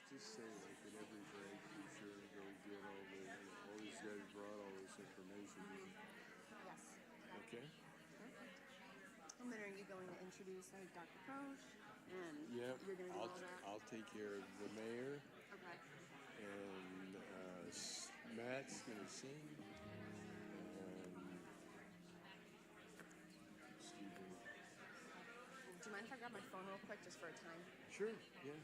Just say like at every break, be sure to go get all these guys brought all this information. Yes. Okay. Perfect. And then are you going to introduce like Dr. Croce? And Yep. you're going to do all that? I'll take care of the mayor. Okay. And Matt's going to sing. Excuse me. Do you mind if I grab my phone real quick just for a time? Sure, yeah.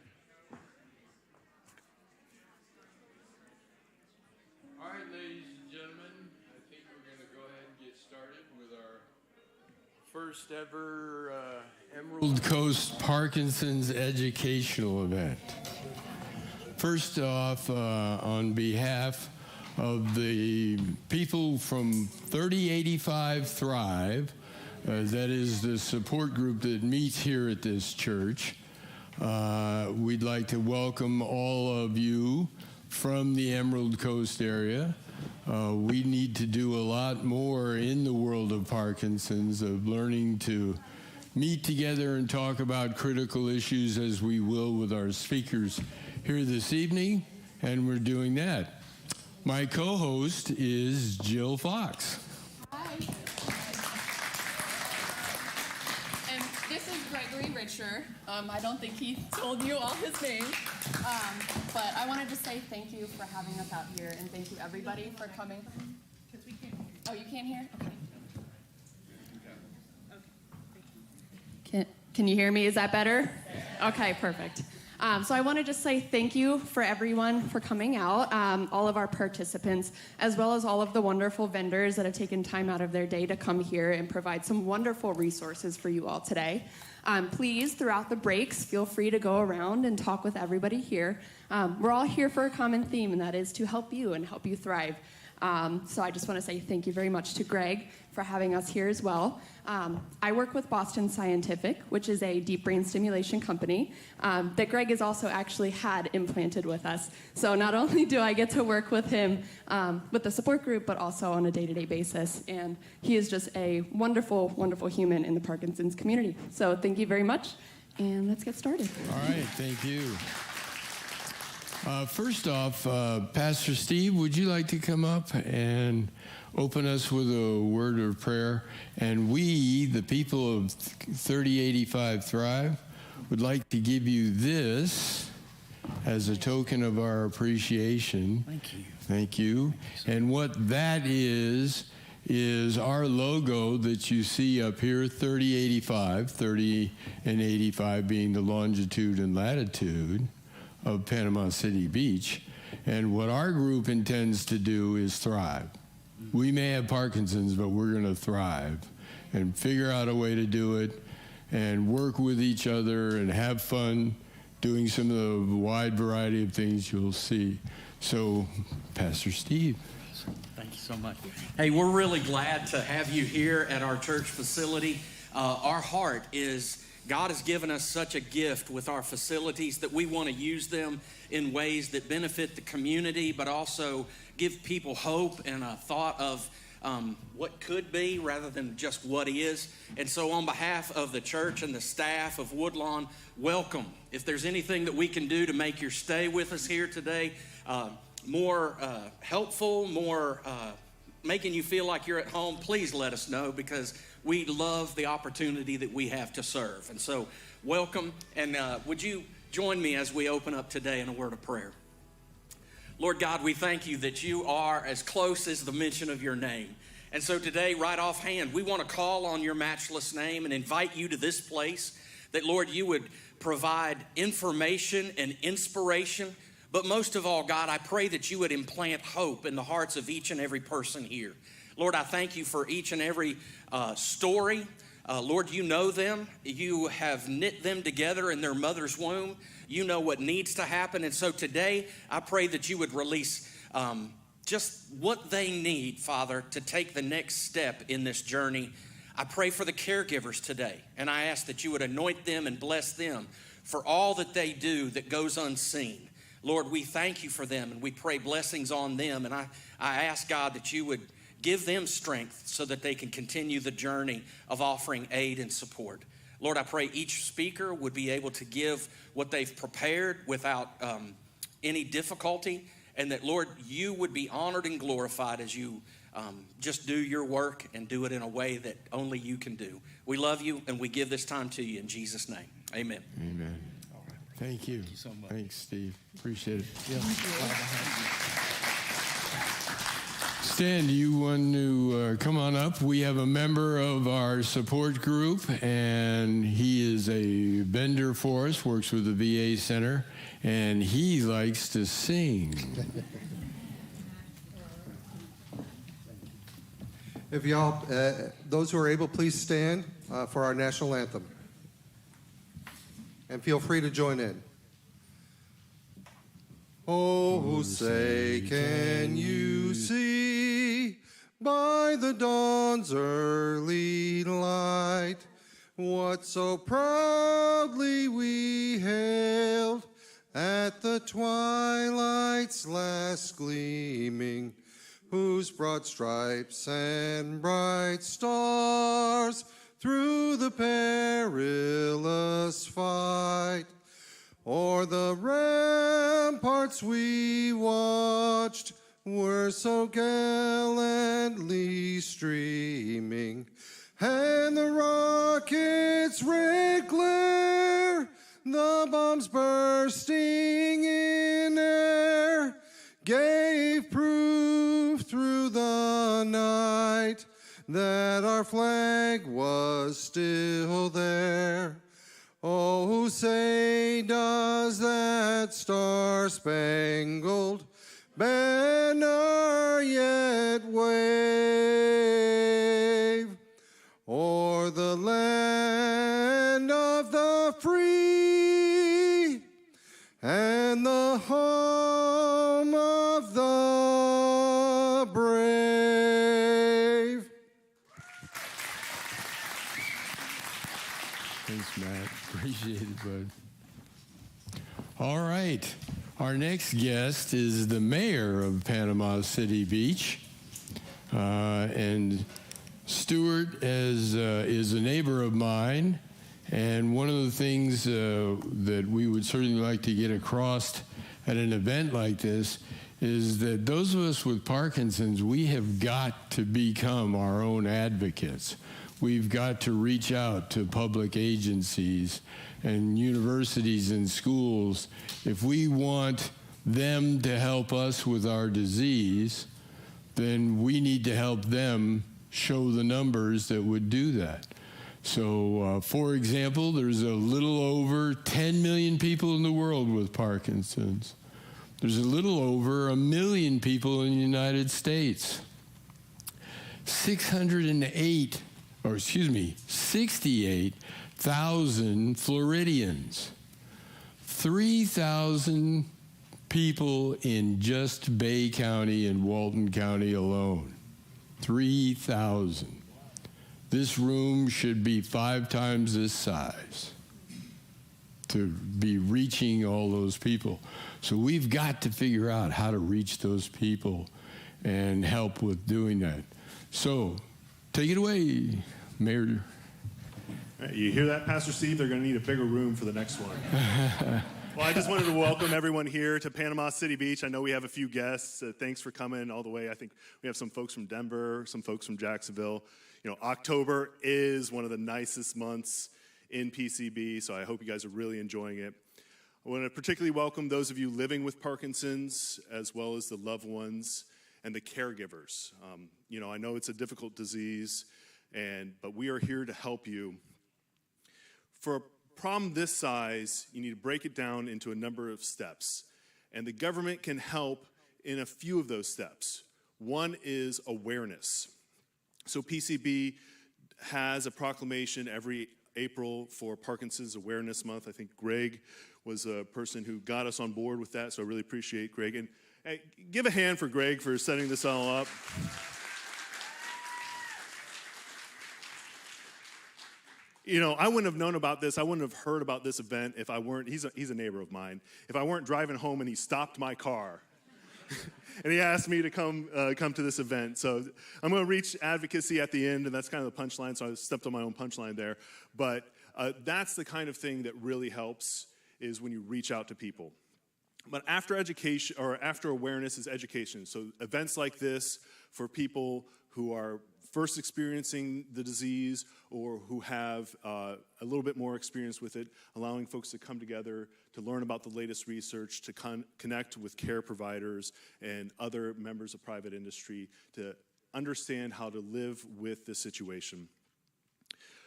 All right, ladies and gentlemen, I think we're going to go ahead and get started with our first ever Emerald Coast Parkinson's educational event. First off, on behalf of the people from 3085 Thrive, That is the support group that meets here at this church. We'd like to welcome all of you from the Emerald Coast area. We need to do a lot more in the world of Parkinson's, of learning to meet together and talk about critical issues as we will with our speakers here this evening, and we're doing that. My co-host is Jill Fox. Hi. And this is Gregory Richer. I don't think he told you all his name. But I wanted to say thank you for having us out here, and thank you everybody for coming. Oh, you can't hear? Okay. Can you hear me? Is that better? Okay, perfect. So I want to just say thank you for everyone for coming out, all of our participants, as well as all of the wonderful vendors that have taken time out of their day to come here and provide some wonderful resources for you all today. Please, throughout the breaks, feel free to go around and talk with everybody here. We're all here for a common theme, and that is to help you and help you thrive. So I just want to say thank you very much to Greg for having us here as well. I work with Boston Scientific, which is a deep brain stimulation company that Greg has also actually had implanted with us. So not only do I get to work with him with the support group, but also on a day-to-day basis. And he is just a wonderful, wonderful human in the Parkinson's community. So thank you very much, and let's get started. All right, thank you. First off, Pastor Steve, would you like to come up and open us with a word of prayer? And we, the people of 3085 Thrive, would like to give you this as a token of our appreciation. Thank you. Thank you. And what that is our logo that you see up here, 3085, 30 and 85 being the longitude and latitude of Panama City Beach. And what our group intends to do is thrive. We may have Parkinson's, but we're going to thrive and figure out a way to do it and work with each other and have fun doing some of the wide variety of things you'll see. So, Pastor Steve. Thank you so much. Hey, we're really glad to have you here at our church facility. Our heart is God has given us such a gift with our facilities that we want to use them in ways that benefit the community, but also give people hope and a thought of what could be rather than just what is. And so on behalf of the church and the staff of Woodlawn, welcome. If there's anything that we can do to make your stay with us here today more helpful, more making you feel like you're at home, please let us know, because we love the opportunity that we have to serve. And so welcome, and would you join me as we open up today in a word of prayer. Lord God, we thank you that you are as close as the mention of your name. And so today, right offhand, we want to call on your matchless name and invite you to this place, that Lord, you would provide information and inspiration. But most of all, God, I pray that you would implant hope in the hearts of each and every person here. Lord, I thank you for each and every story. Lord, you know them. You have knit them together in their mother's womb. You know what needs to happen. And so today, I pray that you would release just what they need, Father, to take the next step in this journey. I pray for the caregivers today, and I ask that you would anoint them and bless them for all that they do that goes unseen. Lord, we thank you for them, and we pray blessings on them. And I ask, God, that you would give them strength so that they can continue the journey of offering aid and support. Lord, I pray each speaker would be able to give what they've prepared without any difficulty, and that, Lord, you would be honored and glorified as you just do your work and do it in a way that only you can do. We love you, and we give this time to you in Jesus' name. Amen. Amen. Thank you. Thank you so much. Thanks, Steve. Appreciate it. Yeah. Stan, do you want to come on up? We have a member of our support group, and he is a vendor for us, works with the VA Center, and he likes to sing. If y'all, those who are able, please stand for our national anthem. And feel free to join in. Oh, say, can you see by the dawn's early light. What so proudly we hailed at the twilight's last gleaming, whose broad stripes and bright stars through the perilous fight o'er the ramparts we watched were so gallantly streaming, and the rockets' red glare, the bombs bursting in air, gave proof through the night that our flag was still there. Oh, say does that star-spangled banner yet wave o'er the land of the free and the home of the brave? Thanks, Matt. Appreciate it, bud. All right. Our next guest is the mayor of Panama City Beach. And Stuart is a neighbor of mine. And one of the things that we would certainly like to get across at an event like this is that those of us with Parkinson's, we have got to become our own advocates. We've got to reach out to public agencies and universities and schools. If we want them to help us with our disease, then we need to help them show the numbers that would do that. So, for example, there's a little over 10 million people in the world with Parkinson's. There's a little over 1 million people in the United States. 68,000 Floridians. 3,000 people in just Bay County and Walton County alone. 3,000. This room should be 5 times this size to be reaching all those people. So we've got to figure out how to reach those people and help with doing that. So take it away, Mayor. You hear that, Pastor Steve? They're going to need a bigger room for the next one. Well, I just wanted to welcome everyone here to Panama City Beach. I know we have a few guests. Thanks for coming all the way. I think we have some folks from Denver, some folks from Jacksonville. You know, October is one of the nicest months in PCB, so I hope you guys are really enjoying it. I want to particularly welcome those of you living with Parkinson's, as well as the loved ones and the caregivers. You know, I know it's a difficult disease, but we are here to help you. For a problem this size, you need to break it down into a number of steps, and the government can help in a few of those steps. One is awareness. So PCB has a proclamation every April for Parkinson's Awareness Month. I think Greg was a person who got us on board with that, so I really appreciate Greg. And hey, give a hand for Greg for setting this all up. You know, I wouldn't have known about this. I wouldn't have heard about this event if I weren't, he's a neighbor of mine, if I weren't driving home and he stopped my car. And he asked me to come to this event. So I'm going to reach advocacy at the end, and that's kind of the punchline, so I stepped on my own punchline there. But that's the kind of thing that really helps, is when you reach out to people. But after education, or after awareness, is education. So events like this for people who are first experiencing the disease or who have a little bit more experience with it, allowing folks to come together to learn about the latest research, to connect with care providers and other members of private industry to understand how to live with this situation.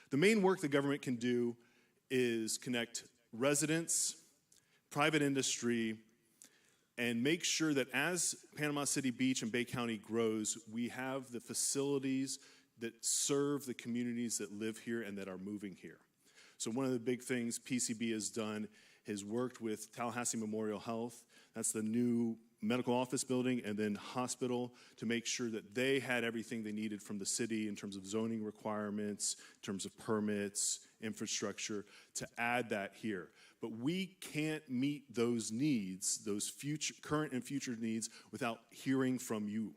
The main work the government can do is connect residents, private industry, and make sure that as Panama City Beach and Bay County grows, we have the facilities that serve the communities that live here and that are moving here. So one of the big things PCB has done is worked with Tallahassee Memorial Health. That's the new medical office building and then hospital to make sure that they had everything they needed from the city in terms of zoning requirements, in terms of permits, infrastructure, to add that here. But we can't meet those needs, those current and future needs, without hearing from you.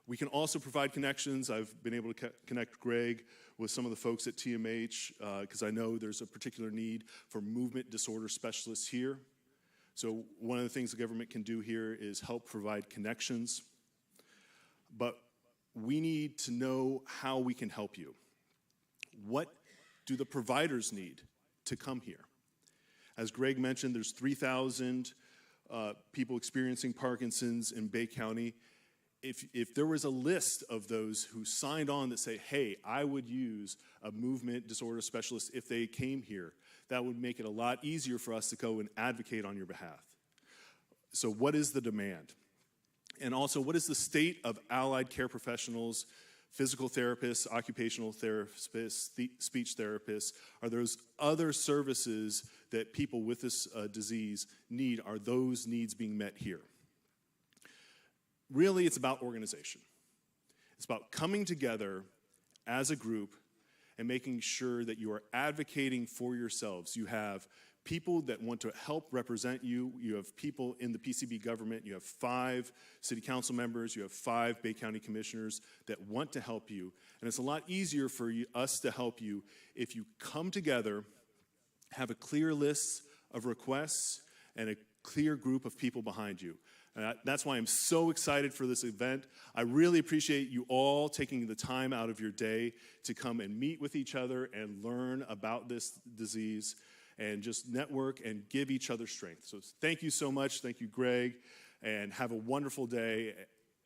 We can also provide connections. I've been able to connect Greg with some of the folks at TMH because I know there's a particular need for movement disorder specialists here. So one of the things the government can do here is help provide connections. But we need to know how we can help you. What do the providers need to come here? As Greg mentioned, there's 3,000 people experiencing Parkinson's in Bay County. If there was a list of those who signed on that say, hey, I would use a movement disorder specialist if they came here, that would make it a lot easier for us to go and advocate on your behalf. So what is the demand? And also, what is the state of allied care professionals, physical therapists, occupational therapists, speech therapists? Are those other services that people with this disease need? Are those needs being met here? Really, it's about organization. It's about coming together as a group and making sure that you are advocating for yourselves. You have people that want to help represent you. You have people in the PCB government. You have 5 city council members. You have 5 Bay County commissioners that want to help you. And it's a lot easier for us to help you if you come together, have a clear list of requests, and a clear group of people behind you. And that's why I'm so excited for this event. I really appreciate you all taking the time out of your day to come and meet with each other and learn about this disease and just network and give each other strength. So thank you so much. Thank you, Greg, and have a wonderful day.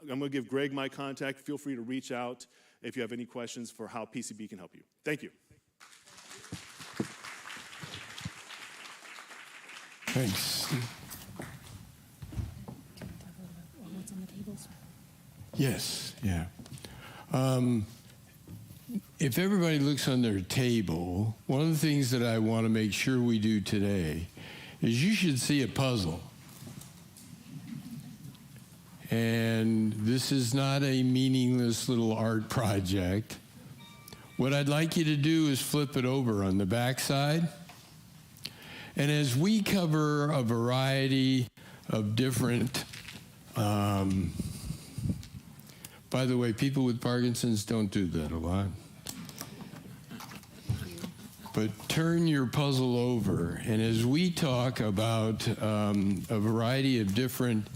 I'm going to give Greg my contact. Feel free to reach out if you have any questions for how PCB can help you. Thank you. Thanks. Yes, yeah. If everybody looks on their table, one of the things that I want to make sure we do today is you should see a puzzle. And this is not a meaningless little art project. What I'd like you to do is flip it over on the back side. And as we cover a variety of different by the way, people with Parkinson's don't do that a lot. But turn your puzzle over, and as we talk about a variety of different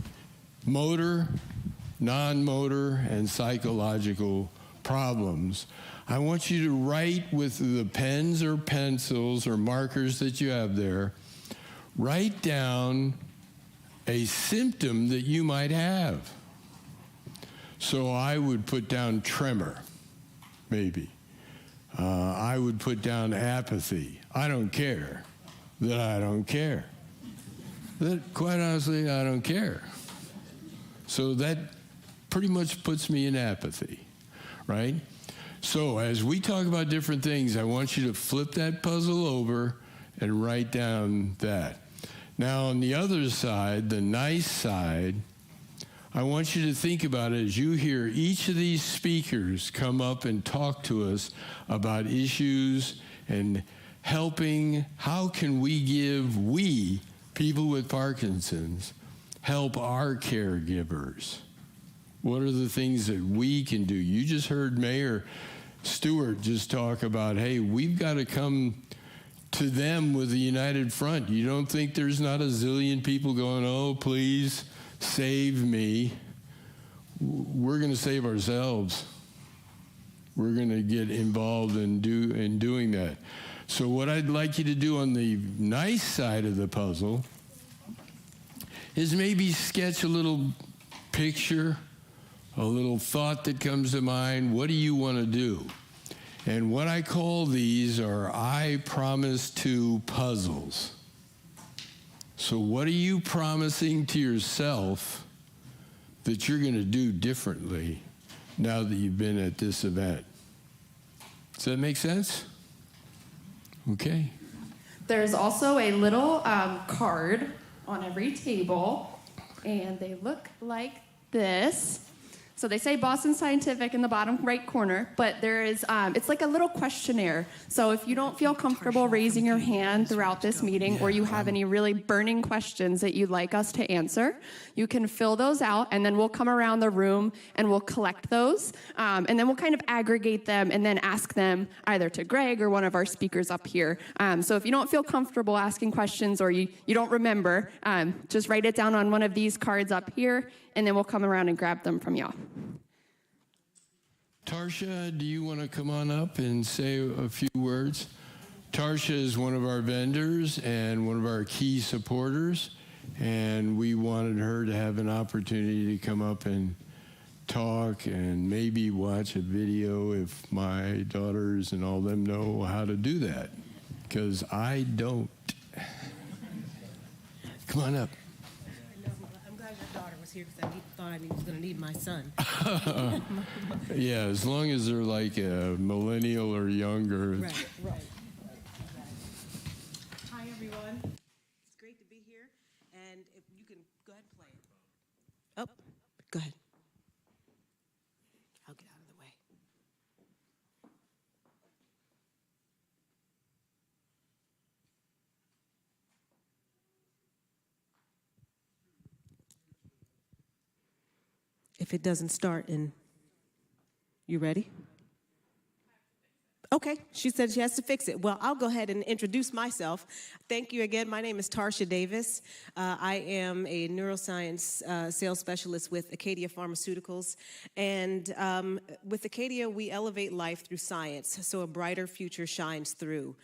motor, non-motor, and psychological problems, I want you to write with the pens or pencils or markers that you have there, write down a symptom that you might have. So I would put down tremor, maybe. I would put down apathy. I don't care. That I don't care. That, quite honestly, I don't care. So that pretty much puts me in apathy, right? So as we talk about different things, I want you to flip that puzzle over and write down that. Now, on the other side, the nice side, I want you to think about it as you hear each of these speakers come up and talk to us about issues and helping. How can we, people with Parkinson's, help our caregivers? What are the things that we can do? You just heard Mayor Stewart just talk about, hey, we've got to come to them with a united front. You don't think there's not a zillion people going, oh, please, save me. We're going to save ourselves. We're going to get involved in doing that. So what I'd like you to do on the nice side of the puzzle is maybe sketch a little picture, a little thought that comes to mind. What do you want to do? And what I call these are I promise to puzzles. So what are you promising to yourself that you're going to do differently now that you've been at this event? Does that make sense? Okay. There's also a little card on every table. And they look like this. So they say Boston Scientific in the bottom right corner, but there is, it's like a little questionnaire. So if you don't feel comfortable raising your hand throughout this meeting, or you have any really burning questions that you'd like us to answer, you can fill those out, and then we'll come around the room and we'll collect those, and then we'll kind of aggregate them and then ask them either to Greg or one of our speakers up here. So if you don't feel comfortable asking questions or you don't remember, just write it down on one of these cards up here, and then we'll come around and grab them from y'all. Tarsha, do you want to come on up and say a few words? Tarsha is one of our vendors and one of our key supporters, and we wanted her to have an opportunity to come up and talk and maybe watch a video if my daughters and all them know how to do that, because I don't. Come on up. I'm glad your daughter was here because I thought I was going to need my son. Yeah, as long as they're like a millennial or younger. Right. Hi, everyone. It's great to be here. And if you can go ahead and play it. Oh, go ahead. I'll get out of the way. If it doesn't start in, you ready? Okay, she said she has to fix it. Well, I'll go ahead and introduce myself. Thank you again. My name is Tarsha Davis. I am a neuroscience sales specialist with Acadia Pharmaceuticals. And with Acadia, we elevate life through science, so a brighter future shines through.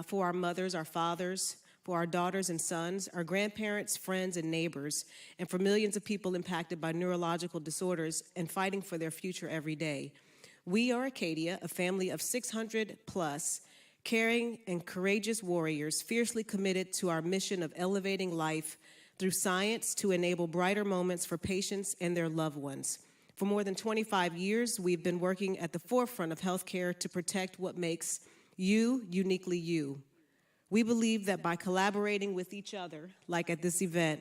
For our mothers, our fathers, for our daughters and sons, our grandparents, friends, and neighbors, and for millions of people impacted by neurological disorders and fighting for their future every day. We are Acadia, a family of 600 plus caring and courageous warriors fiercely committed to our mission of elevating life through science to enable brighter moments for patients and their loved ones. For more than 25 years, we've been working at the forefront of healthcare to protect what makes you uniquely you. We believe that by collaborating with each other, like at this event,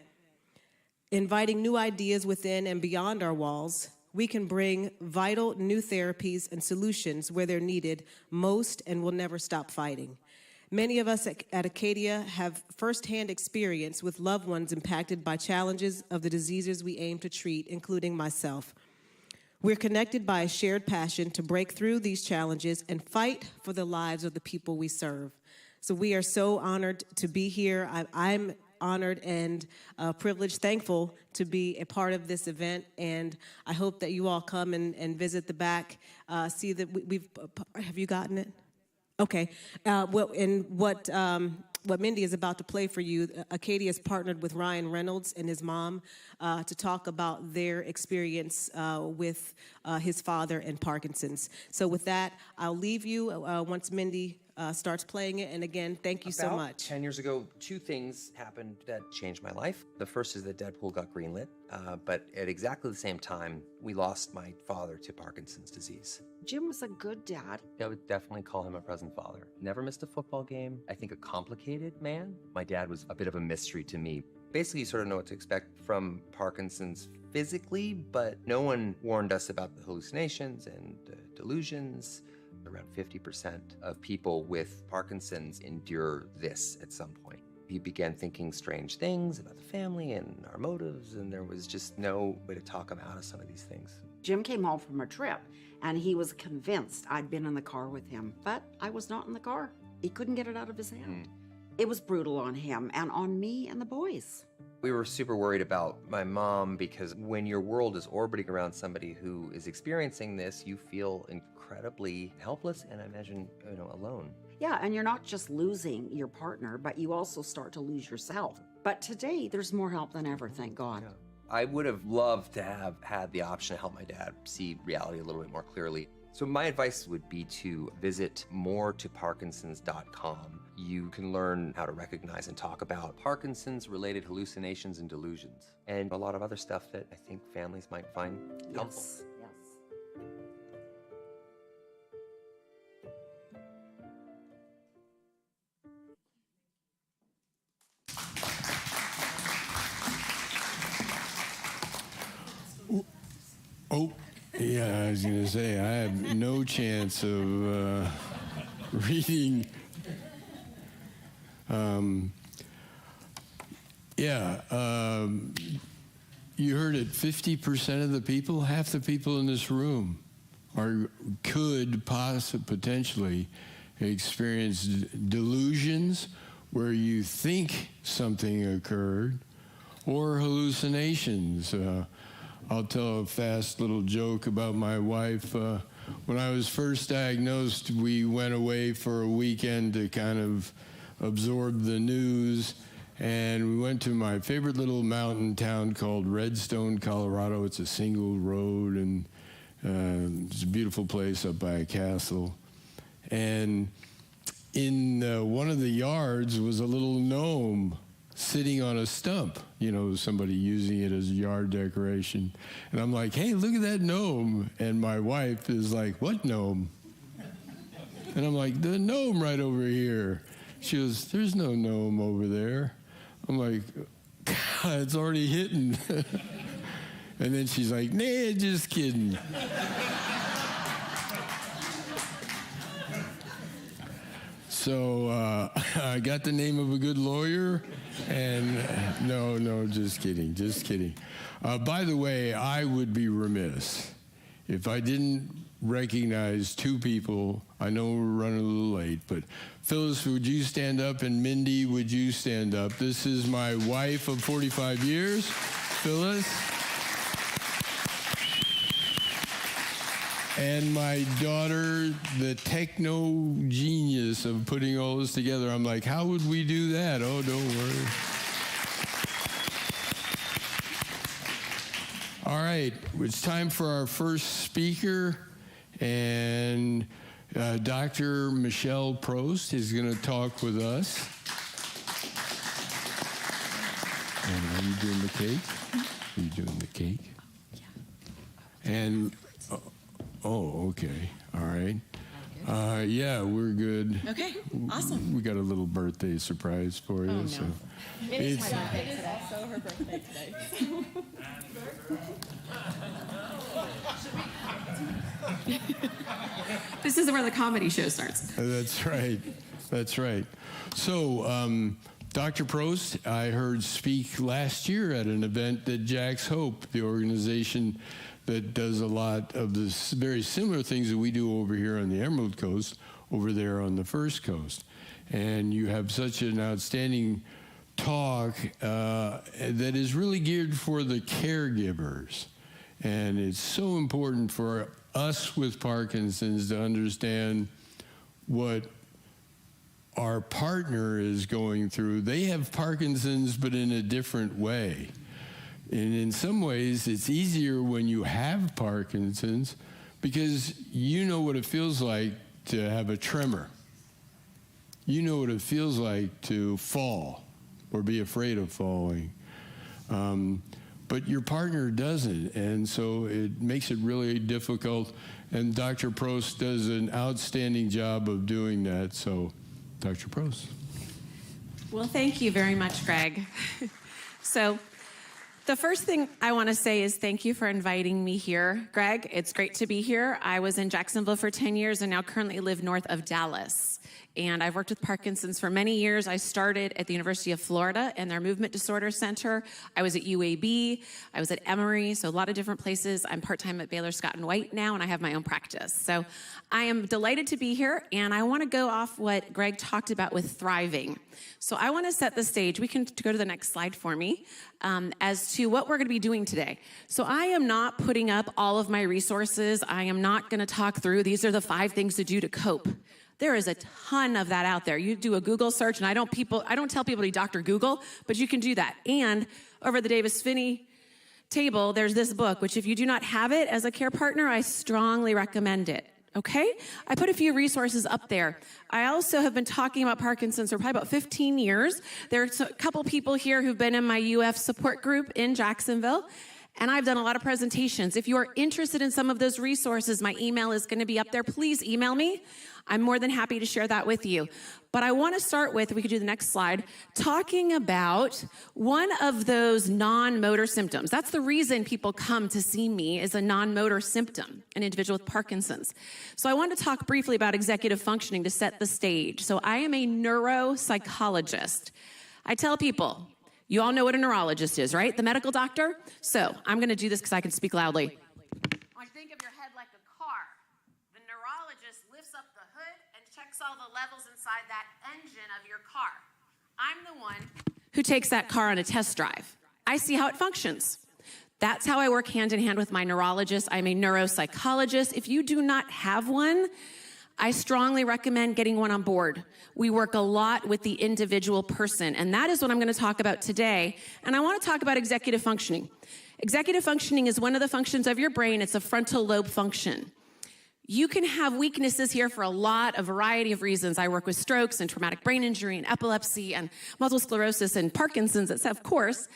inviting new ideas within and beyond our walls, we can bring vital new therapies and solutions where they're needed most and will never stop fighting. Many of us at Acadia have firsthand experience with loved ones impacted by challenges of the diseases we aim to treat, including myself. We're connected by a shared passion to break through these challenges and fight for the lives of the people we serve. So we are so honored to be here. I'm honored and privileged, thankful to be a part of this event, and I hope that you all come and visit the back, see that we've, have you gotten it? Okay, what Mindy is about to play for you, Acadia has partnered with Ryan Reynolds and his mom to talk about their experience with his father and Parkinson's. So with that, I'll leave you once Mindy starts playing it. And again, thank you so much. 10 years ago, two things happened that changed my life. The first is that Deadpool got greenlit, but at exactly the same time, we lost my father to Parkinson's disease. Jim was a good dad. I would definitely call him a present father. Never missed a football game. I think a complicated man. My dad was a bit of a mystery to me. Basically, you sort of know what to expect from Parkinson's physically, but no one warned us about the hallucinations and delusions. Around 50% of people with Parkinson's endure this at some point. He began thinking strange things about the family and our motives, and there was just no way to talk him out of some of these things. Jim came home from a trip, and he was convinced I'd been in the car with him, but I was not in the car. He couldn't get it out of his hand. It was brutal on him and on me and the boys. We were super worried about my mom because when your world is orbiting around somebody who is experiencing this, you feel incredibly helpless and I imagine, alone. Yeah, and you're not just losing your partner, but you also start to lose yourself. But today, there's more help than ever, thank God. Yeah. I would have loved to have had the option to help my dad see reality a little bit more clearly. So my advice would be to visit moretoparkinsons.com. You can learn how to recognize and talk about Parkinson's-related hallucinations and delusions, and a lot of other stuff that I think families might find helpful. Yes. Oh, yeah, I was going to say, I have no chance of reading. You heard it, 50% of the people, half the people in this room could potentially experience delusions where you think something occurred, or hallucinations. I'll tell a fast little joke about my wife. When I was first diagnosed, we went away for a weekend to kind of absorb the news, and we went to my favorite little mountain town called Redstone, Colorado. It's a single road, and it's a beautiful place up by a castle. And in one of the yards was a little gnome sitting on a stump, somebody using it as a yard decoration. And I'm like, hey, look at that gnome. And my wife is like, what gnome? And I'm like, the gnome right over here. She goes, there's no gnome over there. I'm like, God, it's already hitting. And then she's like, nah, just kidding. So I got the name of a good lawyer, and no, just kidding. By the way, I would be remiss if I didn't recognize two people. I know we're running a little late, but Phyllis, would you stand up? And Mindy, would you stand up? This is my wife of 45 years, Phyllis. And my daughter, the techno genius of putting all this together. I'm like, how would we do that? Oh, don't worry. All right, it's time for our first speaker. And Dr. Michelle Prost is going to talk with us. And are you doing the cake? Are you doing the cake? Yeah. And... Oh, okay. All right. Yeah, we're good. Okay, awesome. We got a little birthday surprise for you. Oh, no. So It's my birthday. It is also her birthday today. This is where the comedy show starts. That's right. That's right. So, Dr. Prost, I heard speak last year at an event that Jack's Hope, the organization that does a lot of the very similar things that we do over here on the Emerald Coast, over there on the First Coast. And you have such an outstanding talk that is really geared for the caregivers. And it's so important for us with Parkinson's to understand what our partner is going through. They have Parkinson's, but in a different way. And in some ways, it's easier when you have Parkinson's because you know what it feels like to have a tremor. You know what it feels like to fall or be afraid of falling. But your partner doesn't, and so it makes it really difficult. And Dr. Prost does an outstanding job of doing that. So, Dr. Prost. Well, thank you very much, Greg. So, the first thing I want to say is thank you for inviting me here, Greg. It's great to be here. I was in Jacksonville for 10 years and now currently live north of Dallas. And I've worked with Parkinson's for many years. I started at the University of Florida in their Movement Disorder Center. I was at UAB. I was at Emory, so a lot of different places. I'm part-time at Baylor Scott & White now, and I have my own practice. So I am delighted to be here, and I want to go off what Greg talked about with thriving. So I want to set the stage. We can go to the next slide for me as to what we're going to be doing today. So I am not putting up all of my resources. I am not going to talk through, these are the 5 things to do to cope. There is a ton of that out there. You do a Google search, and I don't tell people to Dr. Google, but you can do that. And over the Davis Finney table, there's this book, which if you do not have it as a care partner, I strongly recommend it. Okay? I put a few resources up there. I also have been talking about Parkinson's for probably about 15 years. There's a couple people here who've been in my UF support group in Jacksonville. And I've done a lot of presentations. If you are interested in some of those resources, my email is going to be up there. Please email me. I'm more than happy to share that with you. But I want to start with, we could do the next slide, talking about one of those non-motor symptoms. That's the reason people come to see me, is a non-motor symptom, an individual with Parkinson's. So I want to talk briefly about executive functioning to set the stage. So I am a neuropsychologist. I tell people, you all know what a neurologist is, right? The medical doctor? So I'm going to do this because I can speak loudly. I want you to think of your head like a car. The neurologist lifts up the hood and checks all the levels inside that engine of your car. I'm the one who takes that car on a test drive. I see how it functions. That's how I work hand in hand with my neurologist. I'm a neuropsychologist. If you do not have one, I strongly recommend getting one on board. We work a lot with the individual person, and that is what I'm going to talk about today. And I want to talk about executive functioning. Executive functioning is one of the functions of your brain. It's a frontal lobe function. You can have weaknesses here for a variety of reasons. I work with strokes and traumatic brain injury and epilepsy and multiple sclerosis and Parkinson's, of course.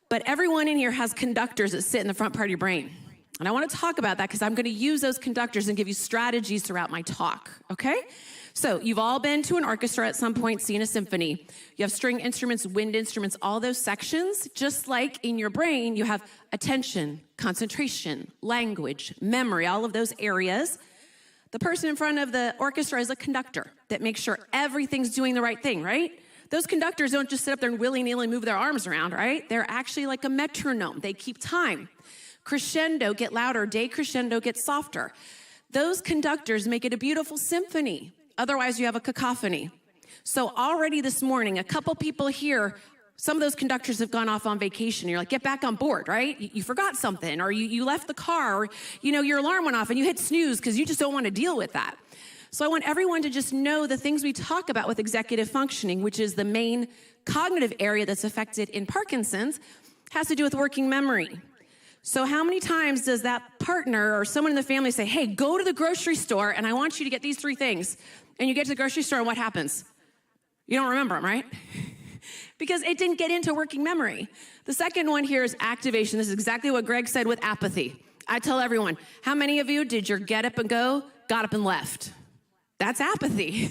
But everyone in here has conductors that sit in the front part of your brain. And I want to talk about that because I'm going to use those conductors and give you strategies throughout my talk, okay? So you've all been to an orchestra at some point, seen a symphony. You have string instruments, wind instruments, all those sections. Just like in your brain, you have attention, concentration, language, memory, all of those areas. The person in front of the orchestra is a conductor that makes sure everything's doing the right thing, right? Those conductors don't just sit up there and willy-nilly move their arms around, right? They're actually like a metronome. They keep time. Crescendo, get louder. Decrescendo, get softer. Those conductors make it a beautiful symphony. Otherwise, you have a cacophony. So already this morning, a couple people here, some of those conductors have gone off on vacation. You're like, get back on board, right? You forgot something, or you left the car, or your alarm went off and you hit snooze because you just don't want to deal with that. So I want everyone to just know the things we talk about with executive functioning, which is the main cognitive area that's affected in Parkinson's, has to do with working memory. So how many times does that partner or someone in the family say, hey, go to the grocery store and I want you to get these 3 things. And you get to the grocery store and what happens? You don't remember them, right? Because it didn't get into working memory. The second one here is activation. This is exactly what Greg said with apathy. I tell everyone, how many of you did your get up and go, got up and left? That's apathy.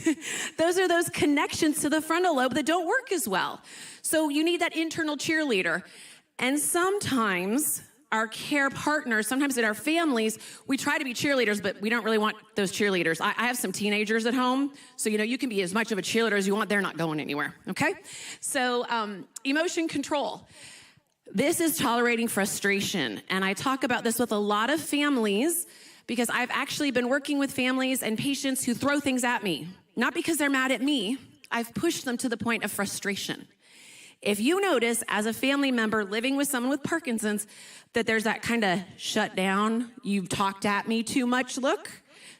Those are those connections to the frontal lobe that don't work as well. So you need that internal cheerleader. And sometimes our care partners, sometimes in our families, we try to be cheerleaders, but we don't really want those cheerleaders. I have some teenagers at home, so you can be as much of a cheerleader as you want. They're not going anywhere, okay? So emotion control. This is tolerating frustration, and I talk about this with a lot of families because I've actually been working with families and patients who throw things at me. Not because they're mad at me. I've pushed them to the point of frustration. If you notice, as a family member living with someone with Parkinson's, that there's that kind of shut down, you've talked at me too much look.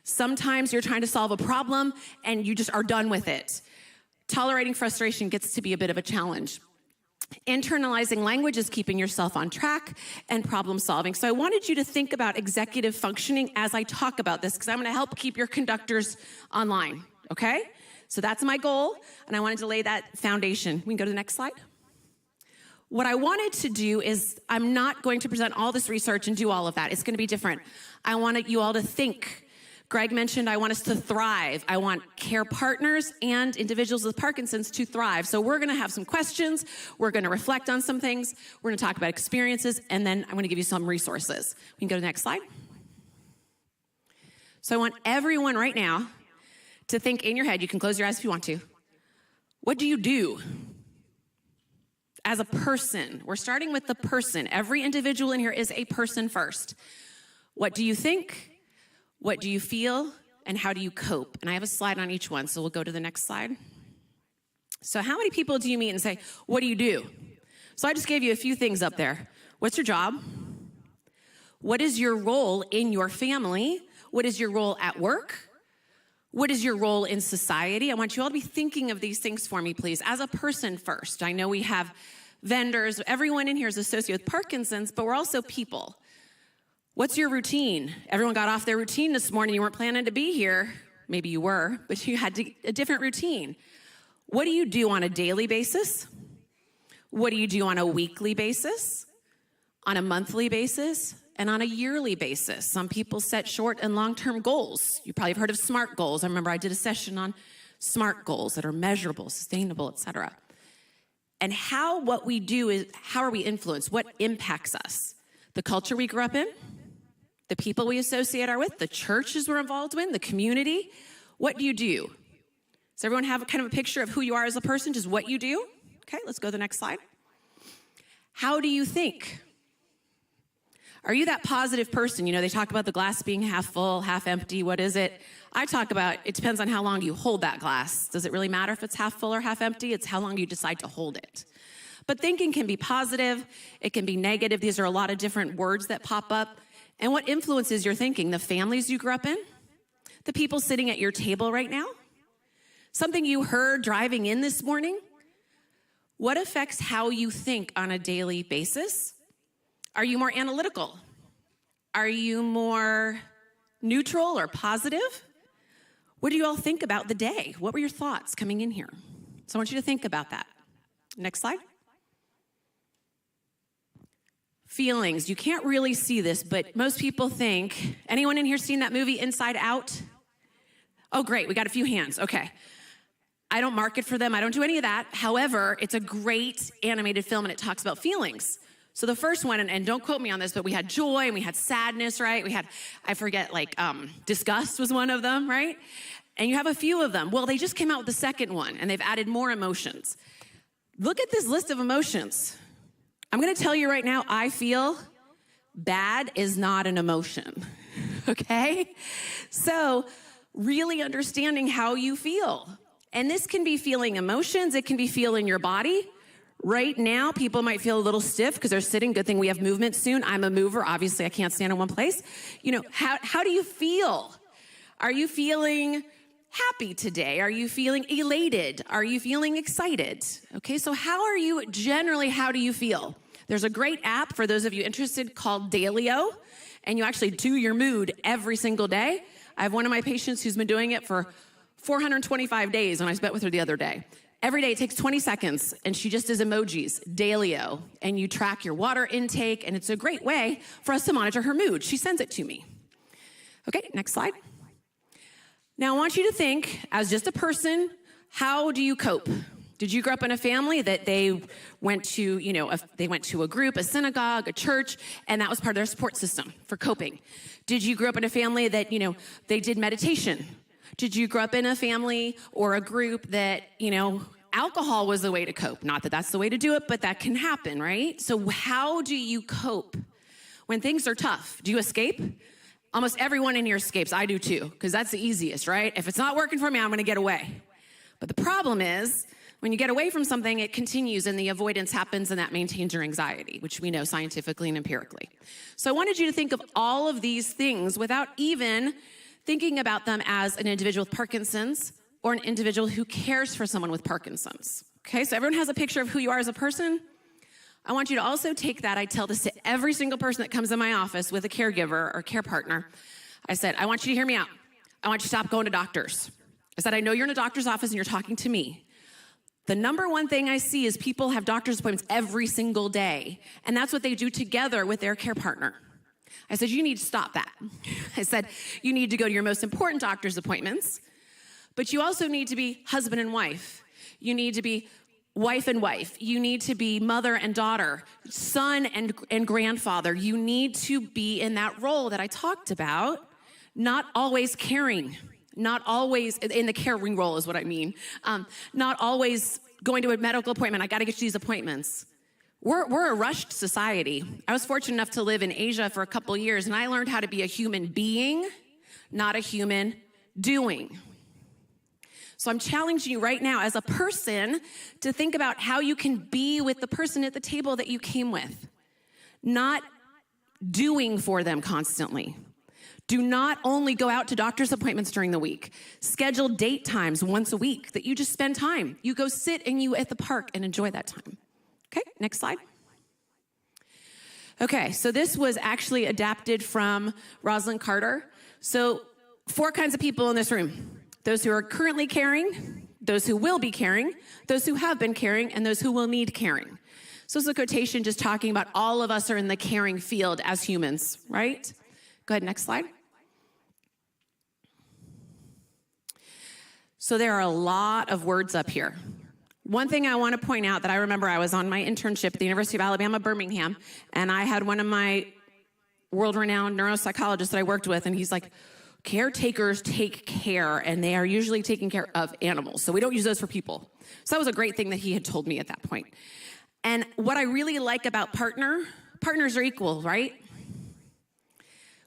Sometimes you're trying to solve a problem and you just are done with it. Tolerating frustration gets to be a bit of a challenge. Internalizing language is keeping yourself on track and problem solving. So I wanted you to think about executive functioning as I talk about this because I'm going to help keep your conductors online, okay? So that's my goal, and I wanted to lay that foundation. We can go to the next slide. What I wanted to do is I'm not going to present all this research and do all of that. It's going to be different. I wanted you all to think. Greg mentioned I want us to thrive. I want care partners and individuals with Parkinson's to thrive. So we're going to have some questions. We're going to reflect on some things. We're going to talk about experiences, and then I'm going to give you some resources. We can go to the next slide. So I want everyone right now to think in your head. You can close your eyes if you want to. What do you do? As a person, we're starting with the person. Every individual in here is a person first. What do you think? What do you feel? And how do you cope? And I have a slide on each one, so we'll go to the next slide. So how many people do you meet and say, what do you do? So I just gave you a few things up there. What's your job? What is your role in your family? What is your role at work? What is your role in society? I want you all to be thinking of these things for me, please, as a person first. I know we have vendors. Everyone in here is associated with Parkinson's, but we're also people. What's your routine? Everyone got off their routine this morning. You weren't planning to be here. Maybe you were, but you had a different routine. What do you do on a daily basis? What do you do on a weekly basis? on a monthly basis and on a yearly basis. Some people set short and long-term goals. You probably have heard of SMART goals. I remember I did a session on SMART goals that are measurable, sustainable, etc. And what we do is, how are we influenced? What impacts us? The culture we grew up in, the people we associate our with, the churches we're involved in, the community. What do you do? Does everyone have kind of a picture of who you are as a person, just what you do? Okay, let's go to the next slide. How do you think? Are you that positive person? You know, they talk about the glass being half full, half empty. What is it? I talk about it depends on how long you hold that glass. Does it really matter if it's half full or half empty? It's how long you decide to hold it. But thinking can be positive. It can be negative. These are a lot of different words that pop up. And what influences your thinking? The families you grew up in? The people sitting at your table right now? Something you heard driving in this morning? What affects how you think on a daily basis? Are you more analytical? Are you more neutral or positive? What do you all think about the day? What were your thoughts coming in here? So I want you to think about that. Next slide. Feelings. You can't really see this, but most people think, anyone in here seen that movie Inside Out? Oh, great, we got a few hands, okay. I don't market for them, I don't do any of that. However, it's a great animated film and it talks about feelings. So the first one, and don't quote me on this, but we had joy and we had sadness, right? We had, I forget, disgust was one of them, right? And you have a few of them. Well, they just came out with the second one and they've added more emotions. Look at this list of emotions. I'm gonna tell you right now, I feel bad is not an emotion, okay? So really understanding how you feel. And this can be feeling emotions, it can be feeling your body. Right now, people might feel a little stiff because they're sitting. Good thing we have movement soon. I'm a mover. Obviously, I can't stand in one place. You know, how do you feel? Are you feeling happy today? Are you feeling elated? Are you feeling excited? Okay, so how do you feel? There's a great app for those of you interested called Dailyo, and you actually do your mood every single day. I have one of my patients who's been doing it for 425 days, and I met with her the other day. Every day it takes 20 seconds and she just does emojis, Dailyo, and you track your water intake and it's a great way for us to monitor her mood. She sends it to me. Okay, next slide. Now I want you to think, as just a person, how do you cope? Did you grow up in a family that they went to, they went to a group, a synagogue, a church, and that was part of their support system for coping? Did you grow up in a family that, they did meditation? Did you grow up in a family or a group that, alcohol was the way to cope? Not that that's the way to do it, but that can happen, right? So how do you cope when things are tough? Do you escape? Almost everyone in here escapes. I do too, because that's the easiest, right? If it's not working for me, I'm gonna get away. But the problem is, when you get away from something, it continues and the avoidance happens and that maintains your anxiety, which we know scientifically and empirically. So I wanted you to think of all of these things without even thinking about them as an individual with Parkinson's or an individual who cares for someone with Parkinson's. Okay, so everyone has a picture of who you are as a person. I want you to also take that. I tell this to every single person that comes in my office with a caregiver or care partner. I said, I want you to hear me out. I want you to stop going to doctors. I said, I know you're in a doctor's office and you're talking to me. The number one thing I see is people have doctor's appointments every single day, and that's what they do together with their care partner. I said, you need to stop that. I said, you need to go to your most important doctor's appointments, but you also need to be husband and wife. You need to be wife and wife. You need to be mother and daughter, son and grandfather. You need to be in that role that I talked about, not always caring, not always in the caring role is what I mean, not always going to a medical appointment. I got to get you these appointments. We're a rushed society. I was fortunate enough to live in Asia for a couple years, and I learned how to be a human being, not a human doing. So I'm challenging you right now as a person to think about how you can be with the person at the table that you came with, not doing for them constantly. Do not only go out to doctor's appointments during the week. Schedule date times once a week that you just spend time. You go sit and you at the park and enjoy that time. Okay, next slide. Okay, so this was actually adapted from Rosalind Carter. So 4 kinds of people in this room. Those who are currently caring, those who will be caring, those who have been caring, and those who will need caring. So it's a quotation just talking about all of us are in the caring field as humans, right? Go ahead, next slide. So there are a lot of words up here. One thing I want to point out that I remember, I was on my internship at the University of Alabama, Birmingham, and I had one of my world-renowned neuropsychologists that I worked with, and he's like, caretakers take care, and they are usually taking care of animals. So we don't use those for people. So that was a great thing that he had told me at that point. And what I really like about partners are equal, right?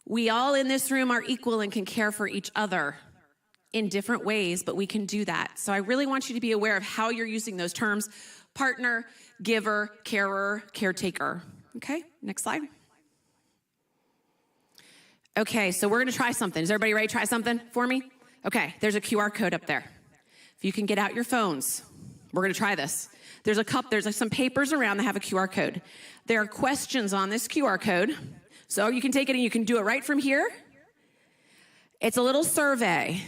We all in this room are equal and can care for each other in different ways, but we can do that. So I really want you to be aware of how you're using those terms: partner, giver, carer, caretaker. Okay, next slide. Okay, so we're gonna try something. Is everybody ready to try something for me? Okay, there's a QR code up there. If you can get out your phones, we're gonna try this. There's some papers around that have a QR code. There are questions on this QR code. So you can take it and you can do it right from here. It's a little survey,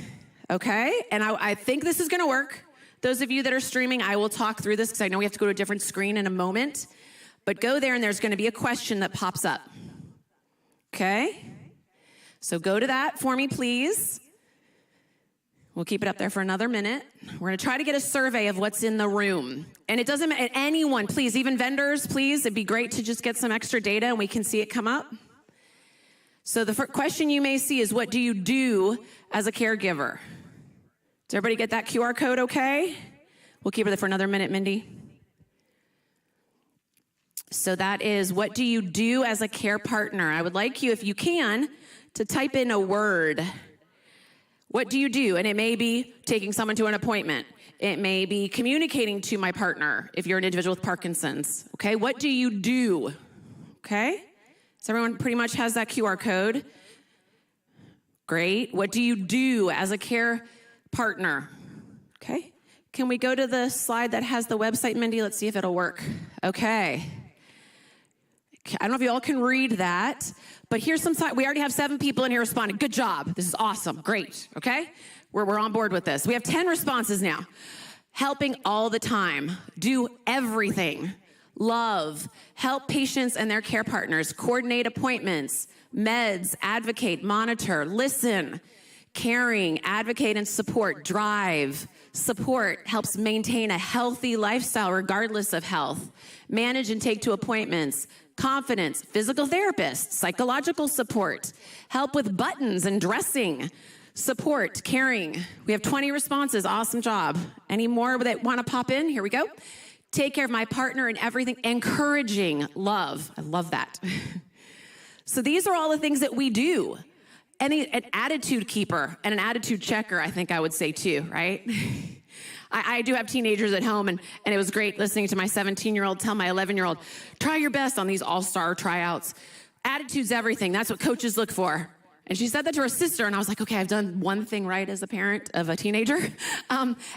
okay? And I think this is gonna work. Those of you that are streaming, I will talk through this because I know we have to go to a different screen in a moment. But go there and there's gonna be a question that pops up, okay? So go to that for me, please. We'll keep it up there for another minute. We're gonna try to get a survey of what's in the room. And it doesn't matter, anyone, please, even vendors, please, it'd be great to just get some extra data and we can see it come up. So the first question you may see is, what do you do as a caregiver? Does everybody get that QR code okay? We'll keep it there for another minute, Mindy. So that is, what do you do as a care partner? I would like you, if you can, to type in a word. What do you do? And it may be taking someone to an appointment. It may be communicating to my partner if you're an individual with Parkinson's. Okay, what do you do? Okay, so everyone pretty much has that QR code. Great. What do you do as a care partner? Okay, can we go to the slide that has the website, Mindy? Let's see if it'll work. Okay. I don't know if you all can read that, but here's some, we already have 7 people in here responding. Good job. This is awesome. Great. Okay? We're on board with this. We have 10 responses now. Helping all the time. Do everything. Love. Help patients and their care partners. Coordinate appointments. Meds. Advocate. Monitor. Listen. Caring. Advocate and support. Drive. Support. Helps maintain a healthy lifestyle regardless of health. Manage and take to appointments. Confidence, physical therapist, psychological support, help with buttons and dressing, support, caring. We have 20 responses. Awesome job. Any more that want to pop in? Here we go. Take care of my partner and everything. Encouraging, love. I love that. So these are all the things that we do. And an attitude keeper and an attitude checker, I think I would say too, right? I do have teenagers at home, and it was great listening to my 17-year-old tell my 11-year-old, try your best on these all-star tryouts. Attitude's everything. That's what coaches look for. And she said that to her sister, and I was like, okay, I've done one thing right as a parent of a teenager.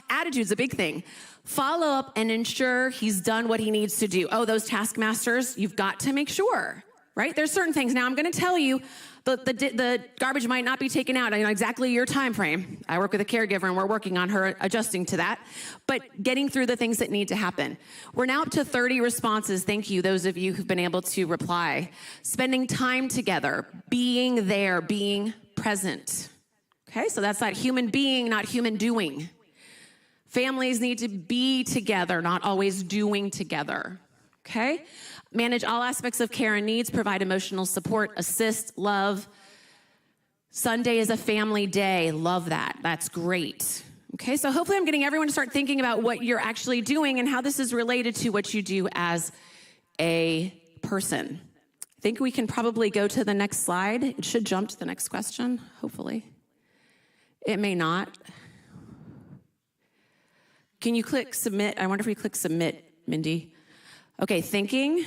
Attitude's a big thing. Follow up and ensure he's done what he needs to do. Oh, those taskmasters, you've got to make sure, right? There's certain things. Now, I'm going to tell you, the garbage might not be taken out. I know exactly your time frame. I work with a caregiver, and we're working on her adjusting to that. But getting through the things that need to happen. We're now up to 30 responses. Thank you, those of you who've been able to reply. Spending time together, being there, being present. Okay, so that's that human being, not human doing. Families need to be together, not always doing together. Okay? Manage all aspects of care and needs, provide emotional support, assist, love. Sunday is a family day. Love that. That's great. Okay, so hopefully I'm getting everyone to start thinking about what you're actually doing and how this is related to what you do as a person. I think we can probably go to the next slide. It should jump to the next question, hopefully. It may not. Can you click submit? I wonder if we click submit, Mindy. Okay, thinking.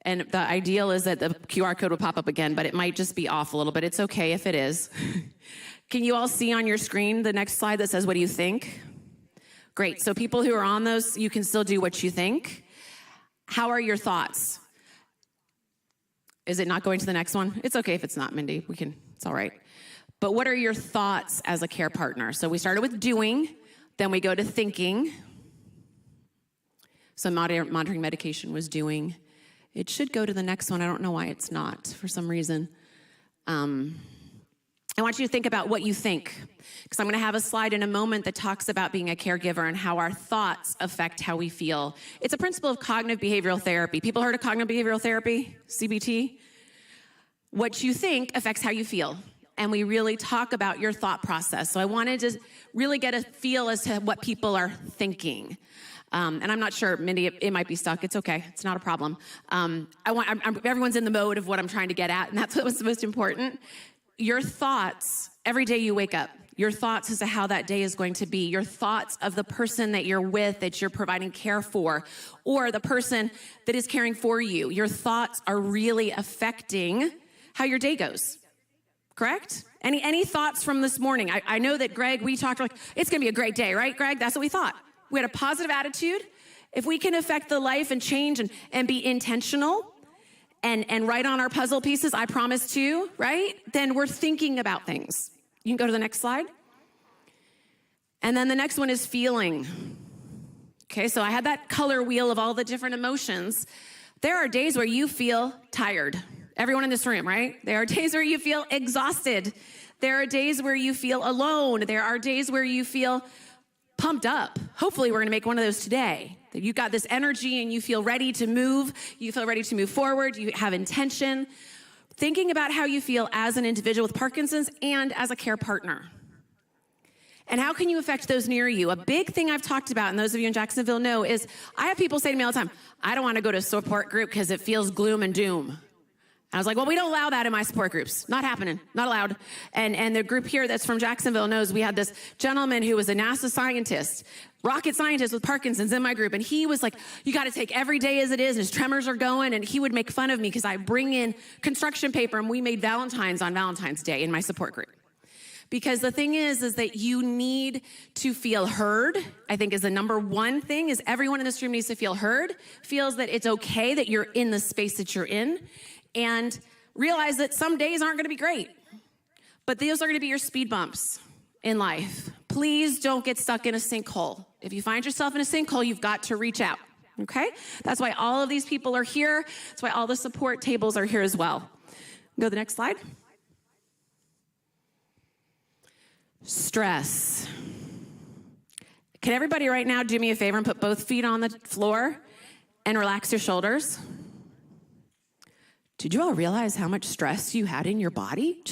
And the ideal is that the QR code will pop up again, but it might just be off a little bit. It's okay if it is. Can you all see on your screen the next slide that says, what do you think? Great, so people who are on those, you can still do what you think. How are your thoughts? Is it not going to the next one? It's okay if it's not, Mindy. It's all right. But what are your thoughts as a care partner? So we started with doing, then we go to thinking. some monitoring medication was doing. It should go to the next one. I don't know why it's not for some reason. I want you to think about what you think, because I'm going to have a slide in a moment that talks about being a caregiver and how our thoughts affect how we feel. It's a principle of cognitive behavioral therapy. People heard of cognitive behavioral therapy, CBT? What you think affects how you feel. And we really talk about your thought process. So I wanted to really get a feel as to what people are thinking. And I'm not sure, Mindy, it might be stuck. It's okay. It's not a problem. Everyone's in the mode of what I'm trying to get at, and that's what was the most important. Your thoughts, every day you wake up, your thoughts as to how that day is going to be, your thoughts of the person that you're with, that you're providing care for, or the person that is caring for you, your thoughts are really affecting how your day goes. Correct? Any thoughts from this morning? I know that Greg, we talked like, it's going to be a great day, right, Greg? That's what we thought. We had a positive attitude. If we can affect the life and change and be intentional and write on our puzzle pieces, I promise to, right? Then we're thinking about things. You can go to the next slide. And then the next one is feeling. Okay, so I had that color wheel of all the different emotions. There are days where you feel tired. Everyone in this room, right? There are days where you feel exhausted. There are days where you feel alone. There are days where you feel pumped up. Hopefully we're gonna make one of those today. That you got this energy and you feel ready to move. You feel ready to move forward. You have intention. Thinking about how you feel as an individual with Parkinson's and as a care partner. And how can you affect those near you? A big thing I've talked about, and those of you in Jacksonville know, is I have people say to me all the time, I don't wanna go to a support group because it feels gloom and doom. I was like, well, we don't allow that in my support groups. Not happening, not allowed. And the group here that's from Jacksonville knows we had this gentleman who was a NASA scientist, rocket scientist with Parkinson's in my group. And he was like, you got to take every day as it is. And his tremors are going. And he would make fun of me because I bring in construction paper and we made Valentine's on Valentine's Day in my support group. Because the thing is that you need to feel heard. I think is the number one thing is everyone in this room needs to feel heard, feels that it's okay that you're in the space that you're in. And realize that some days aren't going to be great, but those are going to be your speed bumps in life. Please don't get stuck in a sinkhole. If you find yourself in a sinkhole, you've got to reach out, okay? That's why all of these people are here. That's why all the support tables are here as well. Go to the next slide. Stress. Can everybody right now do me a favor and put both feet on the floor and relax your shoulders? Did you all realize how much stress you had in your body?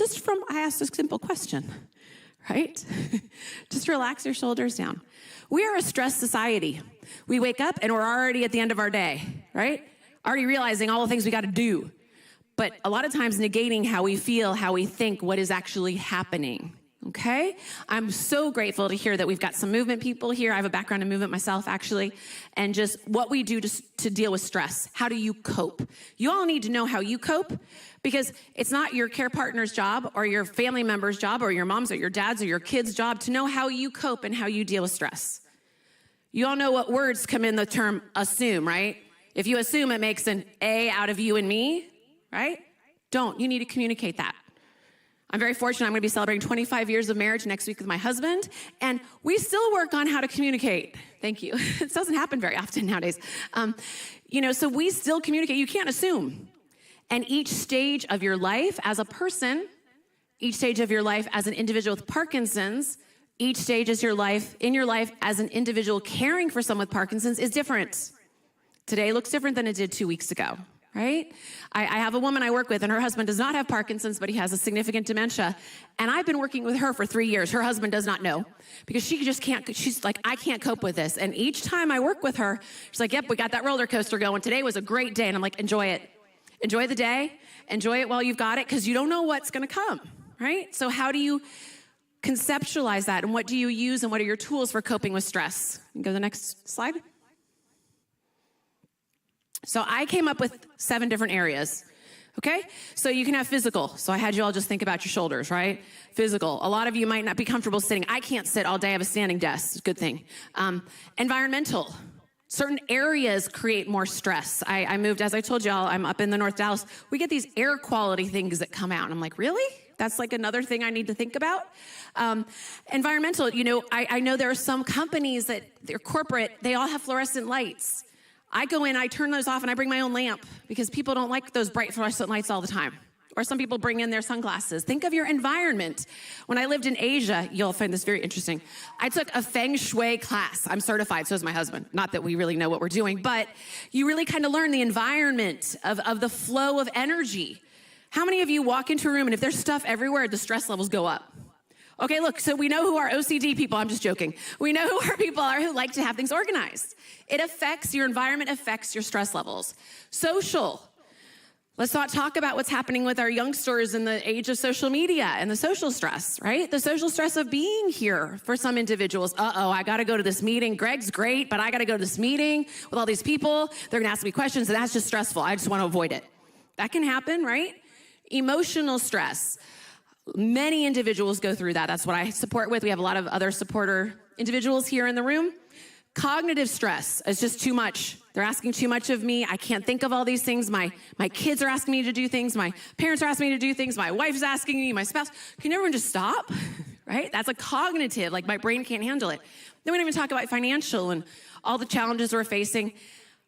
I asked a simple question, right? Just relax your shoulders down. We are a stressed society. We wake up and we're already at the end of our day, right? Already realizing all the things we got to do. But a lot of times negating how we feel, how we think, what is actually happening. Okay? I'm so grateful to hear that we've got some movement people here. I have a background in movement myself, actually. And just what we do to deal with stress. How do you cope? You all need to know how you cope because it's not your care partner's job or your family member's job or your mom's or your dad's or your kid's job to know how you cope and how you deal with stress. You all know what words come in the term assume, right? If you assume, it makes an A out of you and me, right? Don't. You need to communicate that. I'm very fortunate. I'm going to be celebrating 25 years of marriage next week with my husband, and we still work on how to communicate. Thank you. It doesn't happen very often nowadays. So we still communicate. You can't assume. And each stage of your life as a person, each stage of your life as an individual with Parkinson's, each stage in your life as an individual caring for someone with Parkinson's is different. Today looks different than it did 2 weeks ago. Right? I have a woman I work with, and her husband does not have Parkinson's, but he has a significant dementia. And I've been working with her for 3 years. Her husband does not know because she just can't, she's like, I can't cope with this. And each time I work with her, she's like, yep, we got that roller coaster going. Today was a great day. And I'm like, enjoy it. Enjoy the day. Enjoy it while you've got it because you don't know what's going to come, right? So how do you conceptualize that? And what do you use and what are your tools for coping with stress? You go to the next slide. So I came up with 7 different areas, okay? So you can have physical. So I had you all just think about your shoulders, right? Physical. A lot of you might not be comfortable sitting. I can't sit all day. I have a standing desk. It's a good thing. Environmental. Certain areas create more stress. I moved, as I told y'all, I'm up in the North Dallas. We get these air quality things that come out. And I'm like, really? That's like another thing I need to think about. Environmental, I know there are some companies that they're corporate. They all have fluorescent lights. I go in, I turn those off, and I bring my own lamp because people don't like those bright fluorescent lights all the time. Or some people bring in their sunglasses. Think of your environment. When I lived in Asia, you'll find this very interesting. I took a feng shui class. I'm certified, so is my husband. Not that we really know what we're doing, but you really kind of learn the environment of the flow of energy. How many of you walk into a room and if there's stuff everywhere, the stress levels go up? Okay, look, so we know who our OCD people, I'm just joking. We know who our people are who like to have things organized. It affects, your environment affects your stress levels. Social. Let's not talk about what's happening with our youngsters in the age of social media and the social stress, right? The social stress of being here for some individuals. I got to go to this meeting. Greg's great, but I got to go to this meeting with all these people. They're going to ask me questions, and that's just stressful. I just want to avoid it. That can happen, right? Emotional stress. Many individuals go through that. That's what I support with. We have a lot of other supporter individuals here in the room. Cognitive stress is just too much. They're asking too much of me. I can't think of all these things. My kids are asking me to do things. My parents are asking me to do things. My wife's asking me, my spouse. Can everyone just stop? Right? That's a cognitive, like my brain can't handle it. Then we don't even talk about financial and all the challenges we're facing.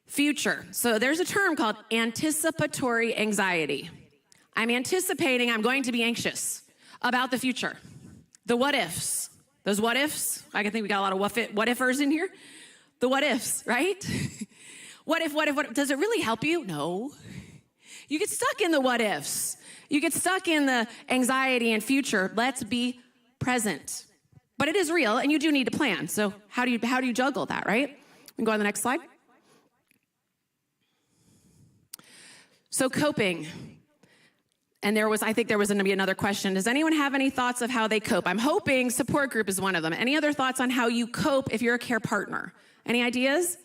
Future. So there's a term called anticipatory anxiety. I'm anticipating I'm going to be anxious about the future. The what ifs. Those what ifs. I can think we got a lot of what ifers in here. The what ifs, right? What if? Does it really help you? No. You get stuck in the what ifs. You get stuck in the anxiety and future. Let's be present. But it is real, and you do need to plan. So how do you juggle that, right? We can go on the next slide. So coping. And I think there was going to be another question. Does anyone have any thoughts of how they cope? I'm hoping support group is one of them. Any other thoughts on how you cope if you're a care partner? Any ideas?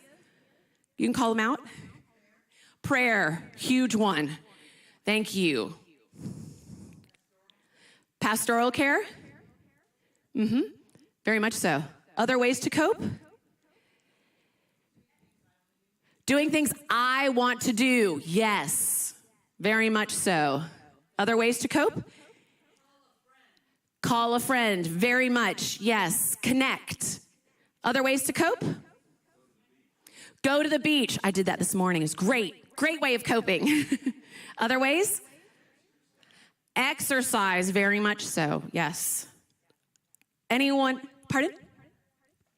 You can call them out. Prayer, huge one. Thank you. Pastoral care? Very much so. Other ways to cope? Doing things I want to do. Yes, very much so. Other ways to cope? Call a friend. Very much. Yes. Connect. Other ways to cope? Go to the beach. I did that this morning. It's great. Great way of coping. Other ways? Exercise. Very much so. Yes. Anyone? Pardon?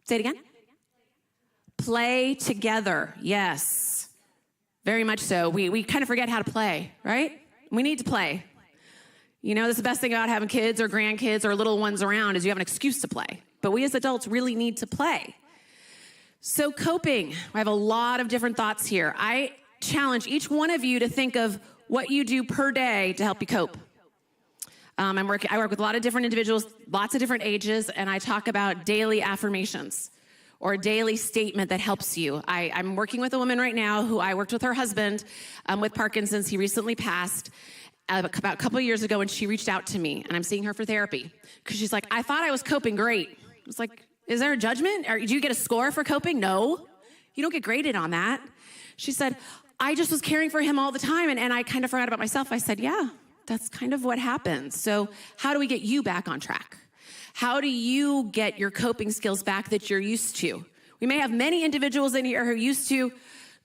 Say it again. Play together. Yes. Very much so. We kind of forget how to play, right? We need to play. You know, that's the best thing about having kids or grandkids or little ones around is you have an excuse to play. But we as adults really need to play. So coping, I have a lot of different thoughts here. I challenge each one of you to think of what you do per day to help you cope. I work with a lot of different individuals, lots of different ages, and I talk about daily affirmations or a daily statement that helps you. I'm working with a woman right now who I worked with her husband with Parkinson's. He recently passed about a couple of years ago, and she reached out to me, and I'm seeing her for therapy because she's like, I thought I was coping great. I was like, is there a judgment? Or do you get a score for coping? No, you don't get graded on that. She said, I just was caring for him all the time, and I kind of forgot about myself. I said, yeah, that's kind of what happens. So how do we get you back on track? How do you get your coping skills back that you're used to? We may have many individuals in here who used to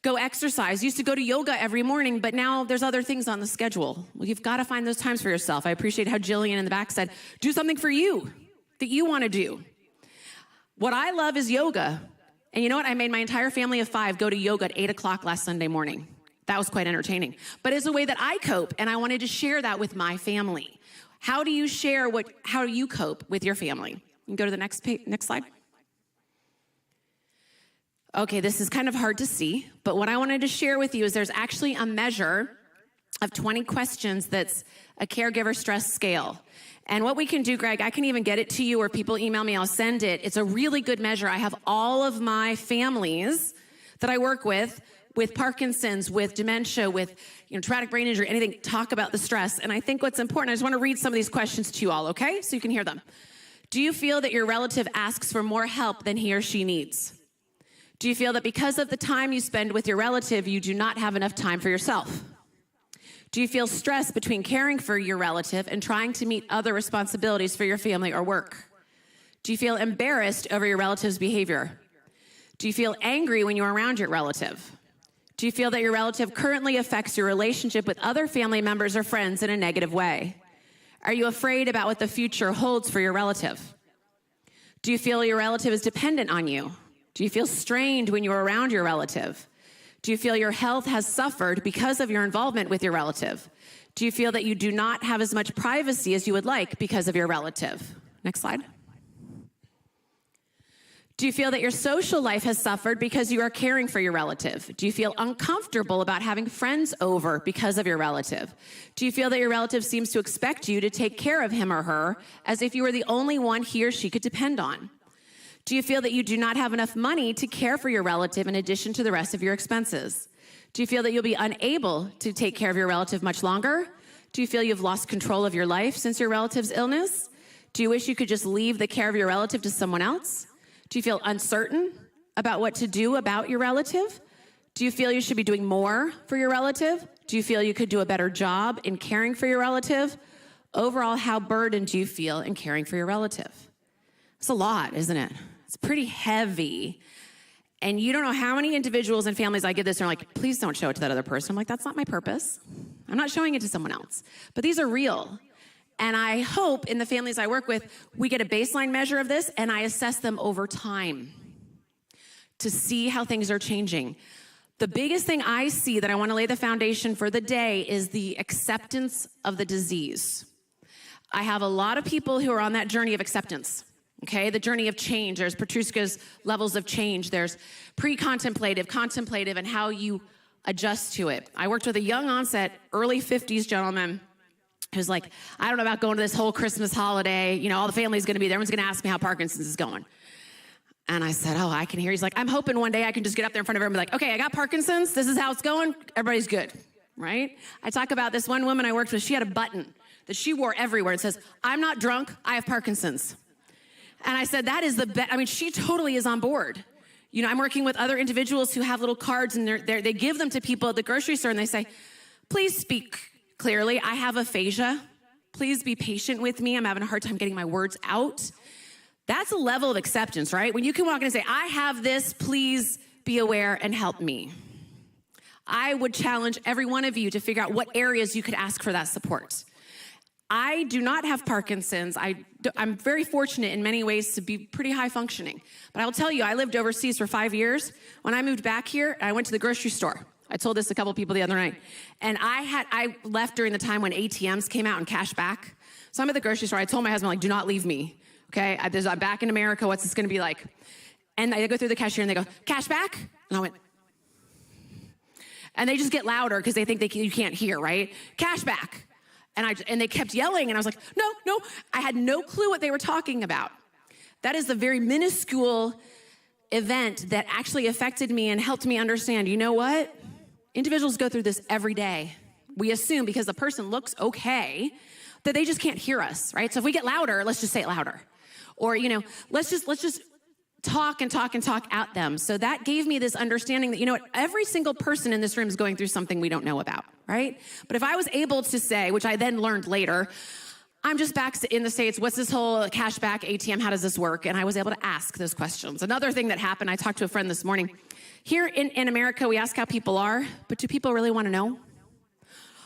go exercise, used to go to yoga every morning, but now there's other things on the schedule. Well, you've got to find those times for yourself. I appreciate how Jillian in the back said, do something for you that you want to do. What I love is yoga. And you know what? I made my entire family of 5 go to yoga at 8 o'clock last Sunday morning. That was quite entertaining. But it's a way that I cope, and I wanted to share that with my family. How do you share how you cope with your family? You can go to the next slide. Okay, this is kind of hard to see, but what I wanted to share with you is there's actually a measure of 20 questions that's a caregiver stress scale. And what we can do, Greg, I can even get it to you, or people email me, I'll send it. It's a really good measure. I have all of my families that I work with Parkinson's, with dementia, with traumatic brain injury, anything, talk about the stress. And I think what's important, I just want to read some of these questions to you all, okay? So you can hear them. Do you feel that your relative asks for more help than he or she needs? Do you feel that because of the time you spend with your relative, you do not have enough time for yourself? Do you feel stress between caring for your relative and trying to meet other responsibilities for your family or work? Do you feel embarrassed over your relative's behavior? Do you feel angry when you're around your relative? Do you feel that your relative currently affects your relationship with other family members or friends in a negative way? Are you afraid about what the future holds for your relative? Do you feel your relative is dependent on you? Do you feel strained when you're around your relative? Do you feel your health has suffered because of your involvement with your relative? Do you feel that you do not have as much privacy as you would like because of your relative? Next slide. Do you feel that your social life has suffered because you are caring for your relative? Do you feel uncomfortable about having friends over because of your relative? Do you feel that your relative seems to expect you to take care of him or her as if you were the only one he or she could depend on? Do you feel that you do not have enough money to care for your relative in addition to the rest of your expenses? Do you feel that you'll be unable to take care of your relative much longer? Do you feel you've lost control of your life since your relative's illness? Do you wish you could just leave the care of your relative to someone else? Do you feel uncertain about what to do about your relative? Do you feel you should be doing more for your relative? Do you feel you could do a better job in caring for your relative? Overall, how burdened do you feel in caring for your relative? It's a lot, isn't it? It's pretty heavy. And you don't know how many individuals and families I give this and are like, please don't show it to that other person. I'm like, that's not my purpose. I'm not showing it to someone else. But these are real. And I hope in the families I work with, we get a baseline measure of this and I assess them over time to see how things are changing. The biggest thing I see that I want to lay the foundation for the day is the acceptance of the disease. I have a lot of people who are on that journey of acceptance, okay? The journey of change. There's Petruska's levels of change. There's pre-contemplative, contemplative, and how you adjust to it. I worked with a young onset, early 50s gentleman who's like, I don't know about going to this whole Christmas holiday. You know, all the family's going to be there. Everyone's going to ask me how Parkinson's is going. And I said, oh, I can hear. He's like, I'm hoping one day I can just get up there in front of everyone and be like, okay, I got Parkinson's. This is how it's going. Everybody's good, right? I talk about this one woman I worked with. She had a button that she wore everywhere. It says, I'm not drunk. I have Parkinson's. And I said, that is the best. I mean, she totally is on board. You know, I'm working with other individuals who have little cards and they give them to people at the grocery store and they say, please speak clearly. I have aphasia. Please be patient with me. I'm having a hard time getting my words out. That's a level of acceptance, right? When you can walk in and say, I have this, please be aware and help me. I would challenge every one of you to figure out what areas you could ask for that support. I do not have Parkinson's. I'm very fortunate in many ways to be pretty high functioning. But I will tell you, I lived overseas for 5 years. When I moved back here, I went to the grocery store. I told this to a couple people the other night. And I left during the time when ATMs came out and cash back. So I'm at the grocery store. I told my husband, like, do not leave me. Okay, I'm back in America. What's this going to be like? And I go through the cashier and they go, cash back? And I went, and they just get louder because they think you can't hear, right? Cash back. And they kept yelling and I was like, no. I had no clue what they were talking about. That is the very minuscule event that actually affected me and helped me understand, you know what? Individuals go through this every day. We assume because the person looks okay that they just can't hear us, right? So if we get louder, let's just say it louder. Or, you know, let's just talk at them. So that gave me this understanding that, you know what, every single person in this room is going through something we don't know about, right? But if I was able to say, which I then learned later, I'm just back in the States, what's this whole cashback ATM, how does this work? And I was able to ask those questions. Another thing that happened, I talked to a friend this morning. Here in America, we ask how people are, but do people really want to know?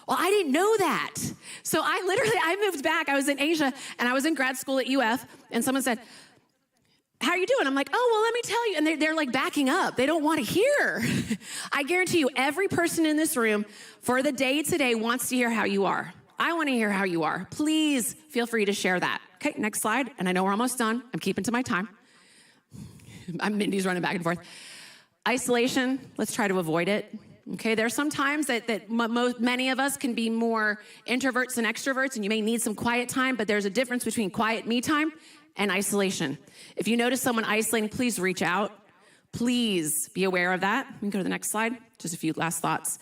Well, I didn't know that. So I moved back. I was in Asia, and I was in grad school at UF, and someone said, how are you doing? I'm like, oh, well, let me tell you. And they're like backing up. They don't want to hear. I guarantee you, every person in this room for the day today wants to hear how you are. I want to hear how you are. Please feel free to share that. Okay, next slide. And I know we're almost done. I'm keeping to my time. Mindy's running back and forth. Isolation, let's try to avoid it. Okay, there are some times that many of us can be more introverts than extroverts, and you may need some quiet time, but there's a difference between quiet me time and isolation. If you notice someone isolating, please reach out. Please be aware of that. We can go to the next slide. Just a few last thoughts.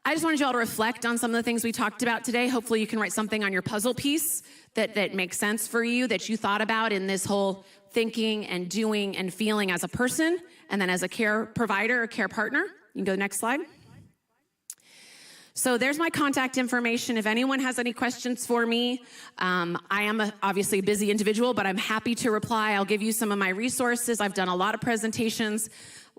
I just wanted you all to reflect on some of the things we talked about today. Hopefully you can write something on your puzzle piece that makes sense for you, that you thought about in this whole thinking and doing and feeling as a person, and then as a care provider or care partner. You can go to the next slide. So there's my contact information. If anyone has any questions for me, I am obviously a busy individual, but I'm happy to reply. I'll give you some of my resources. I've done a lot of presentations.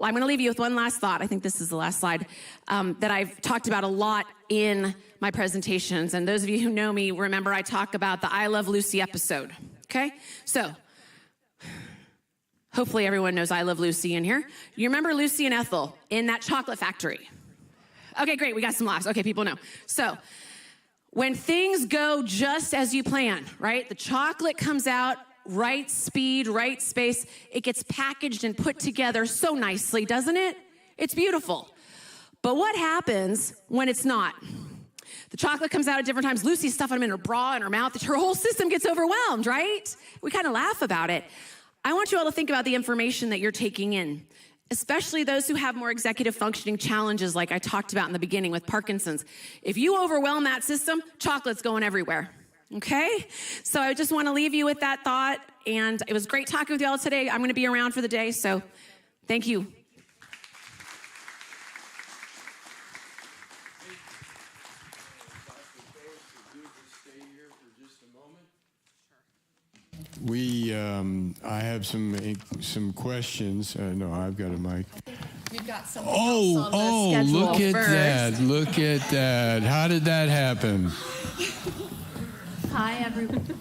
Well, I'm going to leave you with one last thought. I think this is the last slide that I've talked about a lot in my presentations. And those of you who know me remember I talk about the I Love Lucy episode. Okay? So, hopefully everyone knows I Love Lucy in here. You remember Lucy and Ethel in that chocolate factory? Okay, great. We got some laughs. Okay, people know. So, when things go just as you plan, right? The chocolate comes out, right speed, right space. It gets packaged and put together so nicely, doesn't it? It's beautiful. But what happens when it's not? The chocolate comes out at different times. Lucy's stuffing them in her bra and her mouth. Her whole system gets overwhelmed, right? We kind of laugh about it. I want you all to think about the information that you're taking in, especially those who have more executive functioning challenges like I talked about in the beginning with Parkinson's. If you overwhelm that system, chocolate's going everywhere, okay? So I just want to leave you with that thought, and it was great talking with you all today. I'm going to be around for the day, so thank you. I have some questions. No, I've got a mic. We've got something else on the schedule look at first. that! Look at that! How did that happen? Hi, everyone.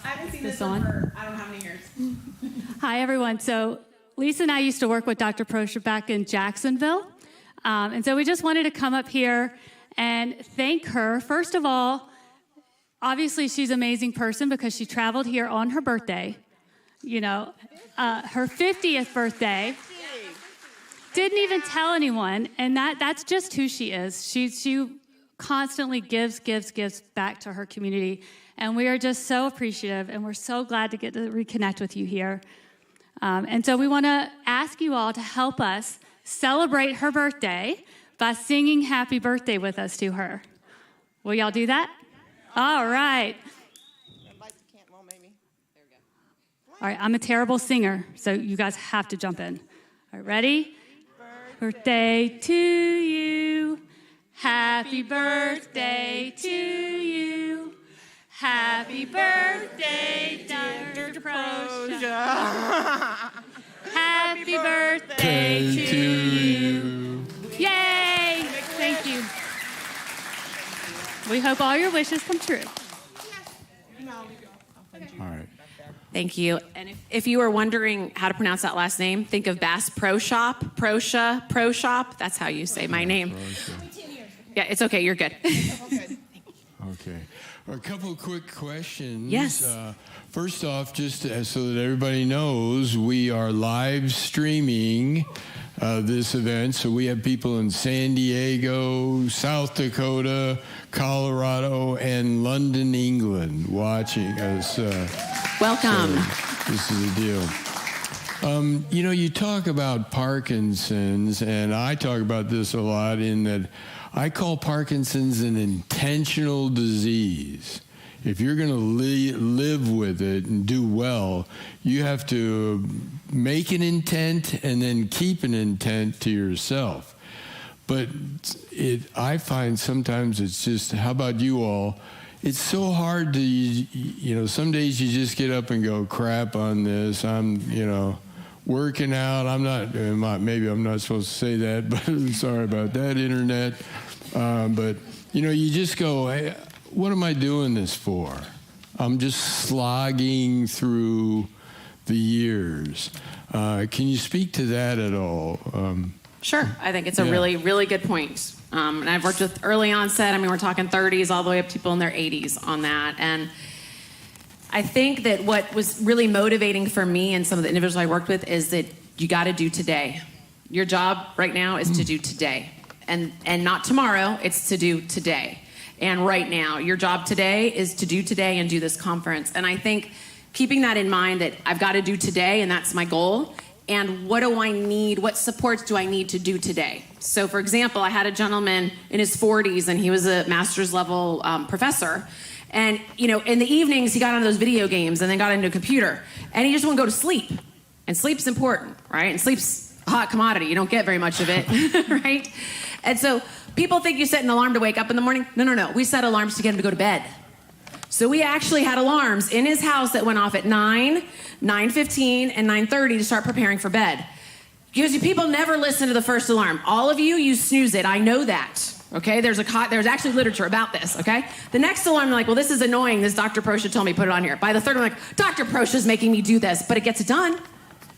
I haven't seen this on for I don't know how many years. Hi, everyone. So Lisa and I used to work with Dr. Prosher back in Jacksonville. And so we just wanted to come up here and thank her. First of all, obviously she's an amazing person because she traveled here on her birthday. You know, her 50th birthday. Didn't even tell anyone. And that's just who she is. She constantly gives back to her community. And we are just so appreciative, and we're so glad to get to reconnect with you here. And so we want to ask you all to help us celebrate her birthday by singing happy birthday with us to her. Will y'all do that? All right. All right, I'm a terrible singer, so you guys have to jump in. All right, ready? Birthday to you. Happy birthday to you. Happy birthday, Dr. Prosher. Happy birthday to you. Yay! Thank you. We hope all your wishes come true. All right. Thank you. And if you were wondering how to pronounce that last name, think of Bass Pro Shop, Pro Shop. That's how you say my name. Yeah, it's okay. You're good. Okay. A couple of quick questions. Yes. First off, just so that everybody knows, we are live streaming this event. So we have people in San Diego, South Dakota, Colorado, and London, England watching us. Welcome. So this is the deal. You know, you talk about Parkinson's, and I talk about this a lot in that I call Parkinson's an intentional disease. If you're going to live with it and do well, you have to make an intent and then keep an intent to yourself. But I find sometimes it's just, how about you all? It's so hard to, you know, some days you just get up and go, crap on this. I'm, you know, working out. Maybe I'm not supposed to say that, but I'm sorry about that, internet. But, you know, you just go, hey, what am I doing this for? I'm just slogging through the years. Can you speak to that at all? Sure. I think it's a really, really good point. And I've worked with early onset. I mean, we're talking 30s all the way up to people in their 80s on that. And I think that what was really motivating for me and some of the individuals I worked with is that you got to do today. Your job right now is to do today. And not tomorrow, it's to do today. And right now, your job today is to do today and do this conference. And I think keeping that in mind, that I've got to do today, and that's my goal. And what do I need? What supports do I need to do today? So, for example, I had a gentleman in his 40s, and he was a master's level professor. And, you know, in the evenings, he got on those video games and then got into a computer. And he just wouldn't go to sleep. And sleep's important, right? And sleep's a hot commodity. You don't get very much of it, right? And so people think you set an alarm to wake up in the morning. No. We set alarms to get him to go to bed. So we actually had alarms in his house that went off at 9, 9:15, and 9:30 to start preparing for bed. Because people never listen to the first alarm. All of you, you snooze it. I know that. Okay, there's actually literature about this, okay? The next alarm, I'm like, well, this is annoying. This Dr. Proscia told me put it on here. By the third, I'm like, Dr. Proscia's making me do this, but it gets it done.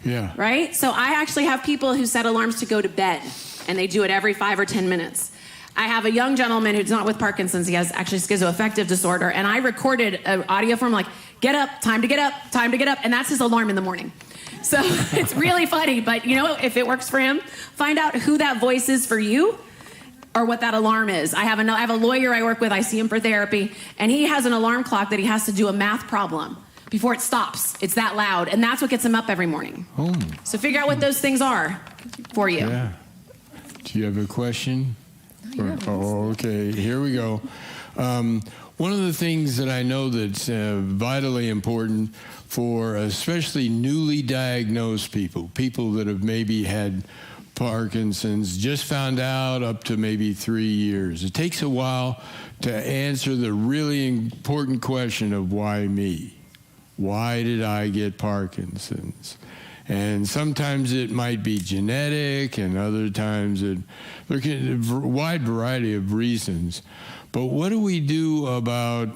Yeah. Right? So I actually have people who set alarms to go to bed, and they do it every 5 or 10 minutes. I have a young gentleman who's not with Parkinson's. He has actually schizoaffective disorder, and I recorded an audio for him like, get up, time to get up, time to get up, and that's his alarm in the morning. So it's really funny, but you know, if it works for him, find out who that voice is for you, or what that alarm is. I have a lawyer I work with, I see him for therapy, and he has an alarm clock that he has to do a math problem before it stops. It's that loud, and that's what gets him up every morning. Oh. So figure out what those things are for you. Yeah. Do you have a question? Oh, okay, here we go. One of the things that I know that's vitally important for especially newly diagnosed people that have maybe had Parkinson's, just found out up to maybe 3 years. It takes a while to answer the really important question of why me? Why did I get Parkinson's? And sometimes it might be genetic, and other times there can be a wide variety of reasons. But what do we do about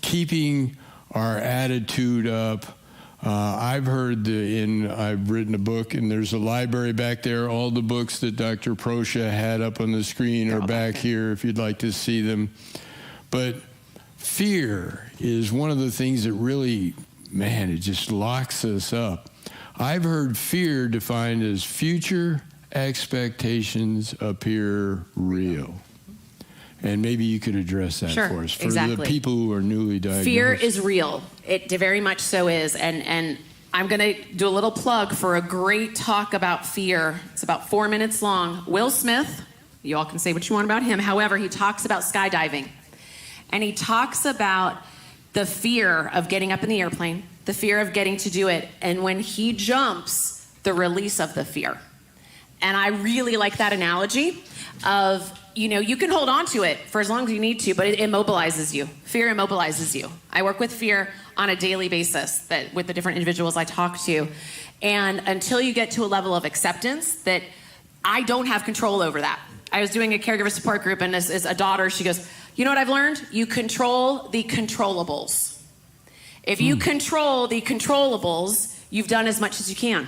keeping our attitude up? I've heard I've written a book, and there's a library back there. All the books that Dr. Proscia had up on the screen are back here if you'd like to see them. But fear is one of the things that really, man, it just locks us up. I've heard fear defined as future expectations appear real. And maybe you could address that for us, for the people who are newly diagnosed. Fear is real. It very much so is. And I'm going to do a little plug for a great talk about fear. It's about 4 minutes long. Will Smith, you all can say what you want about him. However, he talks about skydiving. And he talks about the fear of getting up in the airplane, the fear of getting to do it. And when he jumps, the release of the fear. And I really like that analogy of, you know, you can hold on to it for as long as you need to, but it immobilizes you. Fear immobilizes you. I work with fear on a daily basis with the different individuals I talk to. And until you get to a level of acceptance that I don't have control over that. I was doing a caregiver support group, and as a daughter, she goes, you know what I've learned? You control the controllables. If you control the controllables, you've done as much as you can,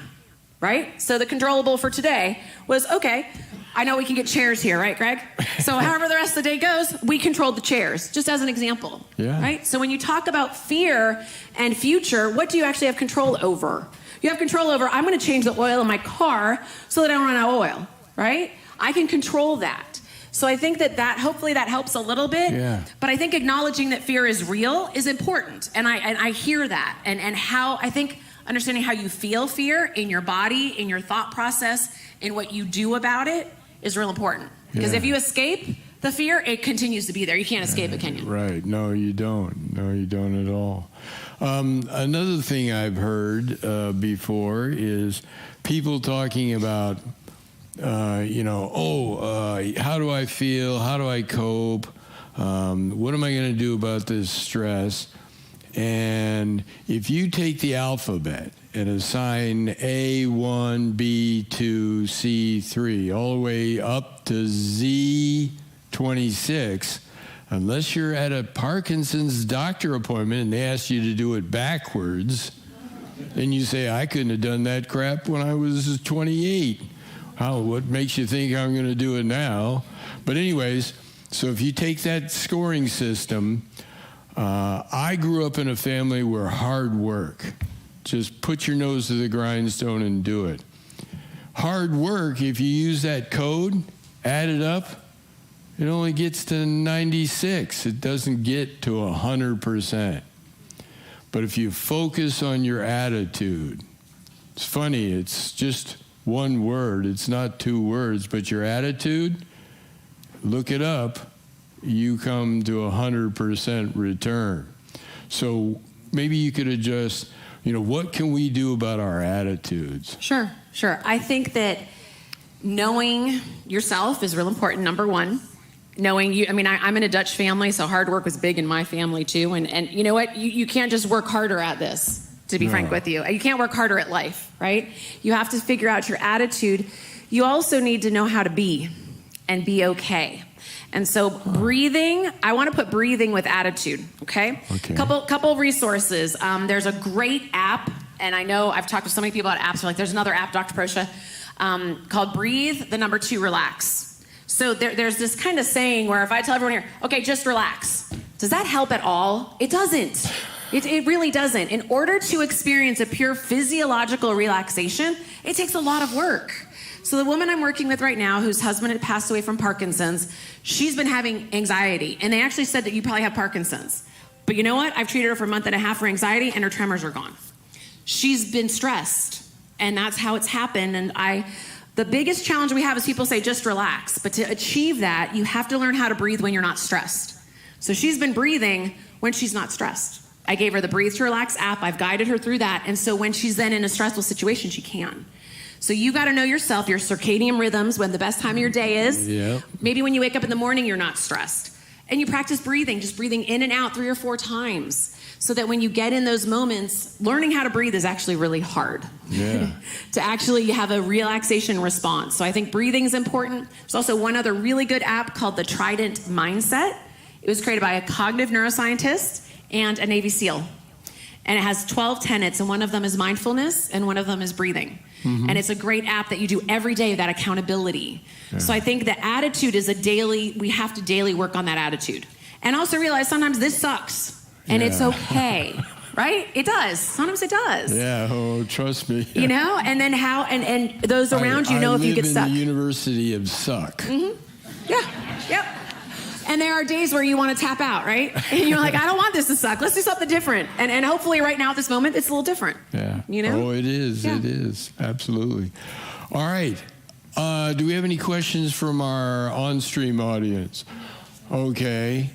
right? So the controllable for today was, okay, I know we can get chairs here, right, Greg? So however the rest of the day goes, we controlled the chairs, just as an example, right? So when you talk about fear and future, what do you actually have control over? You have control over, I'm gonna change the oil in my car so that I don't run out of oil, right? I can control that. So I think that hopefully that helps a little bit. Yeah. But I think acknowledging that fear is real is important. And I hear that. And how, I think understanding how you feel fear in your body, in your thought process, in what you do about it is real important. Because if you escape the fear, it continues to be there. You can't escape it, can you? Right. No, you don't. No, you don't at all. Another thing I've heard before is people talking about, how do I feel? How do I cope? What am I going to do about this stress? And if you take the alphabet and assign A1, B2, C3, all the way up to Z26, unless you're at a Parkinson's doctor appointment and they ask you to do it backwards, then you say, I couldn't have done that crap when I was 28. What makes you think I'm going to do it now? But anyways, so if you take that scoring system, I grew up in a family where hard work, just put your nose to the grindstone and do it. Hard work, if you use that code, add it up, it only gets to 96. It doesn't get to 100%. But if you focus on your attitude, it's funny, it's just one word, it's not 2 words, but your attitude, look it up, you come to 100% return. So maybe you could adjust, what can we do about our attitudes? Sure. I think that knowing yourself is real important, number one. Knowing you, I'm in a Dutch family, so hard work was big in my family too. And you know what? You can't just work harder at this. to be frank with you. You can't work harder at life, right? You have to figure out your attitude. You also need to know how to be and be okay. And so breathing, I want to put breathing with attitude, okay? Couple resources. There's a great app, and I know I've talked to so many people about apps. They're like, there's another app, Dr. Proscia, called Breathe, 2, Relax. So there's this kind of saying where if I tell everyone here, okay, just relax. Does that help at all? It doesn't. It really doesn't. In order to experience a pure physiological relaxation, it takes a lot of work. So the woman I'm working with right now, whose husband had passed away from Parkinson's, she's been having anxiety. And they actually said that you probably have Parkinson's. But you know what? I've treated her for a month and a half for anxiety, and her tremors are gone. She's been stressed, and that's how it's happened. And the biggest challenge we have is people say, just relax. But to achieve that, you have to learn how to breathe when you're not stressed. So she's been breathing when she's not stressed. I gave her the Breathe to Relax app. I've guided her through that. And so when she's then in a stressful situation, she can. So you got to know yourself, your circadian rhythms, when the best time of your day is. Yeah. Maybe when you wake up in the morning, you're not stressed. And you practice breathing, just breathing in and out 3 or 4 times. So that when you get in those moments, learning how to breathe is actually really hard. Yeah. To actually have a relaxation response. So I think breathing is important. There's also one other really good app called the Trident Mindset. It was created by a cognitive neuroscientist and a Navy SEAL. And it has 12 tenets, and one of them is mindfulness, and one of them is breathing. And it's a great app that you do every day, that accountability. Yeah. So I think the attitude is we have to daily work on that attitude. And also realize sometimes this sucks, and it's okay, right? It does. Sometimes it does. Yeah, oh, trust me. You know, and then how, and those around you know if you get stuck. I live in the University of Suck. Yeah, yep. And there are days where you want to tap out, right? And you're like, I don't want this to suck. Let's do something different. And hopefully right now at this moment, it's a little different. Yeah. You know? Oh, it is. Yeah. It is. Absolutely. All right. Do we have any questions from our on-stream audience? Okay.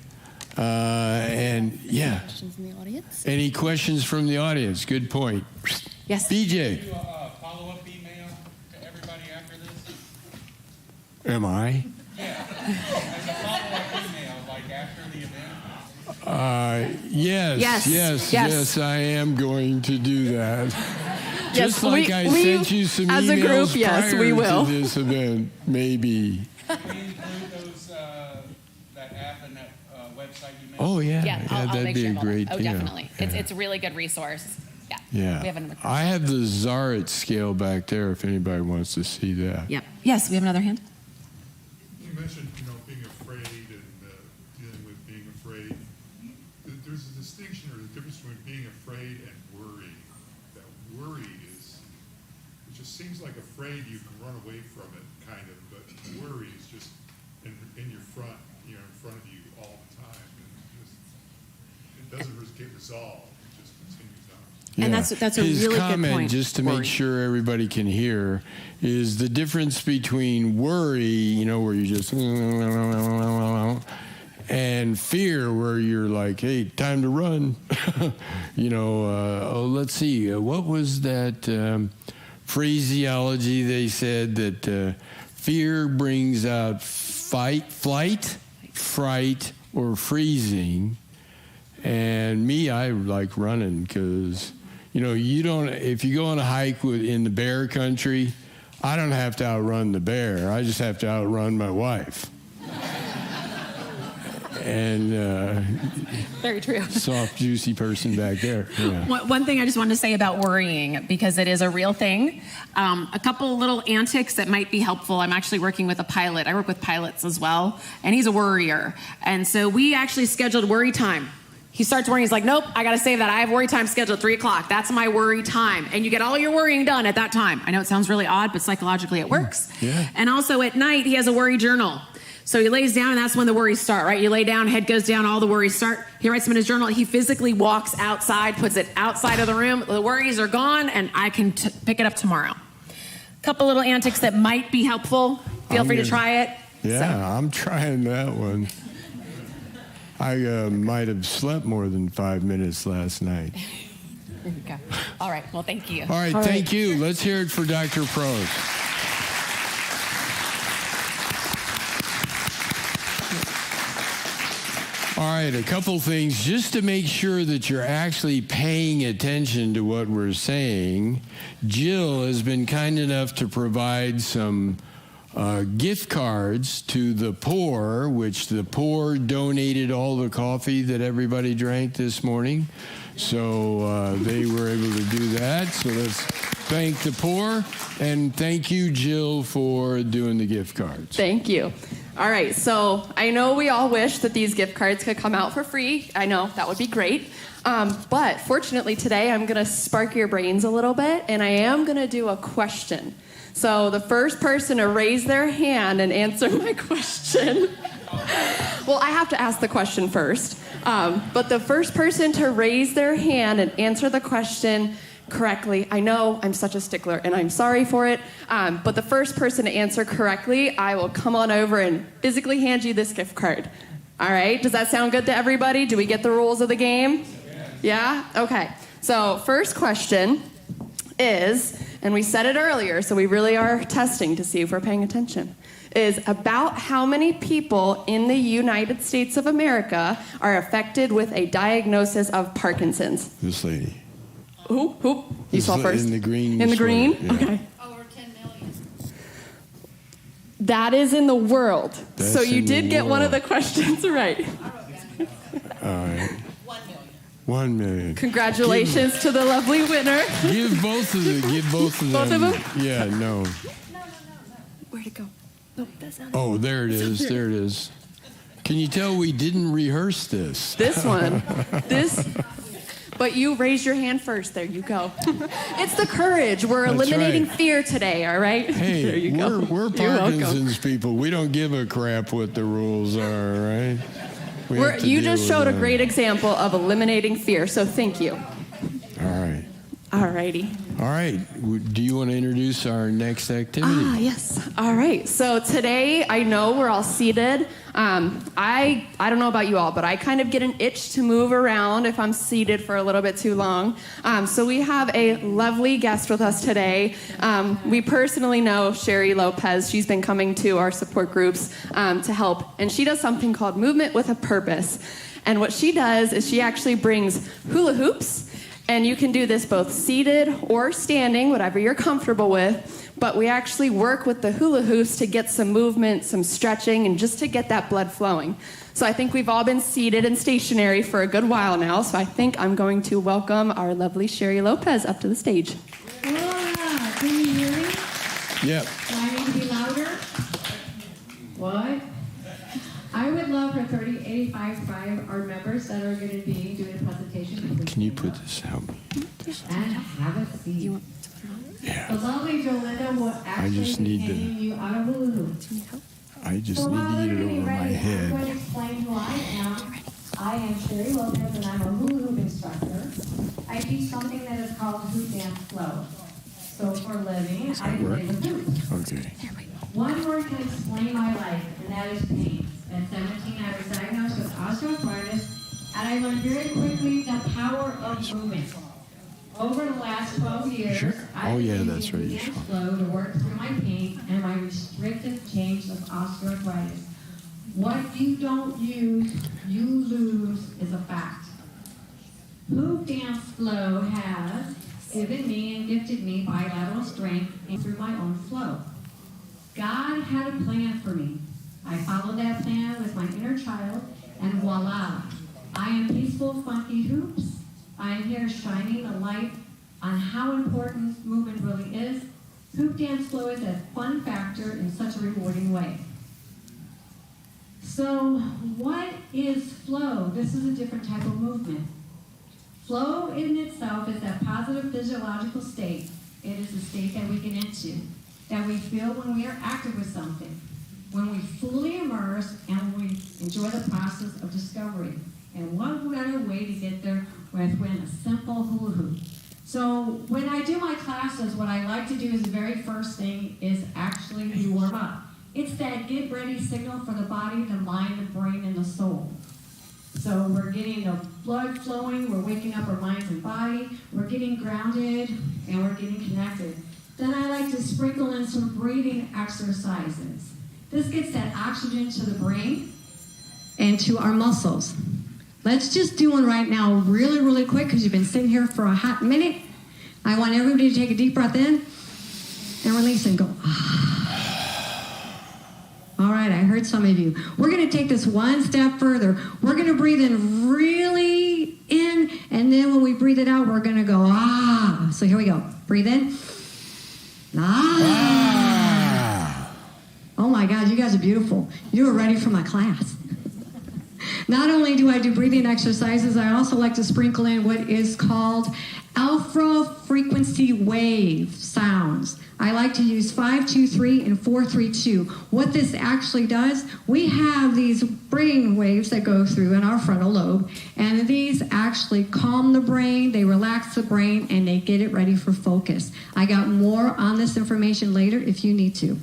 And yeah. Questions in the audience? Any questions from the audience? Good point. Yes. BJ. Follow-up email to everybody after this? Am I? Yeah. As a follow-up email, like after the event? Yes, I am going to do that. Yes, Just like I sent you some as a emails group, yes, prior we will. to this event, maybe. Can we include those, that app and that website you mentioned? Oh, yeah. Yeah, I'll that'd make be sure a of all that. great Oh, deal. definitely. Yeah. It's a really good resource. Yeah. Yeah. We have another I have the Zarit scale back there if anybody wants to see that. Yep. Yes, we have another hand. You mentioned, being afraid and dealing with being afraid. There's a distinction or a difference between being afraid and worry. That worry it just seems like afraid you can run away from it, kind of, but worry is just in your front, in front of you all the time. And it doesn't get resolved. It just continues on. And that's a His really good comment, point. just to make sure everybody can hear, is the difference between worry, where you just, and fear, where you're like, hey, time to run. Let's see, what was that phraseology they said that fear brings out flight, fright, or freezing. And me, I like running because, if you go on a hike in the bear country, I don't have to outrun the bear. I just have to outrun my wife. And very true. Soft, juicy person back there. Yeah. One thing I just wanted to say about worrying, because it is a real thing. A couple little antics that might be helpful. I'm actually working with a pilot. I work with pilots as well, and he's a worrier. And so we actually scheduled worry time. He starts worrying. He's like, nope, I got to save that. I have worry time scheduled 3 o'clock. That's my worry time. And you get all your worrying done at that time. I know it sounds really odd, but psychologically it works. Yeah. And also at night, he has a worry journal. So he lays down, and that's when the worries start, right? You lay down, head goes down, all the worries start. He writes them in his journal. He physically walks outside, puts it outside of the room. The worries are gone, and I can pick it up tomorrow. A couple little antics that might be helpful. Feel free to try it. Yeah, I'm trying that one. I might have slept more than 5 minutes last night. There you go. All right. Well, thank you. All right, thank you. Let's hear it for Dr. Prost. All right, a couple things just to make sure that you're actually paying attention to what we're saying. Jill has been kind enough to provide some gift cards to the poor, which the poor donated all the coffee that everybody drank this morning. So they were able to do that. So let's thank the poor. And thank you, Jill, for doing the gift cards. Thank you. All right, so I know we all wish that these gift cards could come out for free. I know, that would be great. But fortunately today, I'm going to spark your brains a little bit, and I am going to do a question. So the first person to raise their hand and answer my question, well, I have to ask the question first. But the first person to raise their hand and answer the question correctly, I know I'm such a stickler and I'm sorry for it, but the first person to answer correctly, I will come on over and physically hand you this gift card. All right, does that sound good to everybody? Do we get the rules of the game? Yeah? Okay. So first question is, and we said it earlier, so we really are testing to see if we're paying attention, is about how many people in the United States of America are affected with a diagnosis of Parkinson's? This lady. Who? You saw first? In the green. In the green? Yeah. Okay. Over 10 million. That is in the world. That's so you in did the get one of the world. questions right. All right. 1 million. Congratulations to the lovely winner. Give both of them. Both of them? Yeah, no. Where'd it go? No, that's not it. Oh, there it is. There it is. Can you tell we didn't rehearse this? This one. But you raised your hand first. There you go. It's the courage. We're That's eliminating right. fear today, all right? There Hey, you go. we're You're welcome. Parkinson's people. We don't give a crap what the rules are, right? We have to You deal just with showed a that. great example of eliminating fear, so thank you. All right. All righty. All right. Do you want to introduce our next activity? Yes. All right. So today, I know we're all seated. I don't know about you all, but I kind of get an itch to move around if I'm seated for a little bit too long. So we have a lovely guest with us today. We personally know Sherry Lopez. She's been coming to our support groups to help, and she does something called Movement with a Purpose. And what she does is she actually brings hula hoops. And you can do this both seated or standing, whatever you're comfortable with. But we actually work with the hula hoops to get some movement, some stretching, and just to get that blood flowing. So I think we've all been seated and stationary for a good while now. So I think I'm going to welcome our lovely Sherry Lopez up to the stage. Can you hear me? Yep. Do I need to be louder? What? I would love for 3085Thrive, our members that are going to be doing a presentation. Can you put this out? And have a seat. Yeah. The lovely Jolinda will actually just be need to- handing you out a hula hoop. I just So need while to they're get it getting over my ready, I'm head. going to explain who I am. I am Sherry Lopez, and I'm a hula hoop instructor. I teach something that is called hoop dance flow. So for a living, I play with hoops. Okay. One word can explain my life, and that is pain. At 17, I was diagnosed with osteoarthritis, and I learned very quickly the power of movement. Over the last 12 years, Sure. I've Oh, yeah, been that's right. using You're dance flow to work through my pain and my restrictive change of osteoarthritis. What you don't use, you lose is a fact. Hoop Dance Flow has given me and gifted me bilateral strength and through my own flow. God had a plan for me. I followed that plan with my inner child, and voila, I am peaceful, funky hoops. I am here shining the light on how important movement really is. Hoop Dance Flow is a fun factor in such a rewarding way. So, what is flow? This is a different type of movement. Flow in itself is that positive physiological state. It is a state that we get into, that we feel when we are active with something, when we fully immerse and we enjoy the process of discovery. And what better way to get there with a simple hula hoop? So when I do my classes, what I like to do is the very first thing is actually we warm up. It's that get ready signal for the body, the mind, the brain, and the soul. So we're getting the blood flowing, we're waking up our minds and body, we're getting grounded, and we're getting connected. Then I like to sprinkle in some breathing exercises. This gets that oxygen to the brain, and to our muscles. Let's just do one right now really, really quick because you've been sitting here for a hot minute. I want everybody to take a deep breath in and release and go, All right, I heard some of you. We're going to take this one step further. We're going to breathe in really in, and then when we breathe it out, we're going to go, ah. So here we go. Breathe in. Ah. Oh my God, you guys are beautiful. You are ready for my class. Not only do I do breathing exercises, I also like to sprinkle in what is called alpha frequency wave sounds. I like to use 5-2-3 and 4-3-2. What this actually does, we have these brain waves that go through in our frontal lobe, and these actually calm the brain, they relax the brain, and they get it ready for focus. I got more on this information later if you need to.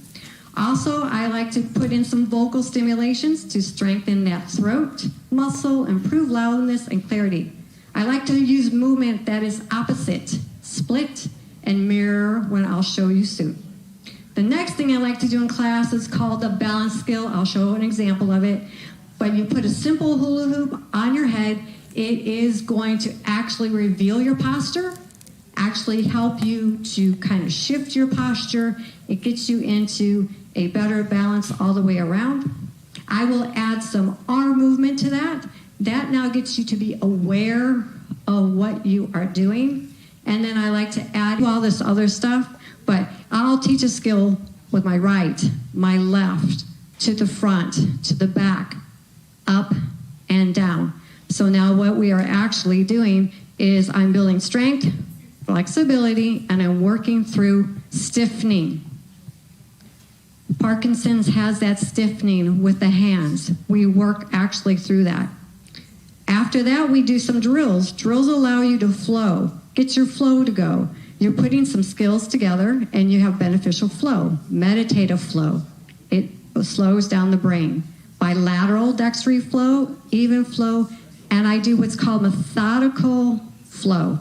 Also, I like to put in some vocal stimulations to strengthen that throat muscle, improve loudness and clarity. I like to use movement that is opposite, split, and mirror when I'll show you soon. The next thing I like to do in class is called the balance skill. I'll show an example of it. But you put a simple hula hoop on your head. It is going to actually reveal your posture, actually help you to kind of shift your posture. It gets you into a better balance all the way around. I will add some arm movement to that. That now gets you to be aware of what you are doing. And then I like to add all this other stuff, but I'll teach a skill with my right, my left, to the front, to the back, up and down. So now what we are actually doing is I'm building strength, flexibility, and I'm working through stiffening. Parkinson's has that stiffening with the hands. We work actually through that. After that, we do some drills. Drills allow you to flow, get your flow to go. You're putting some skills together and you have beneficial flow, meditative flow. It slows down the brain. Bilateral dexterity flow, even flow, and I do what's called methodical flow.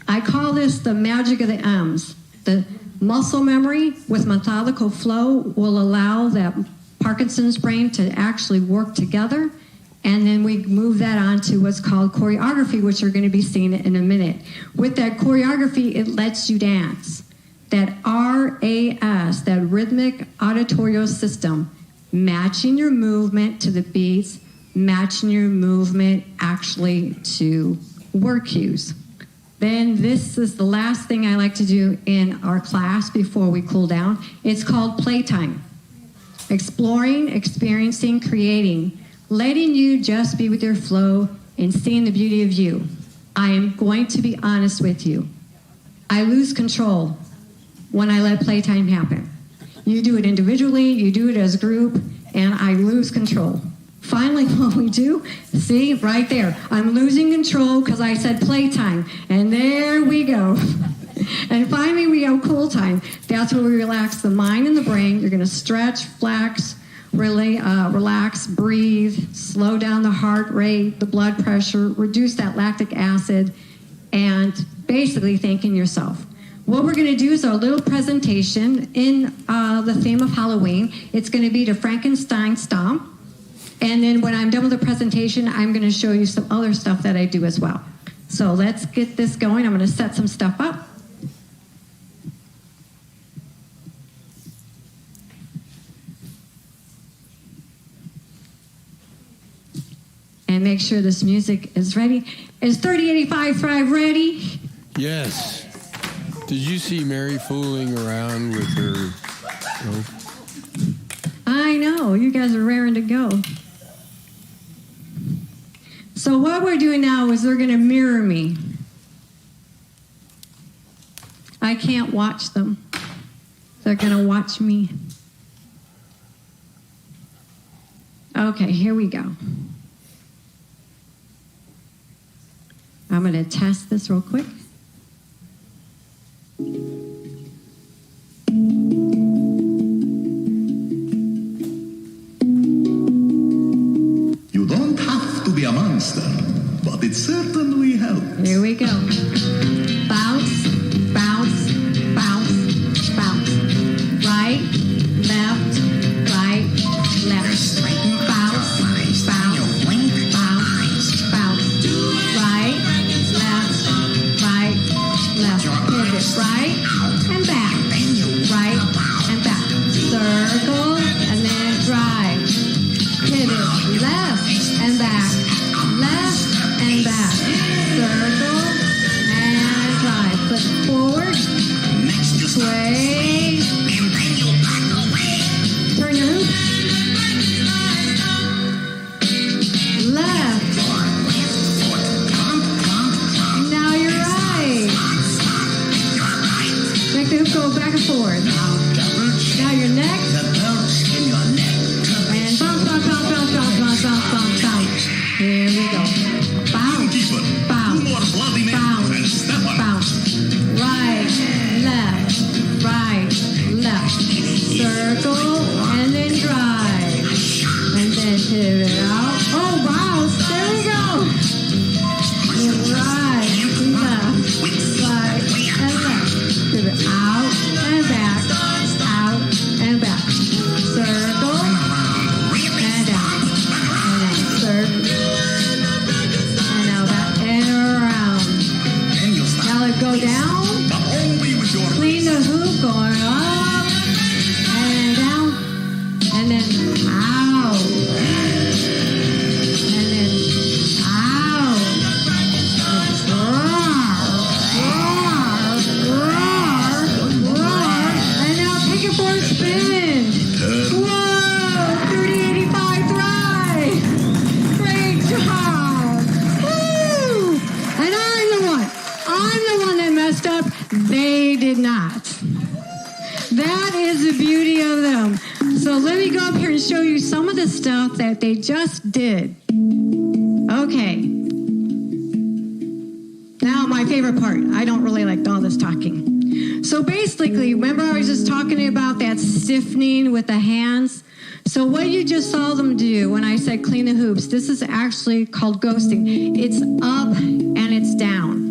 I call this the magic of the M's. The muscle memory with methodical flow will allow that Parkinson's brain to actually work together. And then we move that on to what's called choreography, which you're going to be seeing in a minute. With that choreography, it lets you dance. That RAS, that rhythmic auditory system, matching your movement to the beats, matching your movement actually to word cues. Then this is the last thing I like to do in our class before we cool down. It's called playtime. Exploring, experiencing, creating. Letting you just be with your flow and seeing the beauty of you. I am going to be honest with you. I lose control when I let playtime happen. You do it individually, you do it as a group, and I lose control. Finally, what we do, see, right there, I'm losing control because I said playtime, and there we go. And finally, we have cool time. That's where we relax the mind and the brain. You're going to stretch, flex, really relax, breathe, slow down the heart rate, the blood pressure, reduce that lactic acid, and basically thanking yourself. What we're going to do is our little presentation in the theme of Halloween. It's going to be to Frankenstein Stomp. And then when I'm done with the presentation, I'm going to show you some other stuff that I do as well. So let's get this going. I'm going to set some stuff up. And make sure this music is ready. Is 3085Thrive ready? Yes. Did you see Mary fooling around with her? Oh. I know. You guys are raring to go. So what we're doing now is they're going to mirror me. I can't watch them. They're going to watch me. Okay, here we go. I'm going to test this real quick. You don't have to be a monster, but it certainly helps. Here we go. Bounce, bounce, bounce, bounce. Right, left, bounce, They did not. That is the beauty of them. So let me go up here and show you some of the stuff that they just did. Okay. Now my favorite part. I don't really like all this talking. So basically, remember I was just talking about that stiffening with the hands? So what you just saw them do when I said clean the hoops, this is actually called ghosting. It's up and it's down.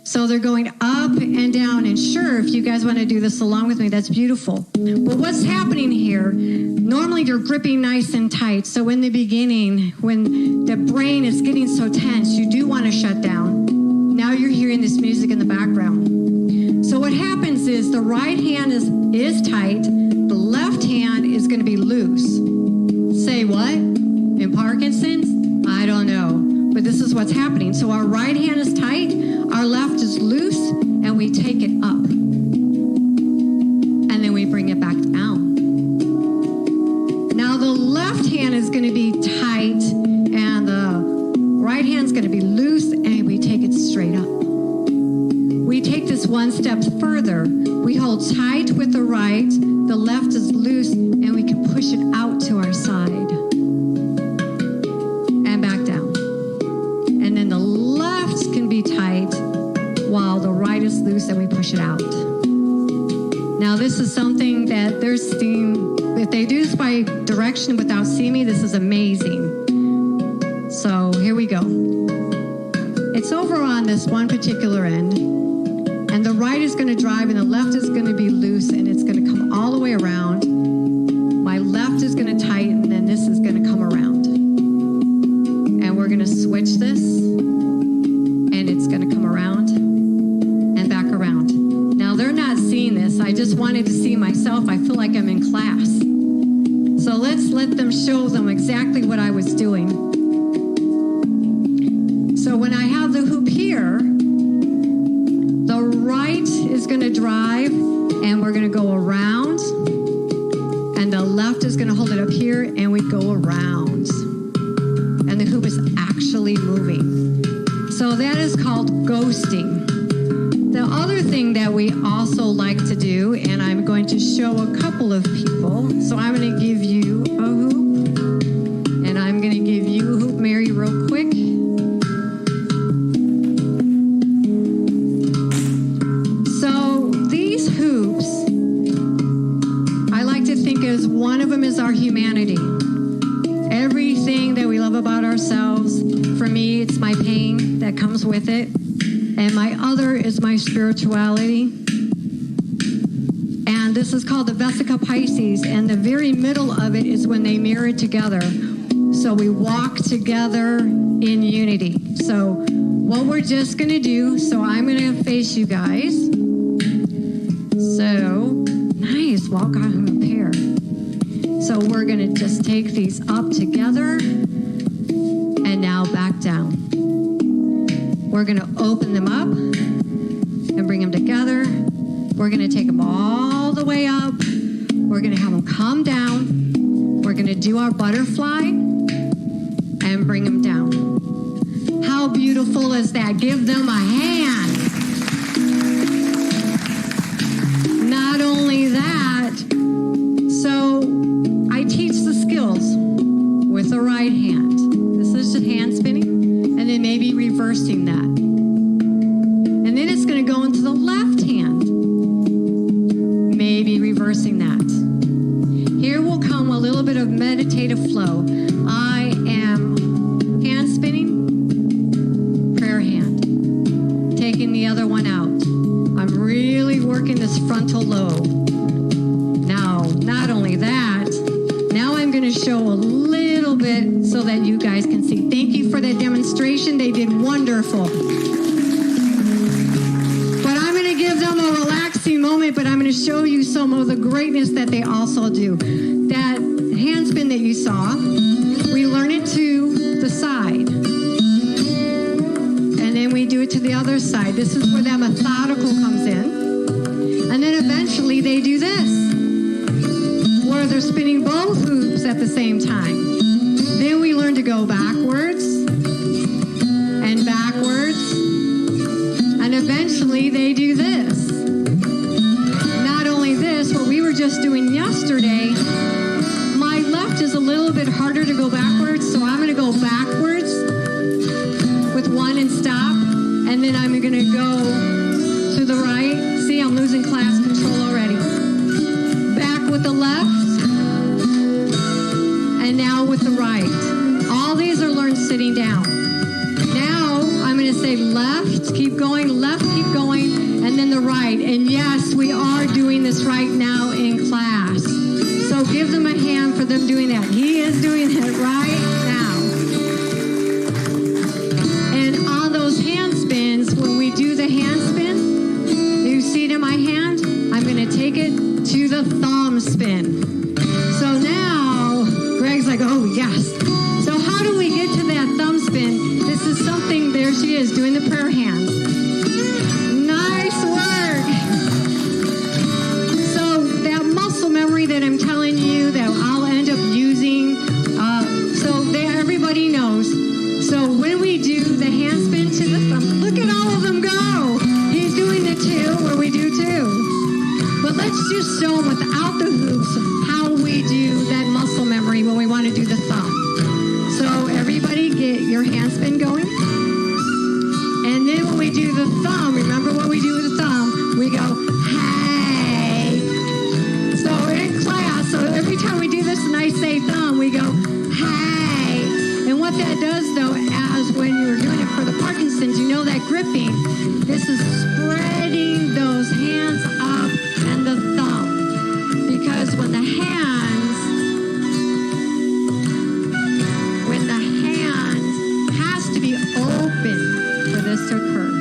So they're going up and down. And sure, if you guys want to do this along with me, that's beautiful. But what's happening here, normally you're gripping nice and tight. So in the beginning, when the brain is getting so tense, you do want to shut down. Now you're hearing this music in the background. So what happens is the right hand is tight. The left hand is going to be loose. Say what? In Parkinson's? I don't know. But this is what's happening. So our right hand is tight, our left is loose, and we take it up. And then we bring it back down. Now the left hand is going to be tight, and the right hand is going to be loose, and we take it straight up. We take this one step further. We hold tight with the right, the left is loose, and we can push it out to our side. And back down. And then the left can be tight while the right is loose and we push it out. Now this is something that they're seeing, if they do this by direction without seeing me, this is amazing. So here we go. It's over on this one particular end. And the right is going to drive and the left is going to be loose and it's going to come all the way around. My left is going to tighten and this is going to come around. And we're going to switch this and it's going to come around and back around. Now they're not seeing this. I just wanted to see myself. I feel like I'm in class. So let's let them show them exactly what I was doing. So when I have the hoop here, the right is going to drive, and we're going to go around, and the left is going to hold it up here, and we go around. And the hoop is actually moving. So that is called ghosting. The other thing that we also like to do, and I'm going to show a couple of people, so I'm going to give you a hoop, and I'm going to give you a hoop, Mary, real quick. One of them is our humanity. Everything that we love about ourselves, for me, it's my pain that comes with it. And my other is my spirituality. And this is called the Vesica Pisces. And the very middle of it is when they mirror together. So we walk together in unity. So what we're just going to do, so I'm going to face you guys. So, nice, walk on up here. So we're going to just take these up together and now back down. We're going to open them up and bring them together. We're going to take them all the way up. We're going to have them come down. We're going to do our butterfly and bring them down. How beautiful is that? Give them a hand. Not only that, so I teach the skills with the right hand. This is just hand spinning, and then maybe reversing that. And then it's going to go into the left hand, maybe reversing that. Here will come a little bit of meditative flow. I am hand spinning, prayer hand, taking the other one out. I'm really working this frontal lobe. Now, not only that, now I'm going to show a little bit so that you guys can see. Thank you for that demonstration. They did wonderful. But I'm going to give them a relaxing moment, but I'm going to show you some of the greatness that they also do. That hand spin that you saw, we learn it to the side. And then we do it to the other side. This is where that methodical comes in. And then eventually they do this, where they're spinning both hoops at the same time. Then we learn to go backwards and backwards. And eventually they do this. and stop, and then I'm going to go to the right. See, I'm losing class control already. Back with the left, and now with the right. All these are learned sitting down. Now I'm going to say left, keep going, left, keep going, and then the right. And yes, we are doing this right now in class. So give them a hand for them doing that. He is doing it right now. And on those hand spins, when we do the hand spin, you see it in my hand? I'm going to take it to the thumb spin. So now, Greg's like, oh, yes. So how do we get to that thumb spin? This is something, there she is, doing the prayer hands. Nice work. So that muscle memory that I'm telling you that I'll end up using, so there everybody knows. So when we do the hand spin to the thumb, look at all of them go. He's doing the two where we do two. But let's just show them without the hoops how we do that muscle memory when we want to do the thumb. So everybody get your hand spin going. And then when we do the thumb, remember what we do with the thumb? We go, hey. So in class, so every time we do this and I say thumb, we go, hey. And what that does though, as when you're doing it for the Parkinson's, you know that gripping, this is spreading those hands up and the thumb. Because when the hands has to be open for this to occur.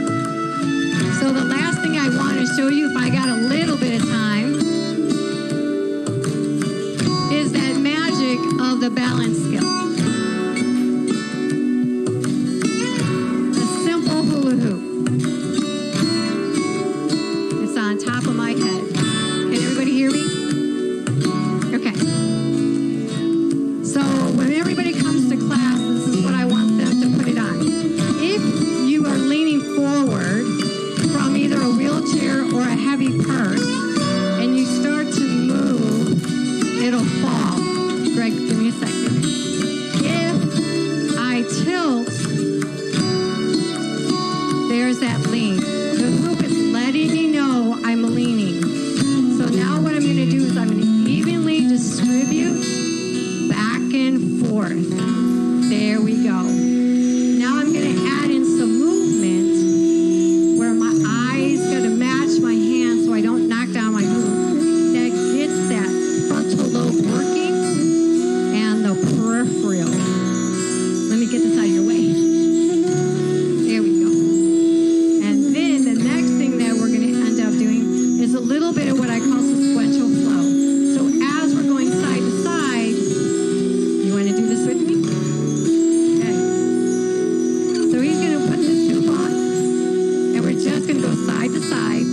So the last thing I want to show you, if I got a little bit of time, is that magic of the balance skill. A simple hula hoop. It's on top of my head. Can everybody hear me? Okay. So when everybody comes to class, this is what I want them to put it on. If you are leaning forward from either a wheelchair or a heavy purse, and you start to move, it'll fall. Greg, give me a second. If I tilt, there's that lean. The hoop is letting me know I'm leaning. So now what I'm going to do is I'm going to evenly distribute back and forth. There we go. Now I'm going to add in some movement where my eyes got to match my hand so I don't knock down my hoop. That gets that frontal lobe working and the peripheral. Let me get this out of your way. There we go. And then the next thing that we're going to end up doing is a little bit of what I call sequential flow. So as we're going side to side, you want to do this with me? Okay. So he's going to put this hoop on, and we're just going to go side to side,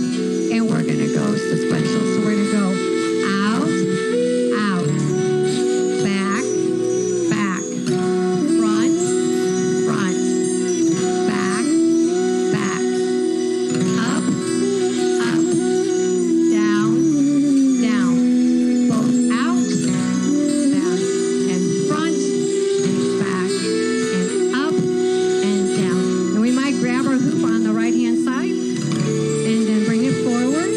and we're going to go sequential. So we're going to go out, out, back, back, front, front, back, back, up, up, down, down, both out, down, and front, and back, and up, and down. And we might grab our hoop on the right-hand side, and then bring it forward,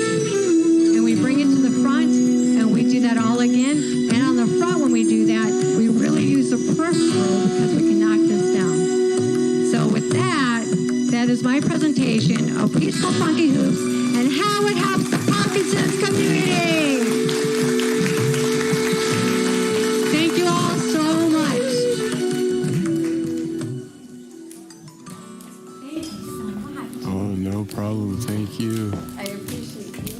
and we bring it to the front, and we do that all again. And on the front, when we do that, we really use the peripheral because we can knock this down. So with that, that is my presentation of Peaceful Funky Hoops and how it helps the Parkinson's community. Thank you all so much. Thank you so much. Oh, no problem. Thank you. I appreciate you.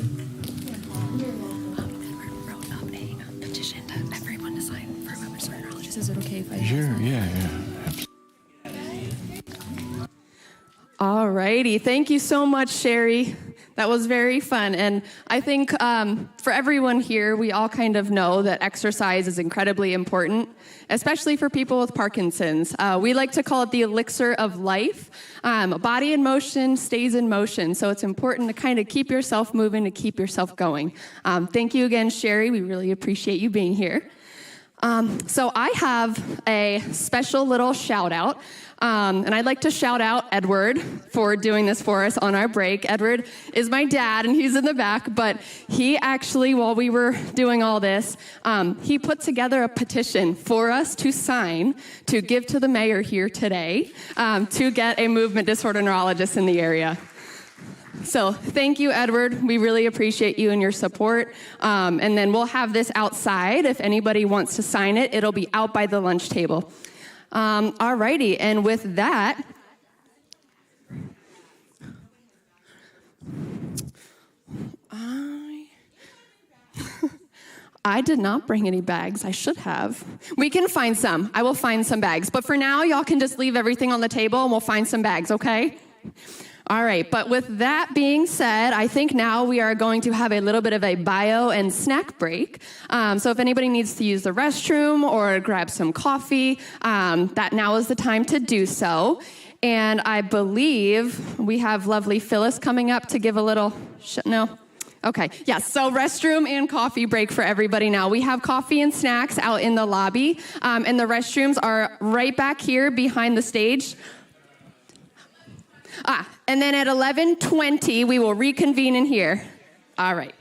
Wrote up a petition to everyone to sign for a women's neurologist. Is it okay if I? Sure, yeah. All righty. Thank you so much, Sherry. That was very fun. And I think for everyone here, we all kind of know that exercise is incredibly important, especially for people with Parkinson's. We like to call it the elixir of life. Body in motion stays in motion. So it's important to kind of keep yourself moving, to keep yourself going. Thank you again, Sherry. We really appreciate you being here. So I have a special little shout out, and I'd like to shout out Edward for doing this for us on our break. Edward is my dad, and he's in the back, but he actually, while we were doing all this, he put together a petition for us to sign to give to the mayor here today to get a movement disorder neurologist in the area. So thank you, Edward. We really appreciate you and your support. And then we'll have this outside. If anybody wants to sign it, it'll be out by the lunch table. All righty. And with that, I did not bring any bags. I should have. We can find some. I will find some bags. But for now, y'all can just leave everything on the table and we'll find some bags, okay? All right, but with that being said, I think now we are going to have a little bit of a bio and snack break. So if anybody needs to use the restroom or grab some coffee, that now is the time to do so. And I believe we have lovely Phyllis coming up to give a little, no? Okay, yes, so restroom and coffee break for everybody now. We have coffee and snacks out in the lobby, and the restrooms are right back here behind the stage. And then at 11:20, we will reconvene in here. All right.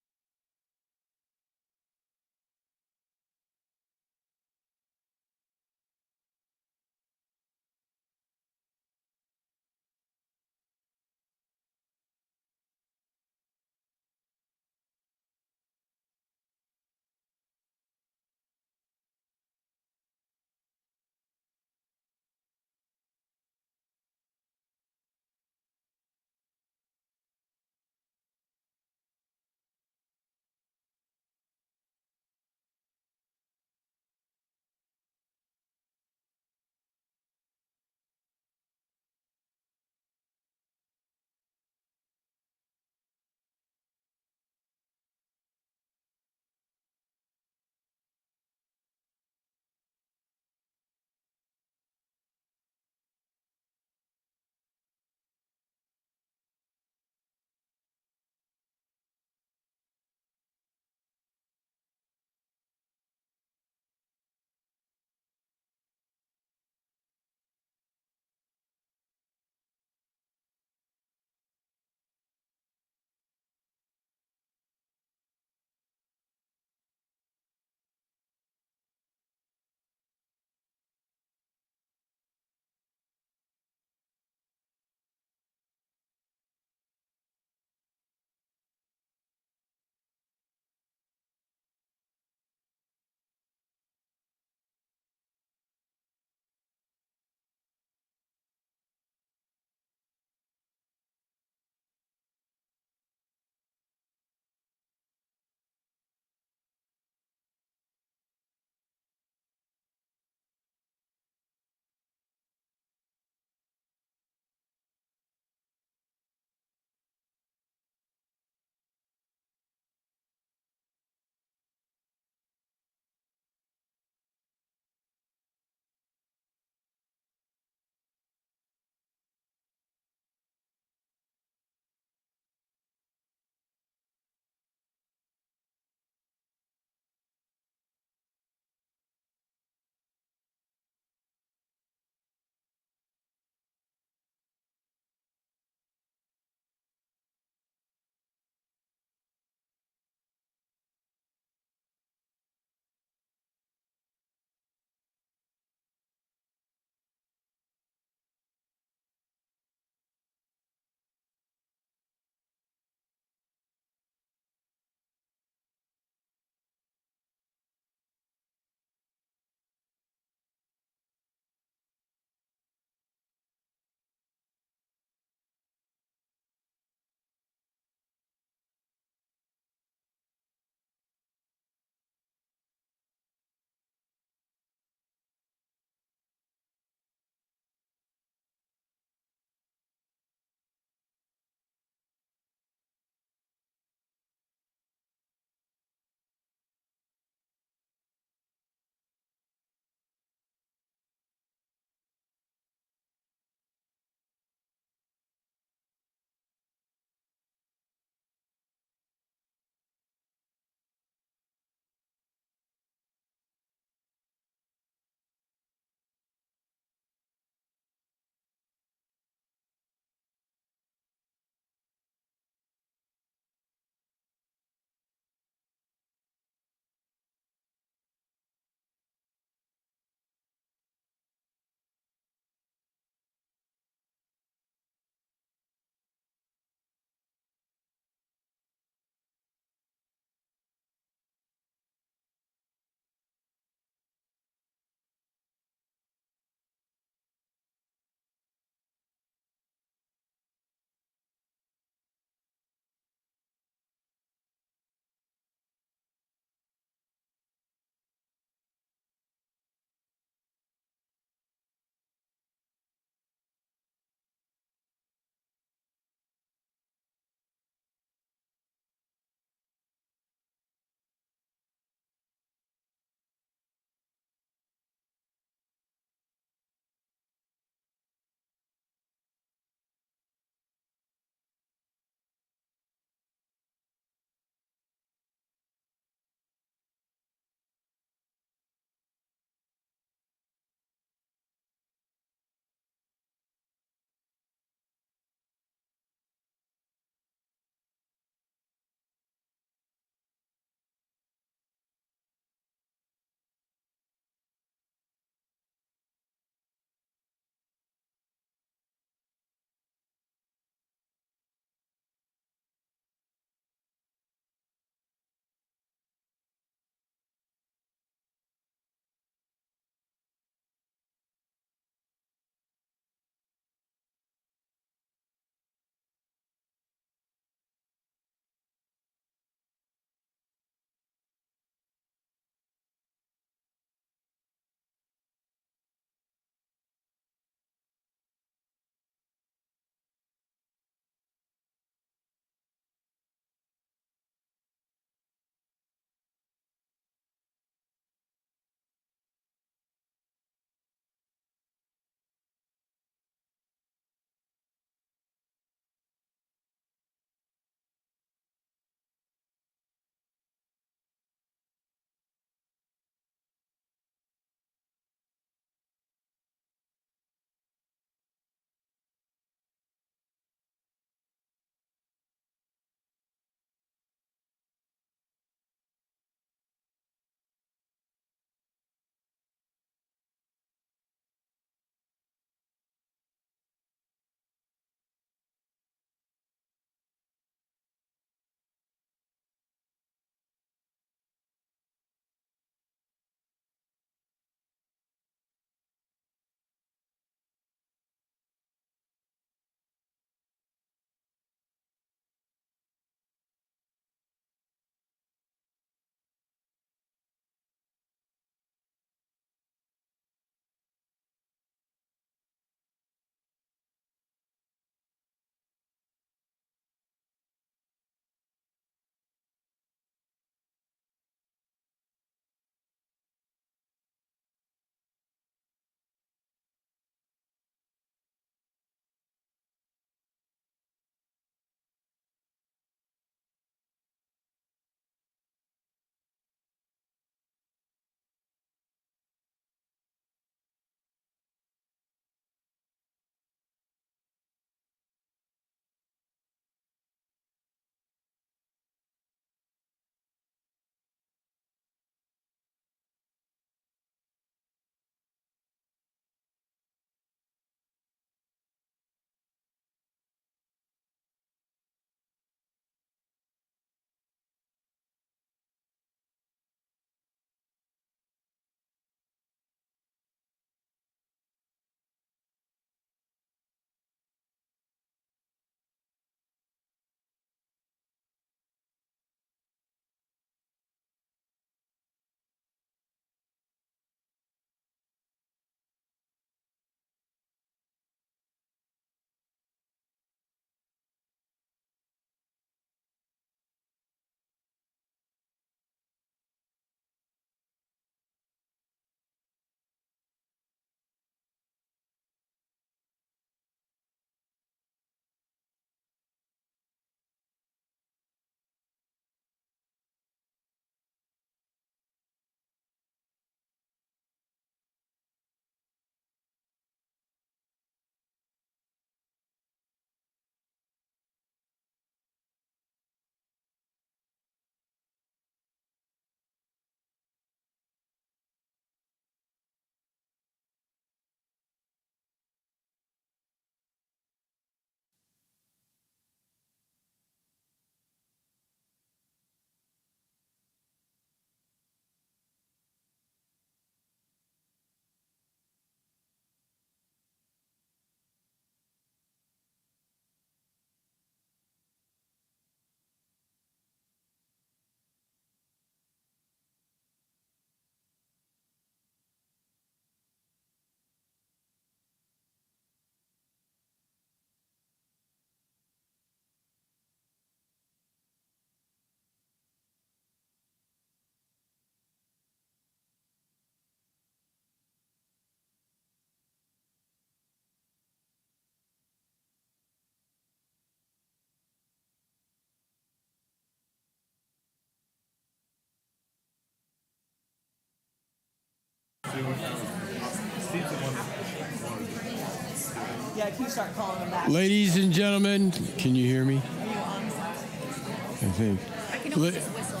Yeah, can you start calling them back? Ladies and gentlemen, can you hear me? Are you on? I think. I can always just whistle.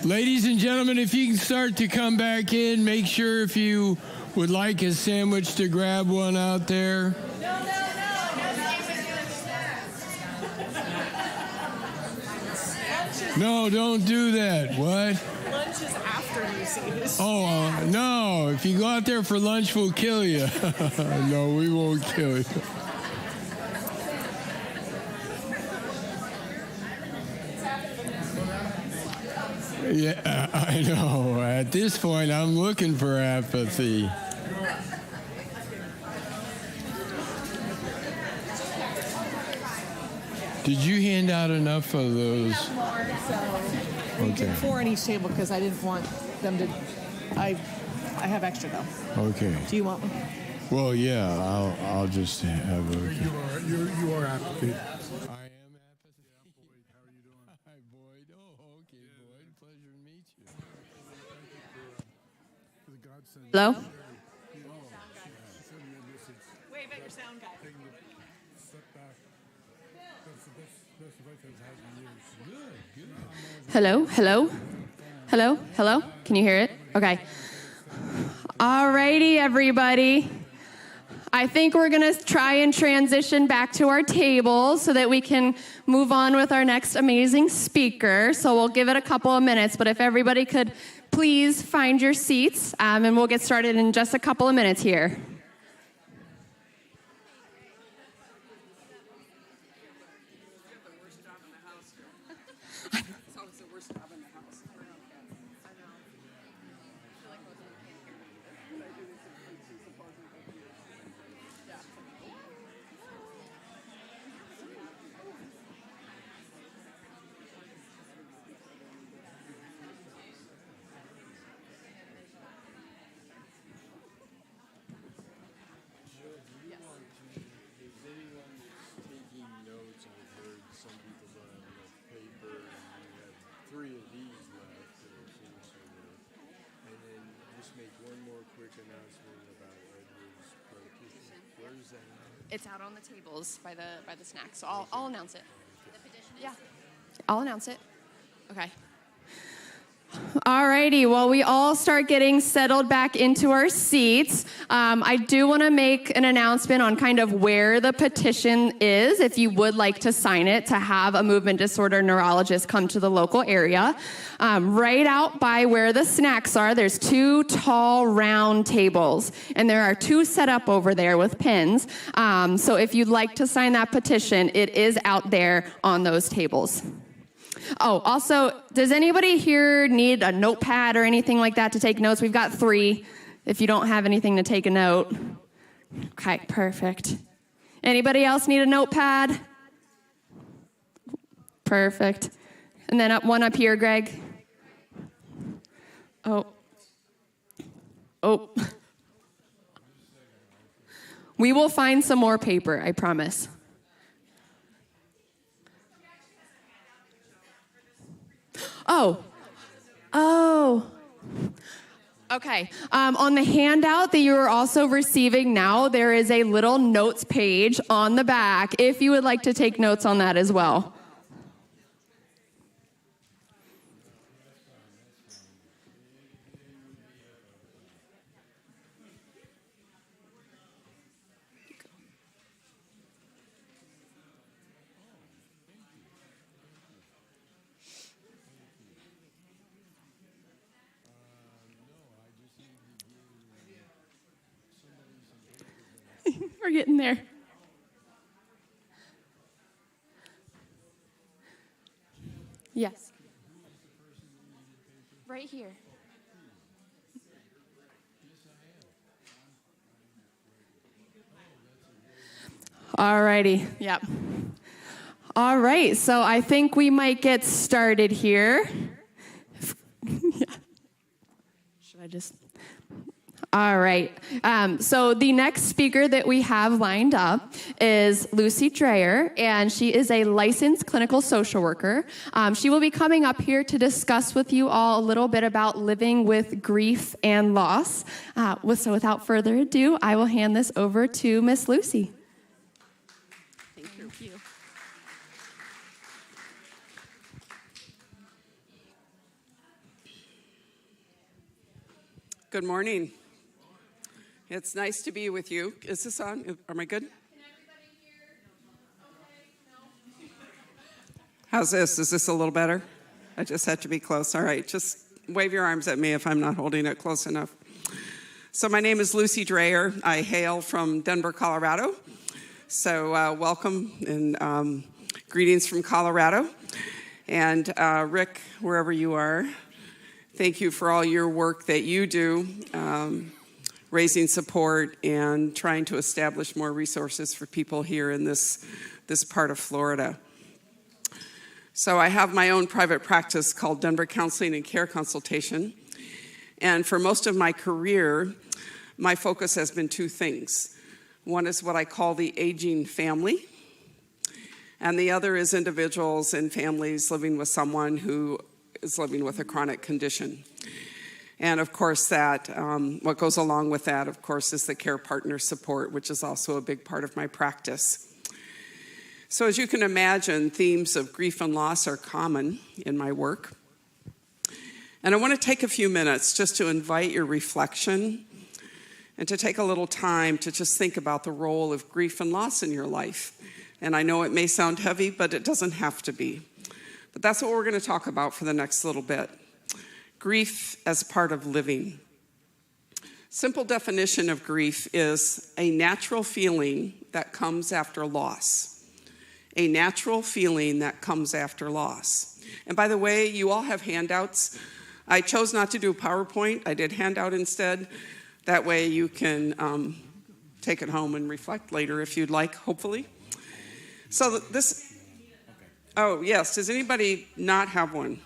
Ladies and gentlemen, if you can start to come back in, make sure if you would like a sandwich to grab one out there. No, don't do that. What? Lunch is after you see this. Oh, no. If you go out there for lunch, we'll kill you. No, we won't kill you. Yeah, I know. At this point, I'm looking for apathy. Did you hand out enough of those? We Okay. did 4 on each table because I didn't want them to. I have extra though. Okay. Do you want one? Well, yeah, I'll just have a. You are apathy. I am apathy. Boyd, how are you doing? Hi, Boyd. Oh, okay, Boyd. Pleasure to meet you. For the godsend. Hello? Wave at your sound guy. Setback. That's the best advice I've had in years. Good. Hello? Hello? Hello? Hello? Can you hear it? Okay. Alrighty, everybody. I think we're going to try and transition back to our tables so that we can move on with our next amazing speaker. So we'll give it a couple of minutes, but if everybody could please find your seats, and we'll get started in just a couple of minutes here. It's out on the tables by the snacks, so I'll announce it. Yeah, I'll announce it. Okay. Alrighty, well, we all start getting settled back into our seats. I do want to make an announcement on kind of where the petition is, if you would like to sign it, to have a movement disorder neurologist come to the local area. Right out by where the snacks are, there's 2 tall, round tables, and there are 2 set up over there with pins. So if you'd like to sign that petition, it is out there on those tables. Oh, also, does anybody here need a notepad or anything like that to take notes? We've got 3 if you don't have anything to take a note. Okay, perfect. Anybody else need a notepad? Perfect. And then one up here, Greg. Oh. We will find some more paper, I promise. Oh. Okay. On the handout that you are also receiving now, there is a little notes page on the back if you would like to take notes on that as well. We're getting there. Yes. Right here. All righty. Yep. All right. So I think we might get started here. Yeah. Should I just... All right. So the next speaker that we have lined up is Lucy Dreyer, and she is a licensed clinical social worker. She will be coming up here to discuss with you all a little bit about living with grief and loss. So without further ado, I will hand this over to Miss Lucy. Thank you. Good morning. It's nice to be with you. Is this on? Am I good? How's this? Is this a little better? I just had to be close. All right. Just wave your arms at me if I'm not holding it close enough. So my name is Lucy Dreyer. I hail from Denver, Colorado. So welcome and greetings from Colorado. And Rick, wherever you are, thank you for all your work that you do, raising support and trying to establish more resources for people here in this part of Florida. So I have my own private practice called Denver Counseling and Care Consultation. And for most of my career, my focus has been two things. One is what I call the aging family, and the other is individuals and families living with someone who is living with a chronic condition. And of course that, what goes along with that, of course, is the care partner support, which is also a big part of my practice. So as you can imagine, themes of grief and loss are common in my work. And I want to take a few minutes just to invite your reflection and to take a little time to just think about the role of grief and loss in your life. And I know it may sound heavy, but it doesn't have to be. But that's what we're going to talk about for the next little bit. Grief as part of living. Simple definition of grief is a natural feeling that comes after loss. A natural feeling that comes after loss. And by the way, you all have handouts. I chose not to do a PowerPoint. I did handout instead. That way you can take it home and reflect later if you'd like, hopefully. So this, oh yes, does anybody not have one?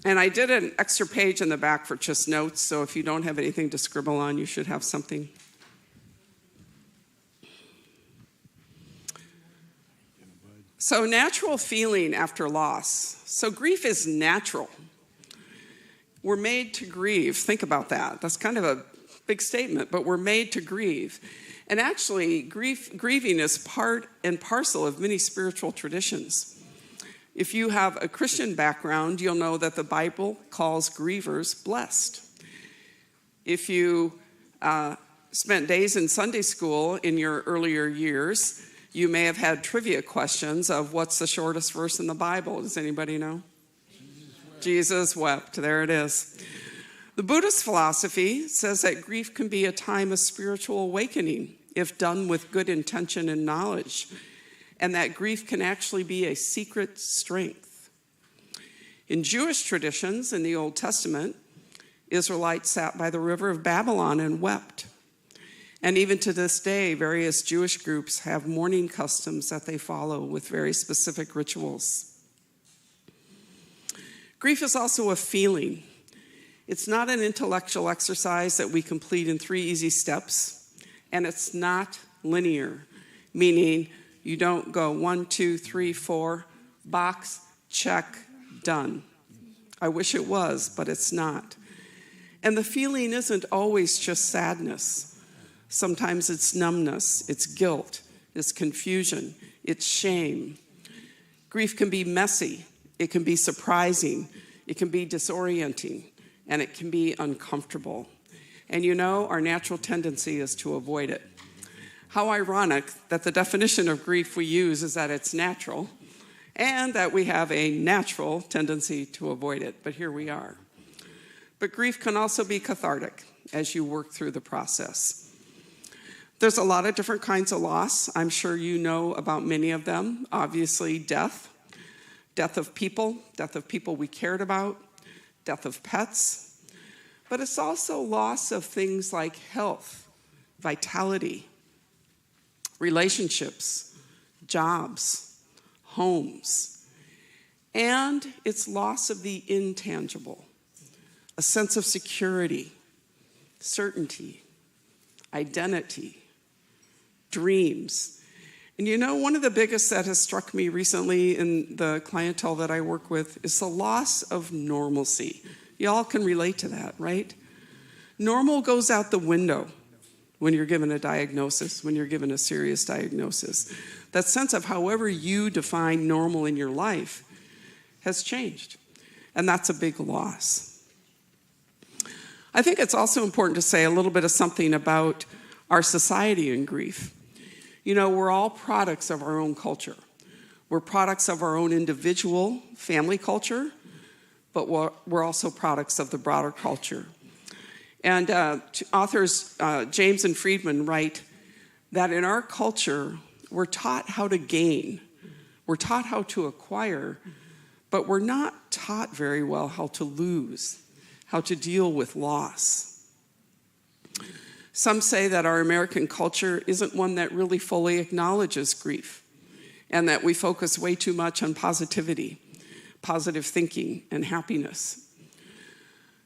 And I did an extra page in the back for just notes, so if you don't have anything to scribble on, you should have something. So natural feeling after loss. So grief is natural. We're made to grieve. Think about that. That's kind of a big statement, but we're made to grieve. And actually, grieving is part and parcel of many spiritual traditions. If you have a Christian background, you'll know that the Bible calls grievers blessed. If you spent days in Sunday school in your earlier years, you may have had trivia questions of what's the shortest verse in the Bible. Does anybody know? Jesus wept. There it is. The Buddhist philosophy says that grief can be a time of spiritual awakening if done with good intention and knowledge, and that grief can actually be a secret strength. In Jewish traditions, in the Old Testament, Israelites sat by the river of Babylon and wept. And even to this day, various Jewish groups have mourning customs that they follow with very specific rituals. Grief is also a feeling. It's not an intellectual exercise that we complete in 3 easy steps, and it's not linear, meaning you don't go 1, 2, 3, 4, box, check, done. I wish it was, but it's not. And the feeling isn't always just sadness. Sometimes it's numbness, it's guilt, it's confusion, it's shame. Grief can be messy, it can be surprising, it can be disorienting, and it can be uncomfortable. And you know, our natural tendency is to avoid it. How ironic that the definition of grief we use is that it's natural, and that we have a natural tendency to avoid it, but here we are. But grief can also be cathartic as you work through the process. There's a lot of different kinds of loss. I'm sure you know about many of them. Obviously, death of people we cared about, death of pets. But it's also loss of things like health, vitality, relationships, jobs, homes. And it's loss of the intangible, a sense of security, certainty, identity, dreams. And you know, one of the biggest that has struck me recently in the clientele that I work with is the loss of normalcy. Y'all can relate to that, right? Normal goes out the window when you're given a diagnosis, when you're given a serious diagnosis. That sense of however you define normal in your life has changed, and that's a big loss. I think it's also important to say a little bit of something about our society and grief. You know, we're all products of our own culture. We're products of our own individual family culture, but we're also products of the broader culture. And authors James and Friedman write that in our culture, we're taught how to gain. We're taught how to acquire, but we're not taught very well how to lose, how to deal with loss. Some say that our American culture isn't one that really fully acknowledges grief, and that we focus way too much on positivity, positive thinking, and happiness.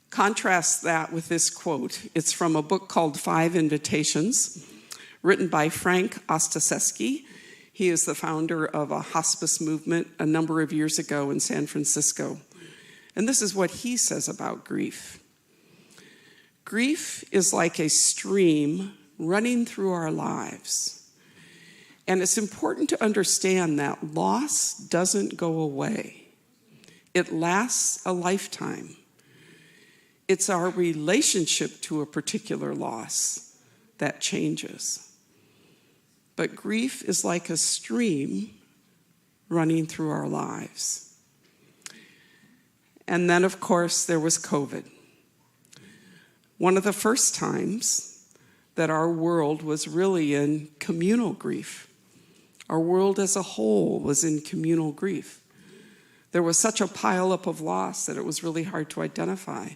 Contrast that with this quote. It's from a book called 5 Invitations, written by Frank Ostaseski. He is the founder of a hospice movement a number of years ago in San Francisco. And this is what he says about grief. Grief is like a stream running through our lives. And it's important to understand that loss doesn't go away. It lasts a lifetime. It's our relationship to a particular loss that changes. But grief is like a stream running through our lives. And then, of course, there was COVID. One of the first times that our world was really in communal grief. Our world as a whole was in communal grief. There was such a pileup of loss that it was really hard to identify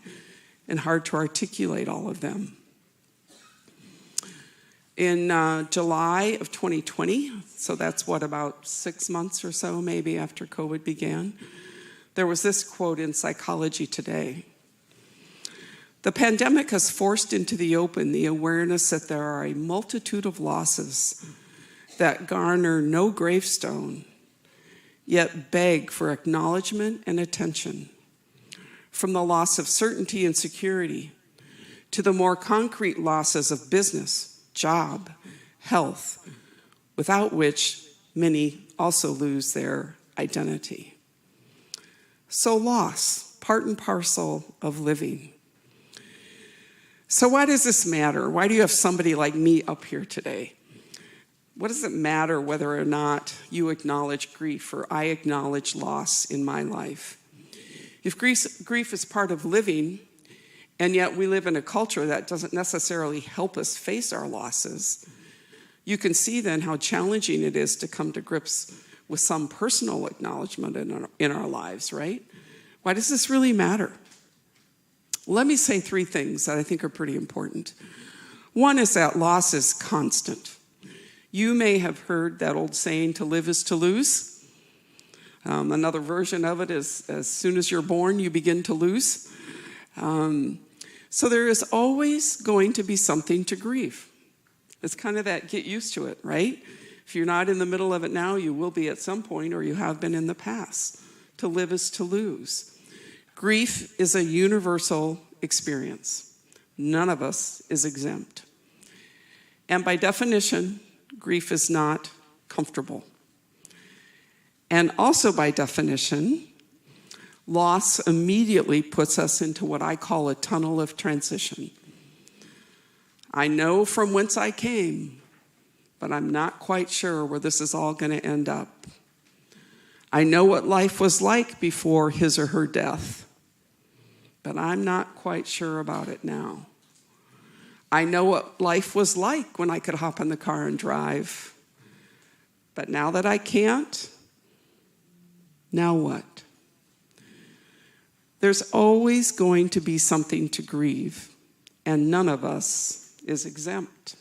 and hard to articulate all of them. In July of 2020, so that's about 6 months or so maybe after COVID began, there was this quote in Psychology Today. The pandemic has forced into the open the awareness that there are a multitude of losses that garner no gravestone, yet beg for acknowledgement and attention. From the loss of certainty and security to the more concrete losses of business, job, health, without which many also lose their identity. So loss, part and parcel of living. So why does this matter? Why do you have somebody like me up here today? What does it matter whether or not you acknowledge grief or I acknowledge loss in my life? If grief is part of living, and yet we live in a culture that doesn't necessarily help us face our losses, you can see then how challenging it is to come to grips with some personal acknowledgement in our lives, right? Why does this really matter? Let me say 3 things that I think are pretty important. One is that loss is constant. You may have heard that old saying, to live is to lose. Another version of it is, as soon as you're born, you begin to lose. So there is always going to be something to grieve. It's kind of that get used to it, right? If you're not in the middle of it now, you will be at some point, or you have been in the past. To live is to lose. Grief is a universal experience. None of us is exempt. And by definition, grief is not comfortable. And also by definition, loss immediately puts us into what I call a tunnel of transition. I know from whence I came, but I'm not quite sure where this is all going to end up. I know what life was like before his or her death, but I'm not quite sure about it now. I know what life was like when I could hop in the car and drive, but now that I can't, now what? There's always going to be something to grieve, and none of us is exempt.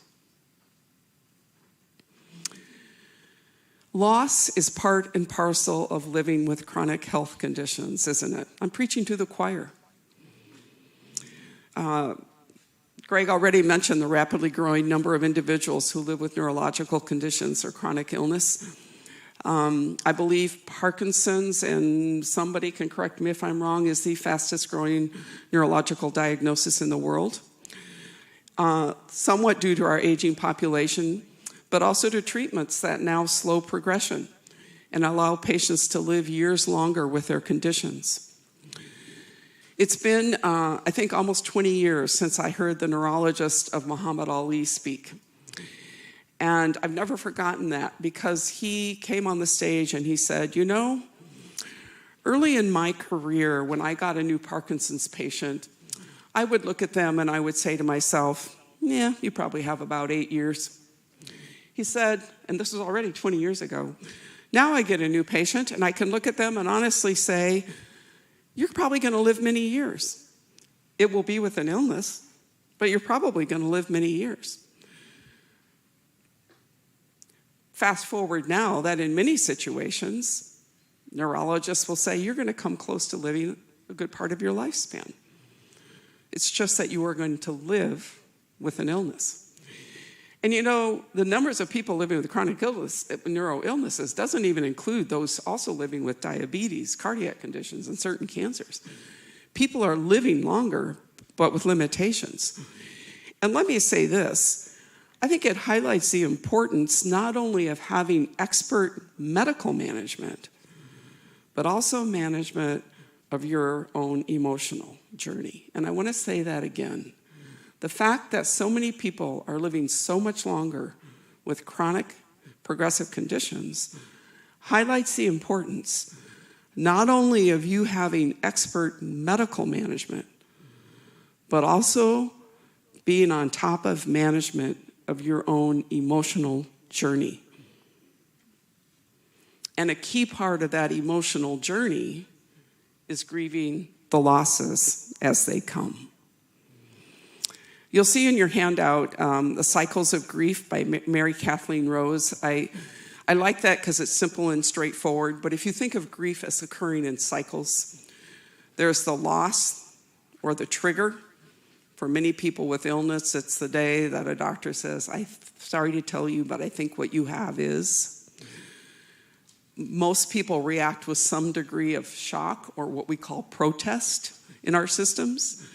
Loss is part and parcel of living with chronic health conditions, isn't it? I'm preaching to the choir. Greg already mentioned the rapidly growing number of individuals who live with neurological conditions or chronic illness. I believe Parkinson's, and somebody can correct me if I'm wrong, is the fastest growing neurological diagnosis in the world. Somewhat due to our aging population, but also to treatments that now slow progression and allow patients to live years longer with their conditions. It's been, I think, almost 20 years since I heard the neurologist of Muhammad Ali speak. And I've never forgotten that, because he came on the stage and he said, you know, early in my career, when I got a new Parkinson's patient, I would look at them and I would say to myself, yeah, you probably have about 8 years. He said, and this was already 20 years ago, now I get a new patient and I can look at them and honestly say, you're probably going to live many years. It will be with an illness, but you're probably going to live many years. Fast forward now that in many situations, neurologists will say you're going to come close to living a good part of your lifespan. It's just that you are going to live with an illness. And you know, the numbers of people living with chronic illness, neuro illnesses, doesn't even include those also living with diabetes, cardiac conditions, and certain cancers. People are living longer, but with limitations. And let me say this, I think it highlights the importance not only of having expert medical management, but also management of your own emotional journey. And I want to say that again. The fact that so many people are living so much longer with chronic progressive conditions highlights the importance not only of you having expert medical management, but also being on top of management of your own emotional journey. And a key part of that emotional journey is grieving the losses as they come. You'll see in your handout The Cycles of Grief by Mary Kathleen Rose. I like that because it's simple and straightforward, but if you think of grief as occurring in cycles, there's the loss or the trigger. For many people with illness, it's the day that a doctor says, I'm sorry to tell you, but I think what you have is. Most people react with some degree of shock or what we call protest in our systems.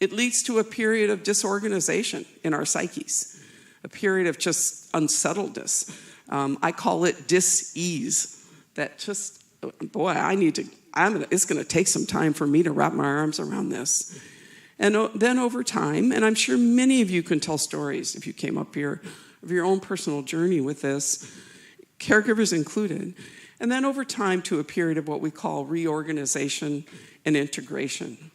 It leads to a period of disorganization in our psyches, a period of just unsettledness. I call it dis-ease, that just, boy, it's going to take some time for me to wrap my arms around this. And then over time, and I'm sure many of you can tell stories if you came up here of your own personal journey with this, caregivers included, and then over time to a period of what we call reorganization and integration.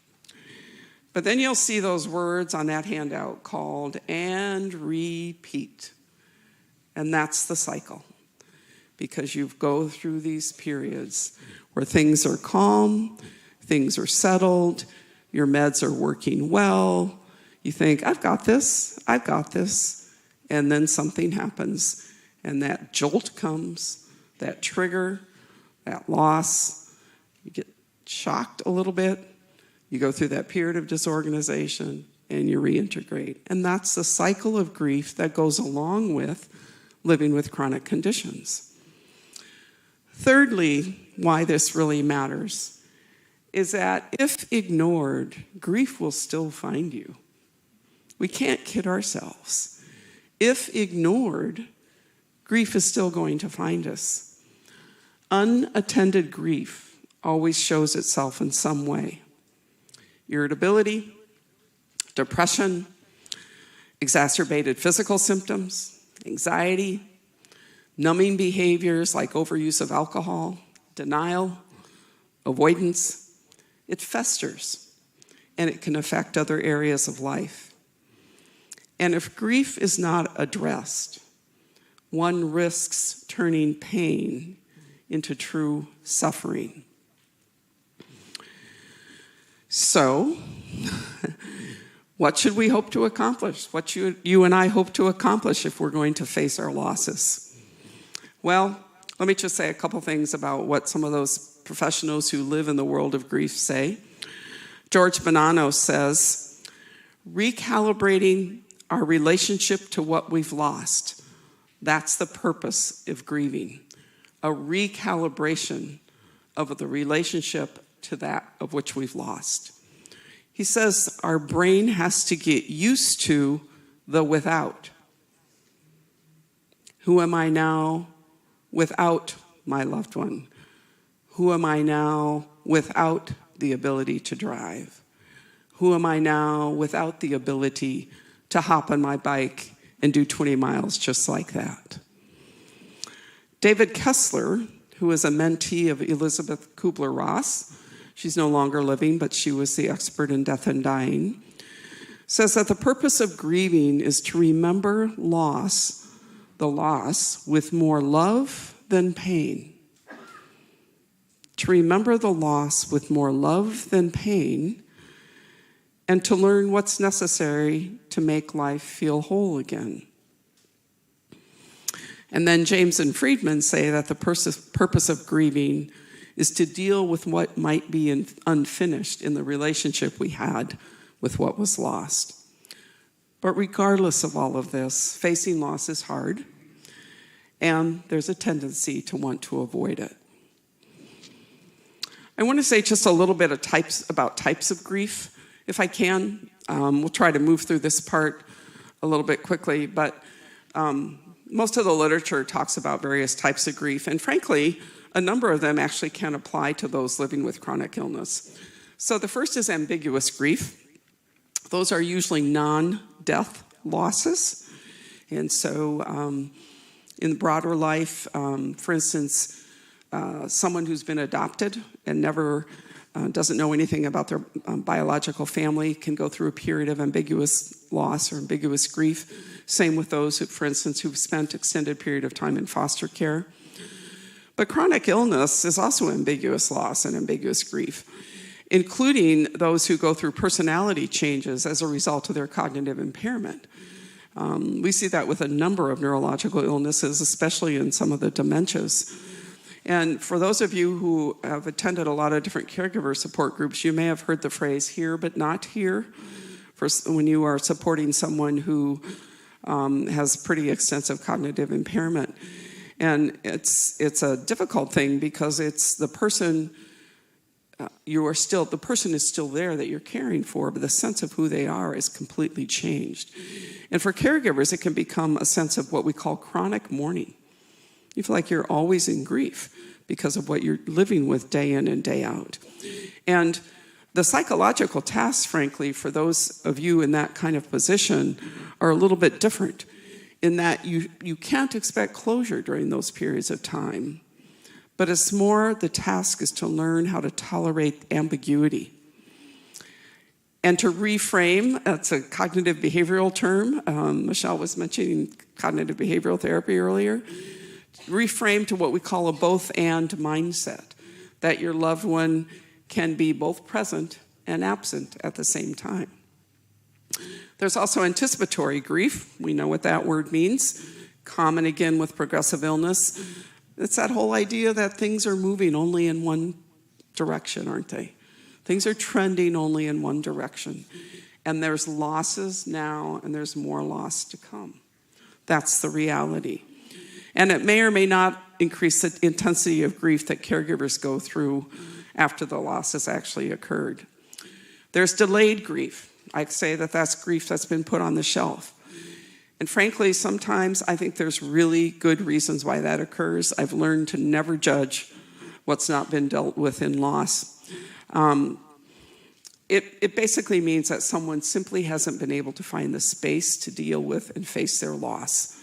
But then you'll see those words on that handout called and repeat. And that's the cycle, because you go through these periods where things are calm, things are settled, your meds are working well, you think, I've got this, and then something happens, and that jolt comes, that trigger, that loss, you get shocked a little bit, you go through that period of disorganization, and you reintegrate. And that's the cycle of grief that goes along with living with chronic conditions. Thirdly, why this really matters is that if ignored, grief will still find you. We can't kid ourselves. If ignored, grief is still going to find us. Unattended grief always shows itself in some way. Irritability, depression, exacerbated physical symptoms, anxiety, numbing behaviors like overuse of alcohol, denial, avoidance. It festers, and it can affect other areas of life. And if grief is not addressed, one risks turning pain into true suffering. So, what should we hope to accomplish? What should you and I hope to accomplish if we're going to face our losses? Well, let me just say a couple things about what some of those professionals who live in the world of grief say. George Bonanno says, recalibrating our relationship to what we've lost. That's the purpose of grieving, a recalibration of the relationship to that of which we've lost. He says our brain has to get used to the without. Who am I now without my loved one? Who am I now without the ability to drive? Who am I now without the ability to hop on my bike and do 20 miles just like that? David Kessler, who is a mentee of Elizabeth Kubler-Ross, she's no longer living, but she was the expert in death and dying, says that the purpose of grieving is to remember the loss, with more love than pain. To remember the loss with more love than pain, and to learn what's necessary to make life feel whole again. And then James and Friedman say that the purpose of grieving is to deal with what might be unfinished in the relationship we had with what was lost. But regardless of all of this, facing loss is hard, and there's a tendency to want to avoid it. I want to say just a little bit about types of grief, if I can. We'll try to move through this part a little bit quickly, but most of the literature talks about various types of grief, and frankly, a number of them actually can apply to those living with chronic illness. So the first is ambiguous grief. Those are usually non-death losses. And so in broader life, for instance, someone who's been adopted and never doesn't know anything about their biological family can go through a period of ambiguous loss or ambiguous grief. Same with those, who, for instance, who've spent extended period of time in foster care. But chronic illness is also ambiguous loss and ambiguous grief, including those who go through personality changes as a result of their cognitive impairment. We see that with a number of neurological illnesses, especially in some of the dementias. And for those of you who have attended a lot of different caregiver support groups, you may have heard the phrase here but not here for when you are supporting someone who has pretty extensive cognitive impairment. And it's a difficult thing because it's the person the person is still there that you're caring for, but the sense of who they are is completely changed. And for caregivers, it can become a sense of what we call chronic mourning. You feel like you're always in grief because of what you're living with day in and day out. And the psychological tasks, frankly, for those of you in that kind of position are a little bit different in that you can't expect closure during those periods of time. But it's more the task is to learn how to tolerate ambiguity. And to reframe, that's a cognitive behavioral term. Michelle was mentioning cognitive behavioral therapy earlier. Reframe to what we call a both-and mindset, that your loved one can be both present and absent at the same time. There's also anticipatory grief. We know what that word means. Common again with progressive illness. It's that whole idea that things are moving only in one direction, aren't they? Things are trending only in one direction. And there's losses now, and there's more loss to come. That's the reality. And it may or may not increase the intensity of grief that caregivers go through after the loss has actually occurred. There's delayed grief. I'd say that that's grief that's been put on the shelf. And frankly, sometimes I think there's really good reasons why that occurs. I've learned to never judge what's not been dealt with in loss. It basically means that someone simply hasn't been able to find the space to deal with and face their loss.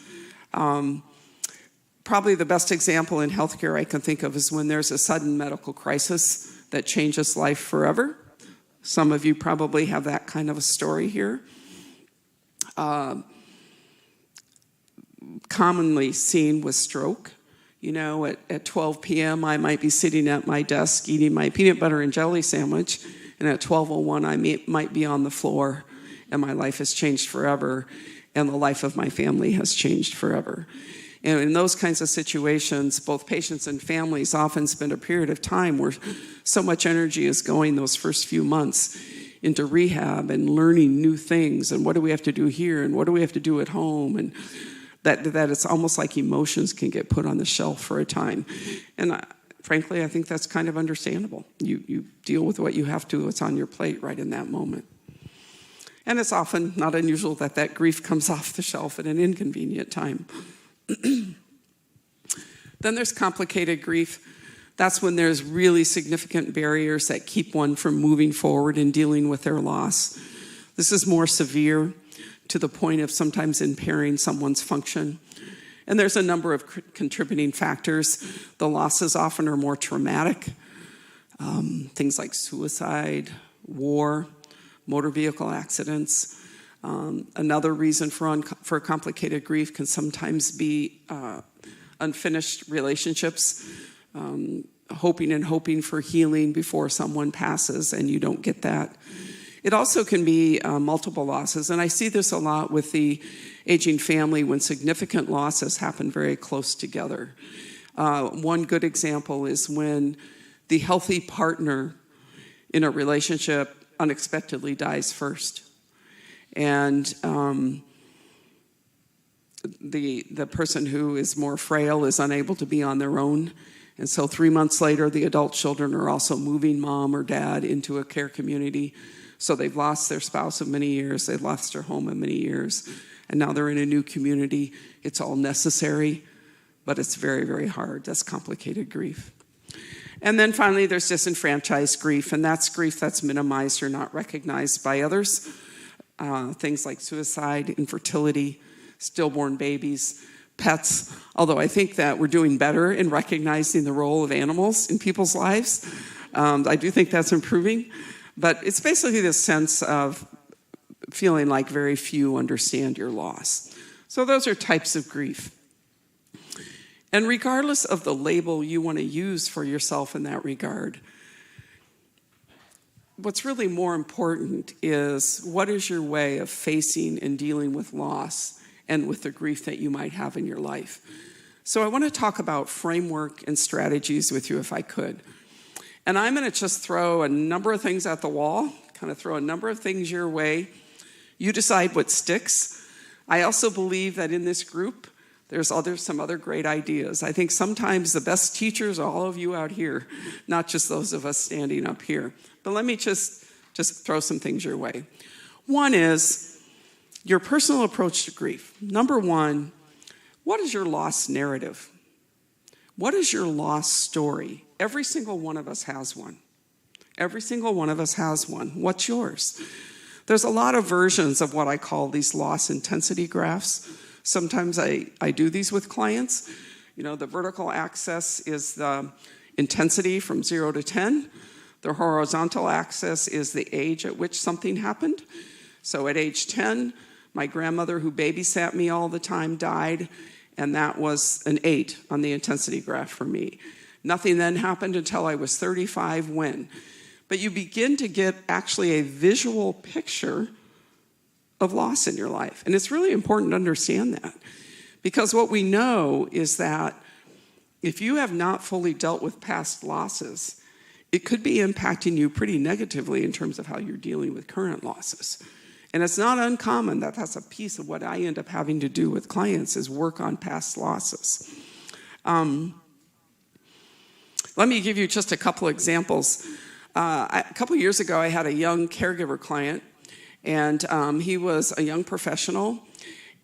Probably the best example in healthcare I can think of is when there's a sudden medical crisis that changes life forever. Some of you probably have that kind of a story here. Commonly seen with stroke. You know, at 12 p.m., I might be sitting at my desk eating my peanut butter and jelly sandwich, and at 12:01, I might be on the floor, and my life has changed forever, and the life of my family has changed forever. And in those kinds of situations, both patients and families often spend a period of time where so much energy is going those first few months into rehab and learning new things, and what do we have to do here, and what do we have to do at home, and that it's almost like emotions can get put on the shelf for a time. And frankly, I think that's kind of understandable. You deal with what you have to, what's on your plate right in that moment. And it's often not unusual that grief comes off the shelf at an inconvenient time. Then there's complicated grief. That's when there's really significant barriers that keep one from moving forward and dealing with their loss. This is more severe, to the point of sometimes impairing someone's function. And there's a number of contributing factors. The losses often are more traumatic. Things like suicide, war, motor vehicle accidents. Another reason for complicated grief can sometimes be unfinished relationships, hoping for healing before someone passes, and you don't get that. It also can be multiple losses, and I see this a lot with the aging family when significant losses happen very close together. One good example is when the healthy partner in a relationship unexpectedly dies first. And the person who is more frail is unable to be on their own. And so 3 months later, the adult children are also moving mom or dad into a care community. So they've lost their spouse of many years, they've lost their home of many years, and now they're in a new community. It's all necessary, but it's very, very hard. That's complicated grief. And then finally, there's disenfranchised grief, and that's grief that's minimized or not recognized by others. Things like suicide, infertility, stillborn babies, pets, although I think that we're doing better in recognizing the role of animals in people's lives. I do think that's improving, but it's basically this sense of feeling like very few understand your loss. So those are types of grief. And regardless of the label you want to use for yourself in that regard, what's really more important is what is your way of facing and dealing with loss and with the grief that you might have in your life. So I want to talk about framework and strategies with you if I could. And I'm going to just throw a number of things at the wall, kind of throw a number of things your way. You decide what sticks. I also believe that in this group, there's some other great ideas. I think sometimes the best teachers are all of you out here, not just those of us standing up here. But let me just throw some things your way. One is your personal approach to grief. Number one, what is your loss narrative? What is your loss story? Every single one of us has one. Every single one of us has one. What's yours? There's a lot of versions of what I call these loss intensity graphs. Sometimes I do these with clients. You know, the vertical axis is the intensity from 0 to 10. The horizontal axis is the age at which something happened. So at age 10, my grandmother, who babysat me all the time, died, and that was an 8 on the intensity graph for me. Nothing then happened until I was 35 when. But you begin to get actually a visual picture of loss in your life. And it's really important to understand that. Because what we know is that if you have not fully dealt with past losses, it could be impacting you pretty negatively in terms of how you're dealing with current losses. And it's not uncommon that that's a piece of what I end up having to do with clients is work on past losses. Let me give you just a couple examples. A couple years ago, I had a young caregiver client, and he was a young professional,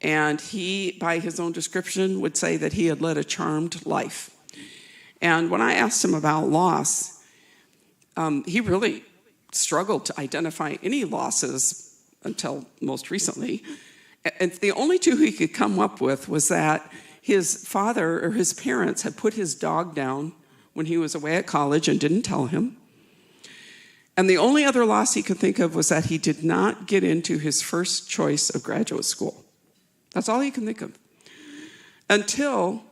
and he, by his own description, would say that he had led a charmed life. And when I asked him about loss, he really struggled to identify any losses until most recently. And the only two he could come up with was that his father or his parents had put his dog down when he was away at college and didn't tell him. And the only other loss he could think of was that he did not get into his first choice of graduate school. That's all he can think of. Until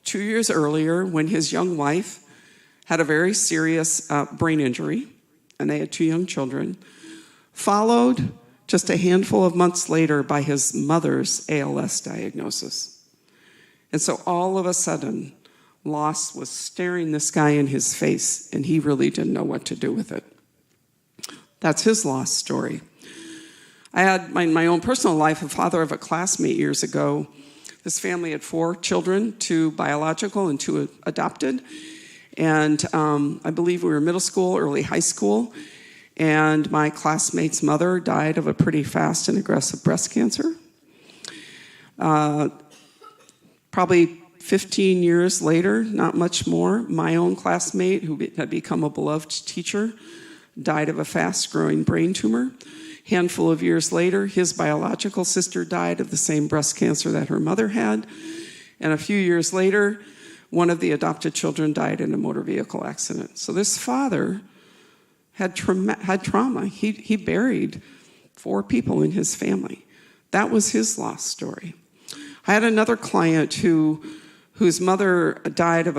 2 years earlier, when his young wife had a very serious brain injury, and they had 2 young children, followed just a handful of months later by his mother's ALS diagnosis. And so all of a sudden, loss was staring this guy in his face, and he really didn't know what to do with it. That's his lost story. I had in my own personal life a father of a classmate years ago. This family had 4 children, 2 biological and 2 adopted. And I believe we were middle school, early high school. And my classmate's mother died of a pretty fast and aggressive breast cancer. Probably 15 years later, not much more, my own classmate, who had become a beloved teacher, died of a fast-growing brain tumor. Handful of years later, his biological sister died of the same breast cancer that her mother had. And a few years later, one of the adopted children died in a motor vehicle accident. So this father had trauma. He buried 4 people in his family. That was his lost story. I had another client whose mother died of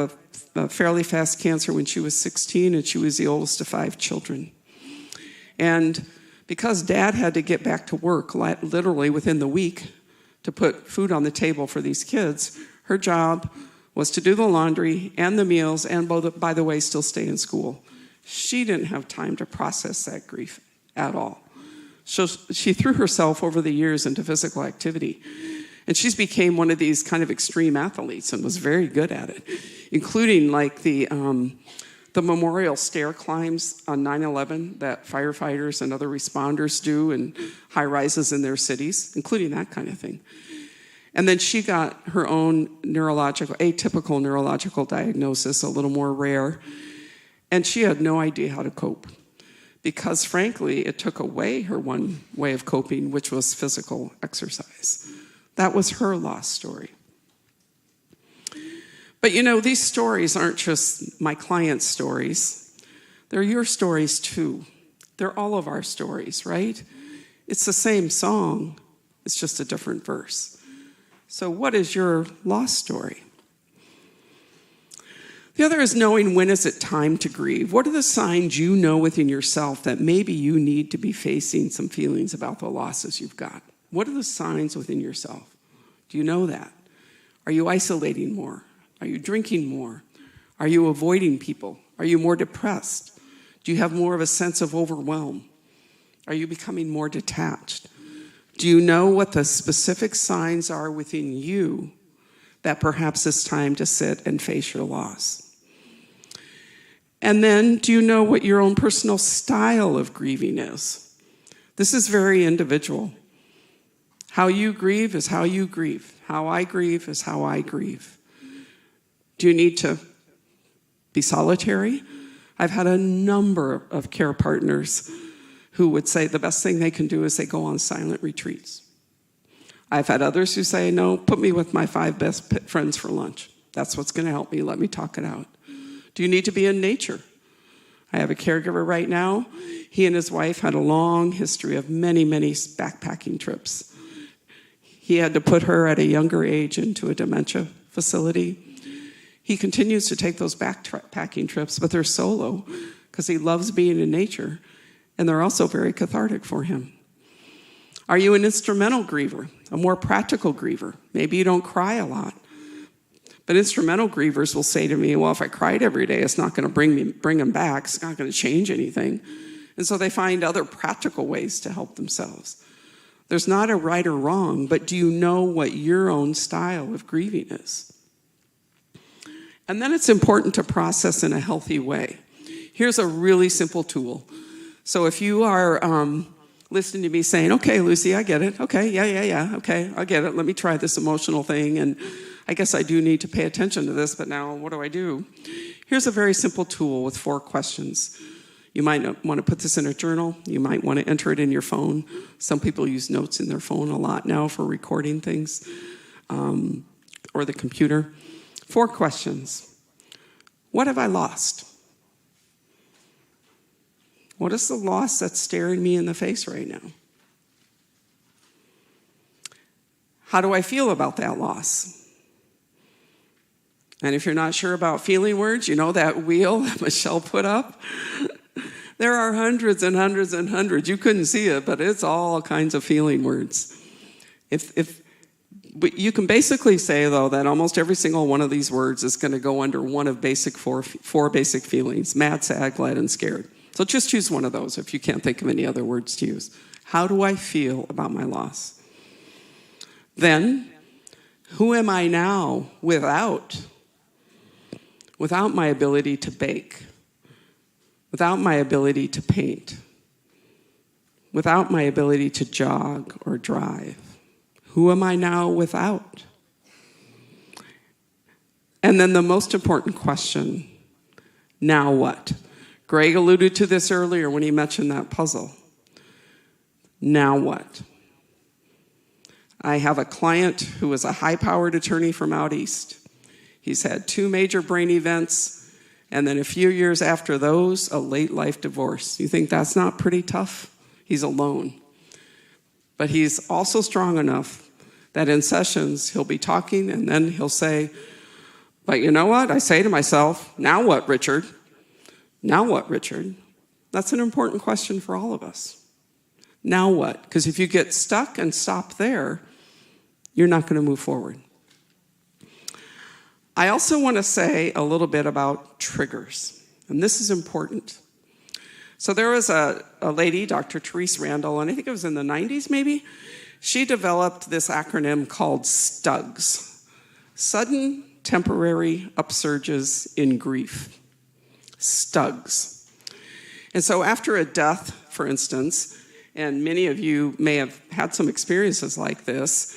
a fairly fast cancer when she was 16, and she was the oldest of 5 children. And because dad had to get back to work literally within the week to put food on the table for these kids, her job was to do the laundry and the meals and, by the way, still stay in school. She didn't have time to process that grief at all. So she threw herself over the years into physical activity. And she's became one of these kind of extreme athletes and was very good at it, including like the memorial stair climbs on 9/11 that firefighters and other responders do in high rises in their cities, including that kind of thing. And then she got her own atypical neurological diagnosis, a little more rare, and she had no idea how to cope because, frankly, it took away her one way of coping, which was physical exercise. That was her lost story. But you know, these stories aren't just my clients' stories. They're your stories too. They're all of our stories, right? It's the same song, it's just a different verse. So what is your lost story? The other is knowing when is it time to grieve. What are the signs you know within yourself that maybe you need to be facing some feelings about the losses you've got? What are the signs within yourself? Do you know that? Are you isolating more? Are you drinking more? Are you avoiding people? Are you more depressed? Do you have more of a sense of overwhelm? Are you becoming more detached? Do you know what the specific signs are within you that perhaps it's time to sit and face your loss? And then, do you know what your own personal style of grieving is? This is very individual. How you grieve is how you grieve. How I grieve is how I grieve. Do you need to be solitary? I've had a number of care partners who would say the best thing they can do is they go on silent retreats. I've had others who say, no, put me with my 5 best friends for lunch. That's what's going to help me. Let me talk it out. Do you need to be in nature? I have a caregiver right now. He and his wife had a long history of many, many backpacking trips. He had to put her at a younger age into a dementia facility. He continues to take those backpacking trips, but they're solo because he loves being in nature, and they're also very cathartic for him. Are you an instrumental griever, a more practical griever? Maybe you don't cry a lot. But instrumental grievers will say to me, well, if I cried every day, it's not going to bring them back. It's not going to change anything. And so they find other practical ways to help themselves. There's not a right or wrong, but do you know what your own style of grieving is? And then it's important to process in a healthy way. Here's a really simple tool. So if you are listening to me saying, okay, Lucy, I get it. Okay, yeah, okay, I get it. Let me try this emotional thing, and I guess I do need to pay attention to this, but now what do? Here's a very simple tool with 4 questions. You might want to put this in a journal. You might want to enter it in your phone. Some people use notes in their phone a lot now for recording things, or the computer. 4 questions. What have I lost? What is the loss that's staring me in the face right now? How do I feel about that loss? And if you're not sure about feeling words, you know that wheel that Michelle put up? There are hundreds and hundreds and hundreds. You couldn't see it, but it's all kinds of feeling words. But you can basically say, though, that almost every single one of these words is going to go under one of four basic feelings: mad, sad, glad, and scared. So just choose one of those if you can't think of any other words to use. How do I feel about my loss? Then, who am I now without my ability to bake, without my ability to paint, without my ability to jog or drive? Who am I now without? And then the most important question, now what? Greg alluded to this earlier when he mentioned that puzzle. Now what? I have a client who is a high-powered attorney from out east. He's had 2 major brain events, and then a few years after those, a late-life divorce. You think that's not pretty tough? He's alone. But he's also strong enough that in sessions, he'll be talking, and then he'll say, but you know what? I say to myself, now what, Richard? Now what, Richard? That's an important question for all of us. Now what? Because if you get stuck and stop there, you're not going to move forward. I also want to say a little bit about triggers, and this is important. So there was a lady, Dr. Therese Randall, and I think it was in the 90s maybe. She developed this acronym called STUGS, Sudden Temporary Upsurges in Grief. STUGS. And so after a death, for instance, and many of you may have had some experiences like this,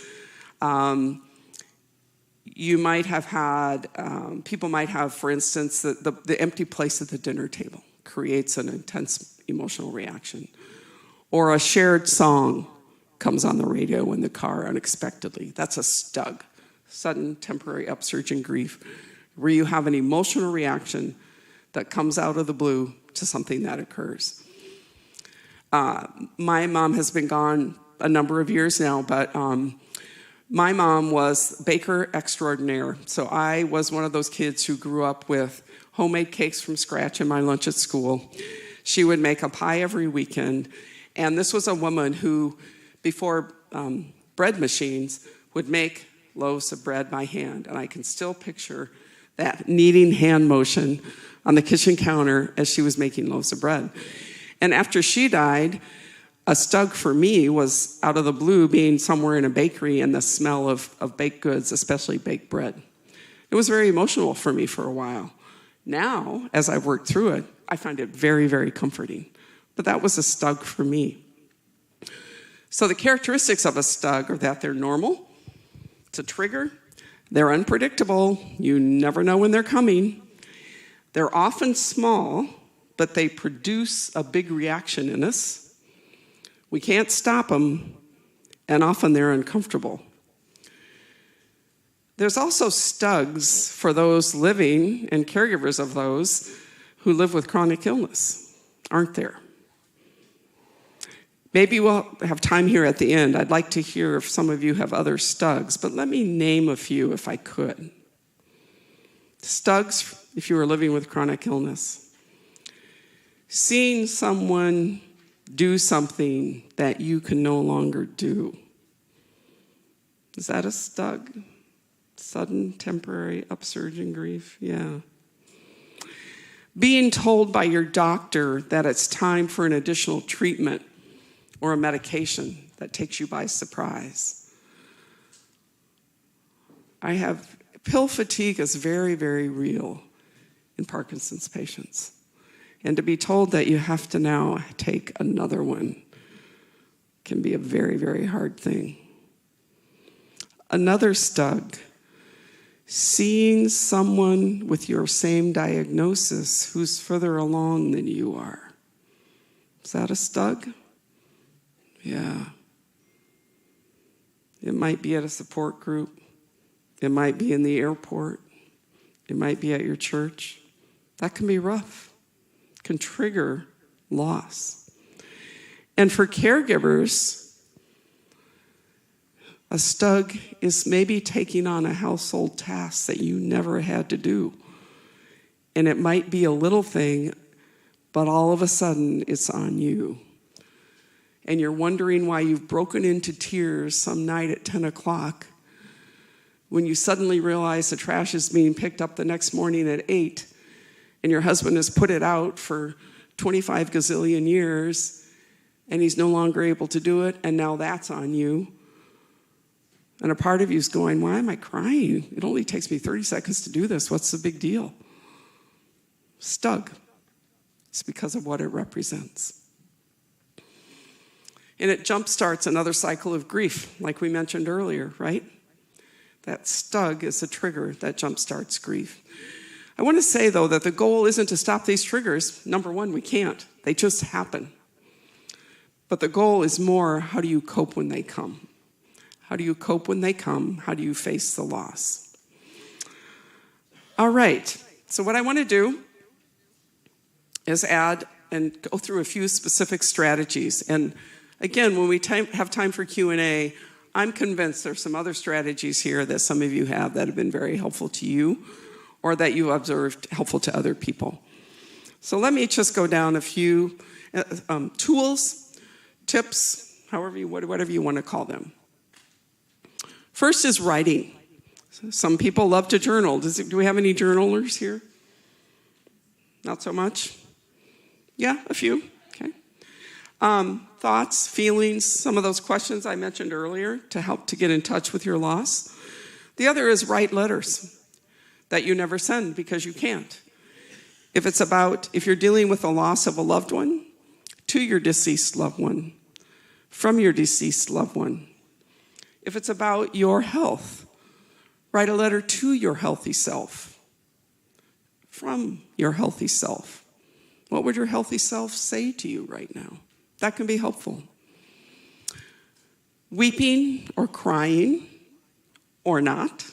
you might have had, people might have, for instance, the empty place at the dinner table creates an intense emotional reaction. Or a shared song comes on the radio in the car unexpectedly. That's a STUG, sudden temporary upsurge in grief, where you have an emotional reaction that comes out of the blue to something that occurs. My mom has been gone a number of years now, but my mom was baker extraordinaire. So I was one of those kids who grew up with homemade cakes from scratch in my lunch at school. She would make a pie every weekend. And this was a woman who, before bread machines, would make loaves of bread by hand. And I can still picture that kneading hand motion on the kitchen counter as she was making loaves of bread. And after she died, a STUG for me was out of the blue being somewhere in a bakery and the smell of baked goods, especially baked bread. It was very emotional for me for a while. Now, as I've worked through it, I find it very, very comforting. But that was a STUG for me. So the characteristics of a STUG are that they're normal, it's a trigger, they're unpredictable, you never know when they're coming, they're often small, but they produce a big reaction in us. We can't stop them, and often they're uncomfortable. There's also STUGs for those living and caregivers of those who live with chronic illness, aren't there? Maybe we'll have time here at the end. I'd like to hear if some of you have other STUGs, but let me name a few if I could. STUGs, if you were living with chronic illness. Seeing someone do something that you can no longer do. Is that a STUG? Sudden, temporary, upsurge in grief? Yeah. Being told by your doctor that it's time for an additional treatment or a medication that takes you by surprise. Pill fatigue is very, very real in Parkinson's patients. And to be told that you have to now take another one can be a very, very hard thing. Another STUG, seeing someone with your same diagnosis who's further along than you are. Is that a STUG? Yeah. It might be at a support group. It might be in the airport. It might be at your church. That can be rough. Can trigger loss. And for caregivers, a STUG is maybe taking on a household task that you never had to do. And it might be a little thing, but all of a sudden it's on you. And you're wondering why you've broken into tears some night at 10 o'clock when you suddenly realize the trash is being picked up the next morning at 8 and your husband has put it out for 25 gazillion years, and he's no longer able to do it, and now that's on you. And a part of you is going, why am I crying? It only takes me 30 seconds to do this. What's the big deal? Stug. It's because of what it represents. And it jumpstarts another cycle of grief, like we mentioned earlier, right? That stug is a trigger that jumpstarts grief. I want to say, though, that the goal isn't to stop these triggers. Number one, we can't. They just happen. But the goal is more, how do you cope when they come? How do you cope when they come? How do you face the loss? All right. So what I want to do is add and go through a few specific strategies. And again, when we have time for Q&A, I'm convinced there's some other strategies here that some of you have that have been very helpful to you or that you observed helpful to other people. So let me just go down a few tools, tips, whatever you want to call them. First is writing. Some people love to journal. Do we have any journalers here? Not so much? Yeah, a few. Okay. Thoughts, feelings, some of those questions I mentioned earlier to help to get in touch with your loss. The other is write letters that you never send because you can't. If you're dealing with the loss of a loved one, to your deceased loved one, from your deceased loved one. If it's about your health, write a letter to your healthy self, from your healthy self. What would your healthy self say to you right now? That can be helpful. Weeping or crying or not.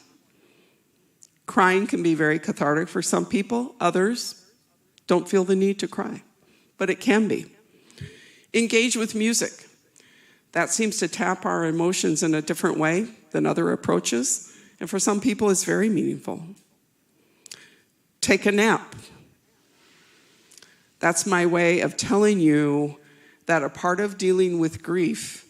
Crying can be very cathartic for some people. Others don't feel the need to cry, but it can be. Engage with music. That seems to tap our emotions in a different way than other approaches, and for some people it's very meaningful. Take a nap. That's my way of telling you that a part of dealing with grief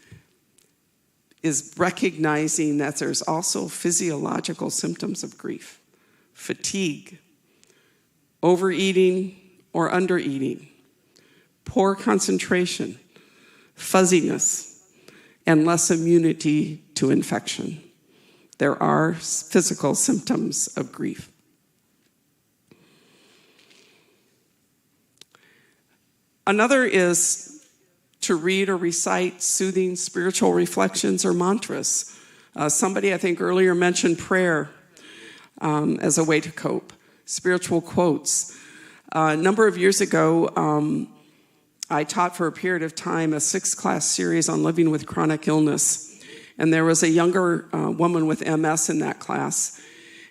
is recognizing that there's also physiological symptoms of grief. Fatigue, overeating or undereating, poor concentration, fuzziness, and less immunity to infection. There are physical symptoms of grief. Another is to read or recite soothing spiritual reflections or mantras. Somebody, I think, earlier mentioned prayer as a way to cope. Spiritual quotes. A number of years ago, I taught for a period of time a 6-class series on living with chronic illness. And there was a younger woman with MS in that class.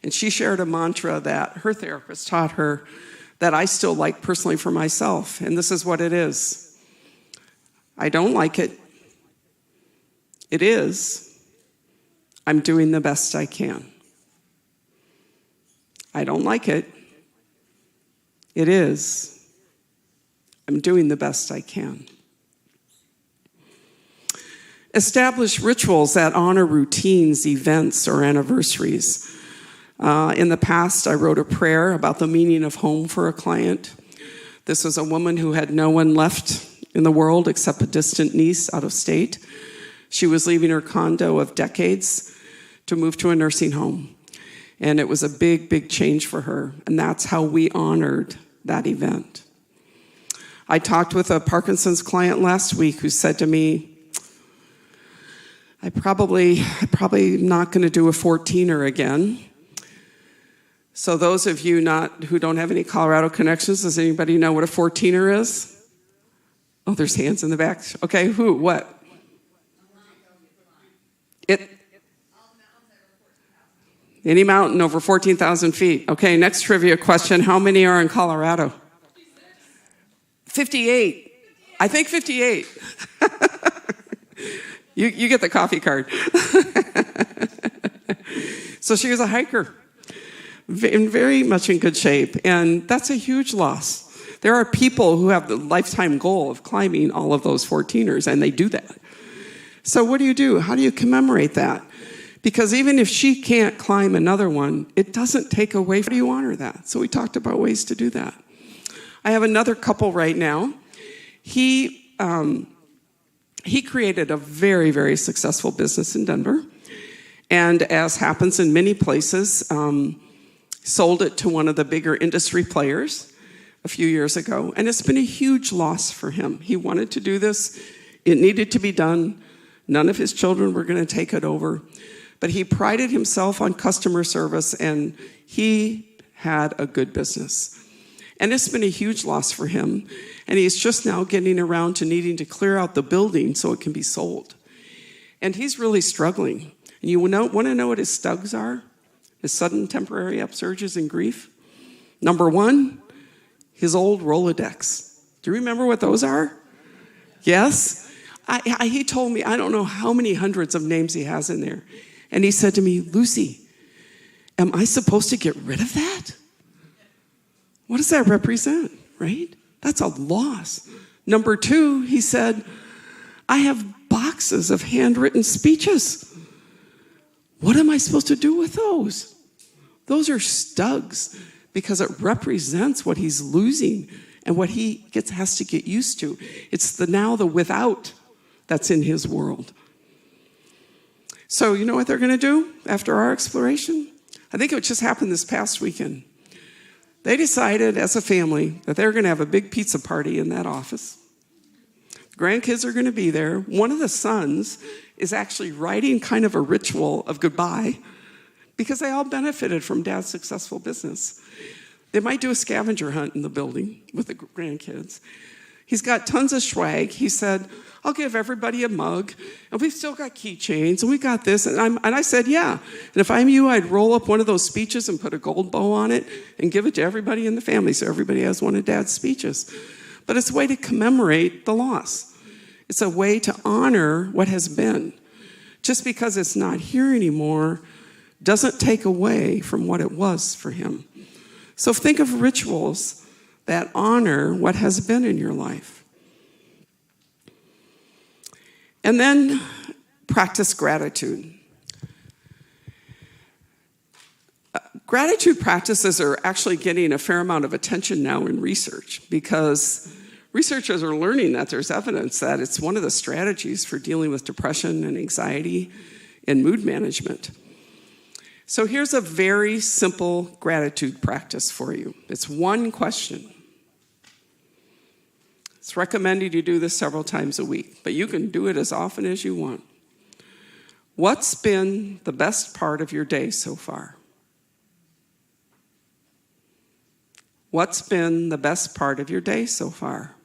And she shared a mantra that her therapist taught her that I still like personally for myself. And this is what it is. I don't like it. It is. I'm doing the best I can. I don't like it. It is. I'm doing the best I can. Establish rituals that honor routines, events, or anniversaries. In the past, I wrote a prayer about the meaning of home for a client. This was a woman who had no one left in the world except a distant niece out of state. She was leaving her condo of decades to move to a nursing home. And it was a big, big change for her. And that's how we honored that event. I talked with a Parkinson's client last week who said to me, I'm probably not going to do a 14er again. So those of you who don't have any Colorado connections, does anybody know what a 14er is? Oh, there's hands in the back. Okay, who? What? Any mountain over 14,000 feet. Okay, next trivia question. How many are in Colorado? 58. I think 58. You get the coffee card. So she was a hiker, very much in good shape, and that's a huge loss. There are people who have the lifetime goal of climbing all of those 14ers, and they do that. So what do? How do you commemorate that? Because even if she can't climb another one, it doesn't take away. How do you honor that? So we talked about ways to do that. I have another couple right now. He created a very, very successful business in Denver. And as happens in many places, sold it to one of the bigger industry players a few years ago. And it's been a huge loss for him. He wanted to do this. It needed to be done. None of his children were going to take it over. But he prided himself on customer service, and he had a good business. And it's been a huge loss for him. And he's just now getting around to needing to clear out the building so it can be sold. And he's really struggling. And you want to know what his stugs are? His sudden temporary upsurges in grief? Number one, his old Rolodex. Do you remember what those are? Yes? He told me, I don't know how many hundreds of names he has in there. And he said to me, Lucy, am I supposed to get rid of that? What does that represent, right? That's a loss. Number two, he said, I have boxes of handwritten speeches. What am I supposed to do with those? Those are stugs because it represents what he's losing and what he has to get used to. It's the without that's in his world. So you know what they're going to do after our exploration? I think it just happened this past weekend. They decided as a family that they're going to have a big pizza party in that office. The grandkids are going to be there. One of the sons is actually writing kind of a ritual of goodbye because they all benefited from Dad's successful business. They might do a scavenger hunt in the building with the grandkids. He's got tons of swag. He said, I'll give everybody a mug, and we've still got keychains, and we got this. And I said, yeah. And if I'm you, I'd roll up one of those speeches and put a gold bow on it and give it to everybody in the family so everybody has one of Dad's speeches. But it's a way to commemorate the loss. It's a way to honor what has been. Just because it's not here anymore doesn't take away from what it was for him. So think of rituals that honor what has been in your life. And then practice gratitude. Gratitude practices are actually getting a fair amount of attention now in research because researchers are learning that there's evidence that it's one of the strategies for dealing with depression and anxiety and mood management. So here's a very simple gratitude practice for you. It's one question. It's recommended you do this several times a week, but you can do it as often as you want. What's been the best part of your day so far? What's been the best part of your day so far?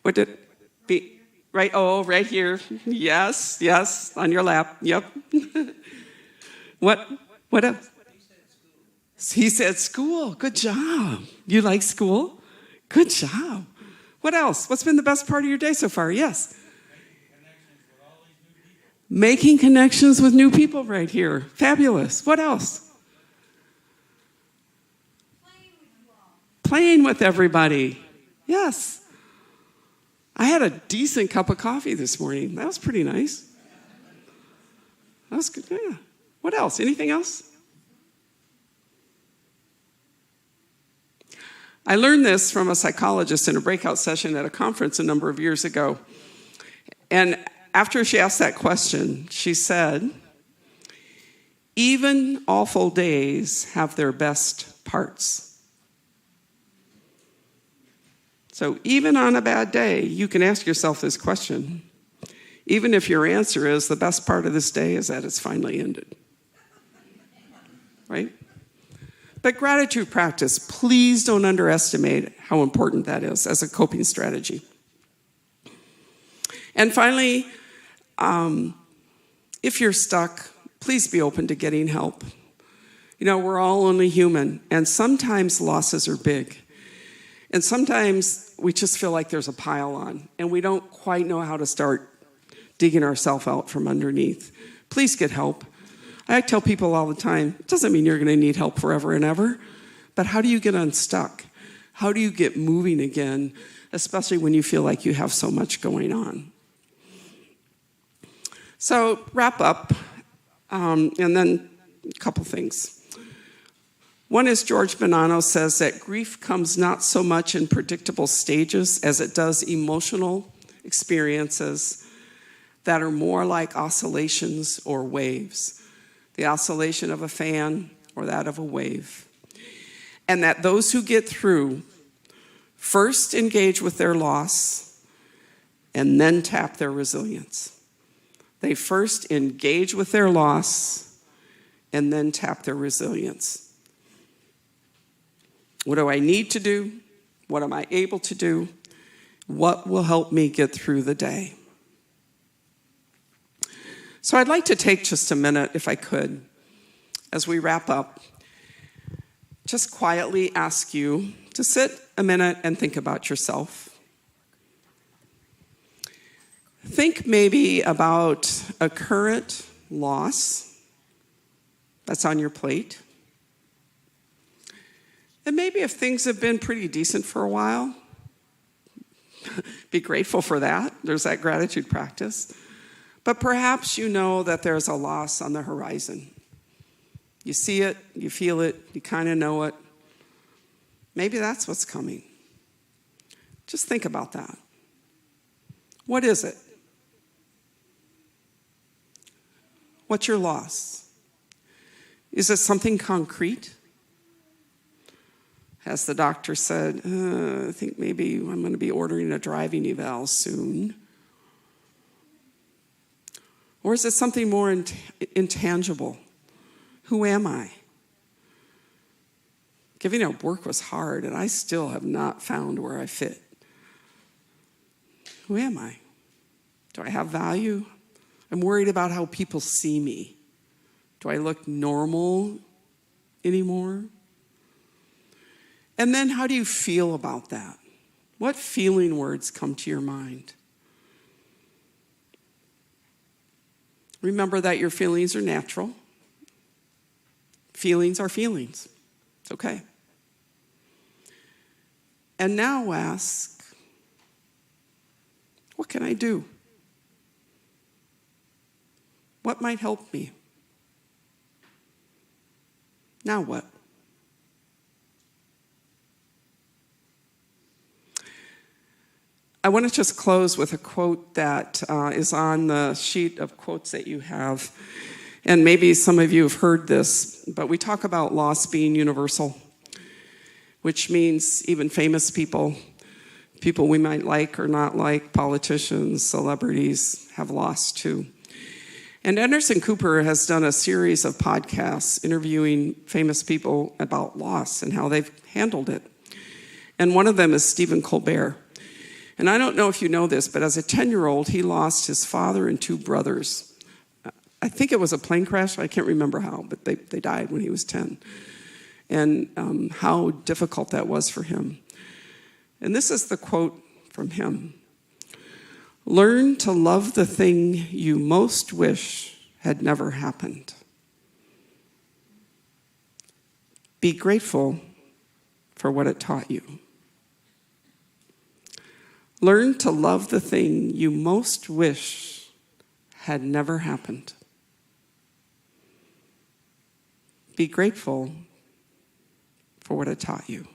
Would it be right? Oh, right here. Yes, yes, on your lap. Yep. What else? He said school. Good job. You like school? Good job. What else? What's been the best part of your day so far? Yes. Making connections with new people right here. Fabulous. What else? Playing with everybody. Yes. I had a decent cup of coffee this morning. That was pretty nice. That was good. Yeah. What else? Anything else? I learned this from a psychologist in a breakout session at a conference a number of years ago. And after she asked that question, she said, even awful days have their best parts. So even on a bad day, you can ask yourself this question. Even if your answer is the best part of this day is that it's finally ended. Right? But gratitude practice, please don't underestimate how important that is as a coping strategy. And finally, if you're stuck, please be open to getting help. You know, we're all only human, and sometimes losses are big. And sometimes we just feel like there's a pile on, and we don't quite know how to start digging ourselves out from underneath. Please get help. I tell people all the time, it doesn't mean you're going to need help forever and ever, but how do you get unstuck? How do you get moving again, especially when you feel like you have so much going on? So wrap up, and then a couple things. One is George Bonanno says that grief comes not so much in predictable stages as it does emotional experiences that are more like oscillations or waves, the oscillation of a fan or that of a wave. And that those who get through first engage with their loss and then tap their resilience. They first engage with their loss and then tap their resilience. What do I need to do? What am I able to do? What will help me get through the day? So I'd like to take just a minute, if I could, as we wrap up, just quietly ask you to sit a minute and think about yourself. Think maybe about a current loss that's on your plate. And maybe if things have been pretty decent for a while, be grateful for that. There's that gratitude practice. But perhaps you know that there's a loss on the horizon. You see it, you feel it, you kind of know it. Maybe that's what's coming. Just think about that. What is it? What's your loss? Is it something concrete? Has the doctor said, I think maybe I'm going to be ordering a driving eval soon? Or is it something more intangible? Who am I? Giving up work was hard, and I still have not found where I fit. Who am I? Do I have value? I'm worried about how people see me. Do I look normal anymore? And then how do you feel about that? What feeling words come to your mind? Remember that your feelings are natural. Feelings are feelings. It's okay. And now ask, what can I do? What might help me? Now what? I want to just close with a quote that is on the sheet of quotes that you have. And maybe some of you have heard this, but we talk about loss being universal, which means even famous people, people we might like or not like, politicians, celebrities, have lost too. And Anderson Cooper has done a series of podcasts interviewing famous people about loss and how they've handled it. And one of them is Stephen Colbert. And I don't know if you know this, but as a 10-year-old, he lost his father and two brothers. I think it was a plane crash. I can't remember how, but they died when he was 10. And how difficult that was for him. And this is the quote from him. Learn to love the thing you most wish had never happened. Be grateful for what it taught you. Learn to love the thing you most wish had never happened. Be grateful for what it taught you.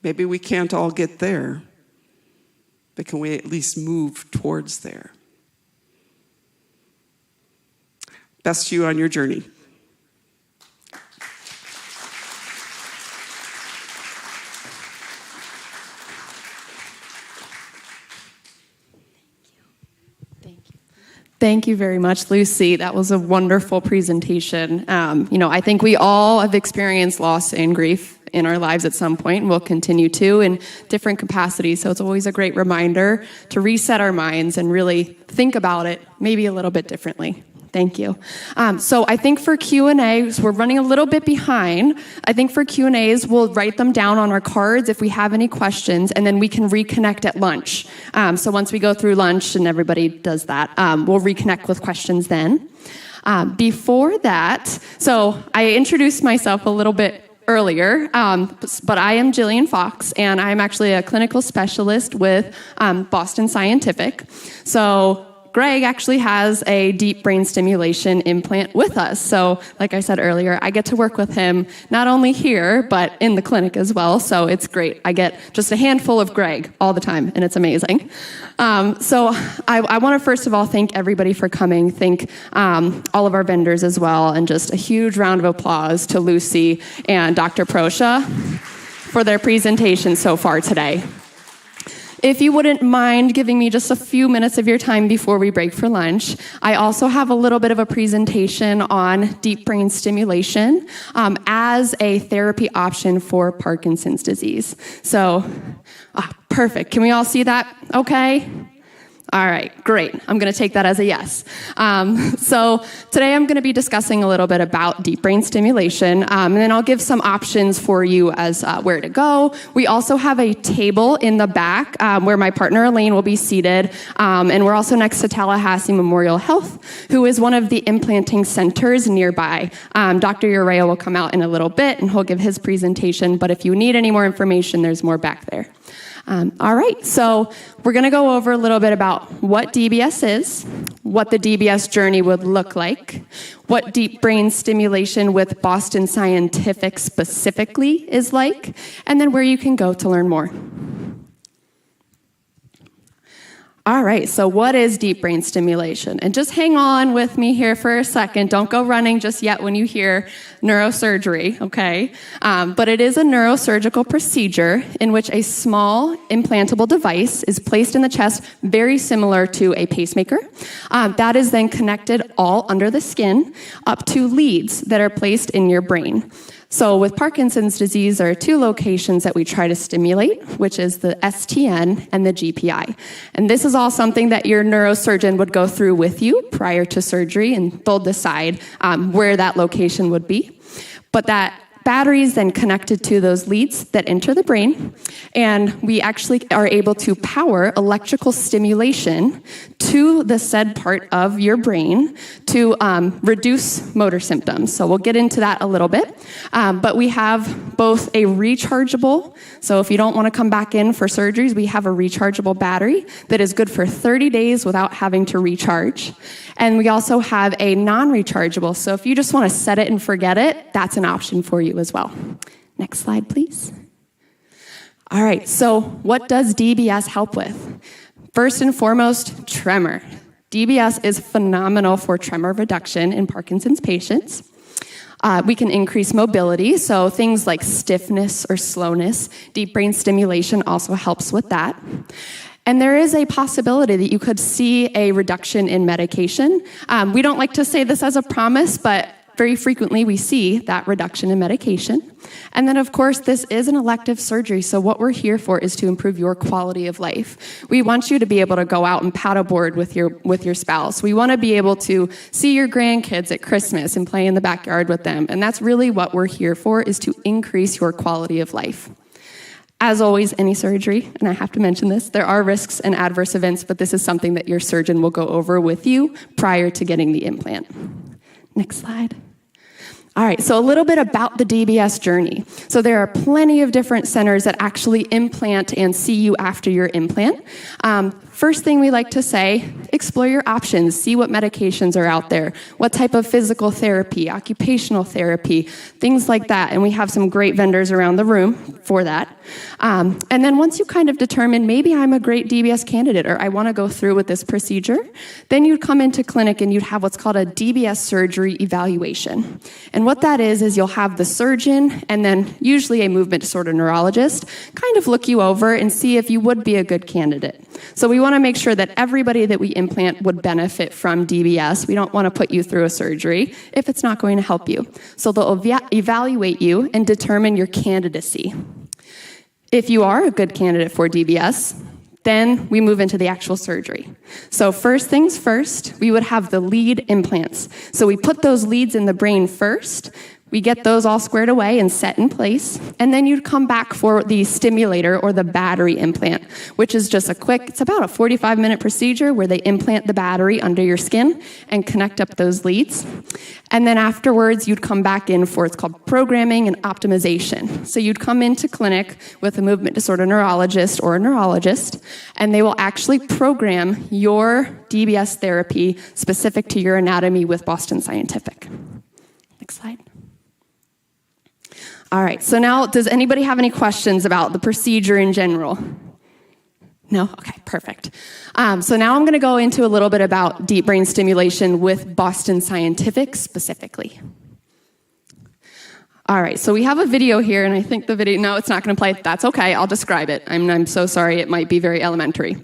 Maybe we can't all get there, but can we at least move towards there? Best to you on your journey. Thank you very much, Lucy. That was a wonderful presentation. I think we all have experienced loss and grief in our lives at some point, and we'll continue to in different capacities. So it's always a great reminder to reset our minds and really think about it maybe a little bit differently. Thank you. So I think for Q&As, we're running a little bit behind. I think for Q&As, we'll write them down on our cards if we have any questions, and then we can reconnect at lunch. So once we go through lunch and everybody does that, we'll reconnect with questions then. Before that, so I introduced myself a little bit earlier, but I am Jillian Fox, and I'm actually a clinical specialist with Boston Scientific. So Greg actually has a deep brain stimulation implant with us. So, like I said earlier, I get to work with him not only here, but in the clinic as well. So it's great. I get just a handful of Greg all the time, and it's amazing. So I want to first of all thank everybody for coming. Thank all of our vendors as well, and just a huge round of applause to Lucy and Dr. Prosha for their presentation so far today. If you wouldn't mind giving me just a few minutes of your time before we break for lunch, I also have a little bit of a presentation on deep brain stimulation as a therapy option for Parkinson's disease. So, perfect. Can we all see that okay? All right, great. I'm going to take that as a yes. So today I'm going to be discussing a little bit about deep brain stimulation, and then I'll give some options for you as where to go. We also have a table in the back where my partner Elaine will be seated, and we're also next to Tallahassee Memorial Health, who is one of the implanting centers nearby. Dr. Urea will come out in a little bit, and he'll give his presentation, but if you need any more information, there's more back there. All right, so we're going to go over a little bit about what DBS is, what the DBS journey would look like, what deep brain stimulation with Boston Scientific specifically is like, and then where you can go to learn more. All right, so what is deep brain stimulation? And just hang on with me here for a second. Don't go running just yet when you hear neurosurgery, okay? But it is a neurosurgical procedure in which a small implantable device is placed in the chest, very similar to a pacemaker. That is then connected all under the skin up to leads that are placed in your brain. So with Parkinson's disease, there are two locations that we try to stimulate, which is the STN and the GPI. And this is all something that your neurosurgeon would go through with you prior to surgery, and they'll decide where that location would be. But that battery is then connected to those leads that enter the brain, and we actually are able to power electrical stimulation to the said part of your brain to reduce motor symptoms. So we'll get into that a little bit. But we have both a rechargeable, so if you don't want to come back in for surgeries, we have a rechargeable battery that is good for 30 days without having to recharge. And we also have a non-rechargeable, so if you just want to set it and forget it, that's an option for you as well. Next slide, please. All right, so what does DBS help with? First and foremost, tremor. DBS is phenomenal for tremor reduction in Parkinson's patients. We can increase mobility, so things like stiffness or slowness. Deep brain stimulation also helps with that. And there is a possibility that you could see a reduction in medication. We don't like to say this as a promise, but very frequently we see that reduction in medication. And then, of course, this is an elective surgery, so what we're here for is to improve your quality of life. We want you to be able to go out and paddleboard with your spouse. We want to be able to see your grandkids at Christmas and play in the backyard with them. And that's really what we're here for, is to increase your quality of life. As always, any surgery, and I have to mention this, there are risks and adverse events, but this is something that your surgeon will go over with you prior to getting the implant. Next slide. All right, so a little bit about the DBS journey. So there are plenty of different centers that actually implant and see you after your implant. First thing we like to say, explore your options, see what medications are out there, what type of physical therapy, occupational therapy, things like that. And we have some great vendors around the room for that. And then once you kind of determine, maybe I'm a great DBS candidate or I want to go through with this procedure, then you'd come into clinic and you'd have what's called a DBS surgery evaluation. And what that is you'll have the surgeon and then usually a movement disorder neurologist kind of look you over and see if you would be a good candidate. So we want to make sure that everybody that we implant would benefit from DBS. We don't want to put you through a surgery if it's not going to help you. So they'll evaluate you and determine your candidacy. If you are a good candidate for DBS, then we move into the actual surgery. So first things first, we would have the lead implants. So we put those leads in the brain first. We get those all squared away and set in place, and then you'd come back for the stimulator or the battery implant, which is just it's about a 45-minute procedure where they implant the battery under your skin and connect up those leads. And then afterwards, you'd come back in for it's called programming and optimization. So you'd come into clinic with a movement disorder neurologist or a neurologist, and they will actually program your DBS therapy specific to your anatomy with Boston Scientific. Next slide. All right, so now does anybody have any questions about the procedure in general? No? Okay, perfect. So now I'm going to go into a little bit about deep brain stimulation with Boston Scientific specifically. All right, so we have a video here, and I think the video, no, it's not going to play. That's okay, I'll describe it. I'm so sorry, it might be very elementary.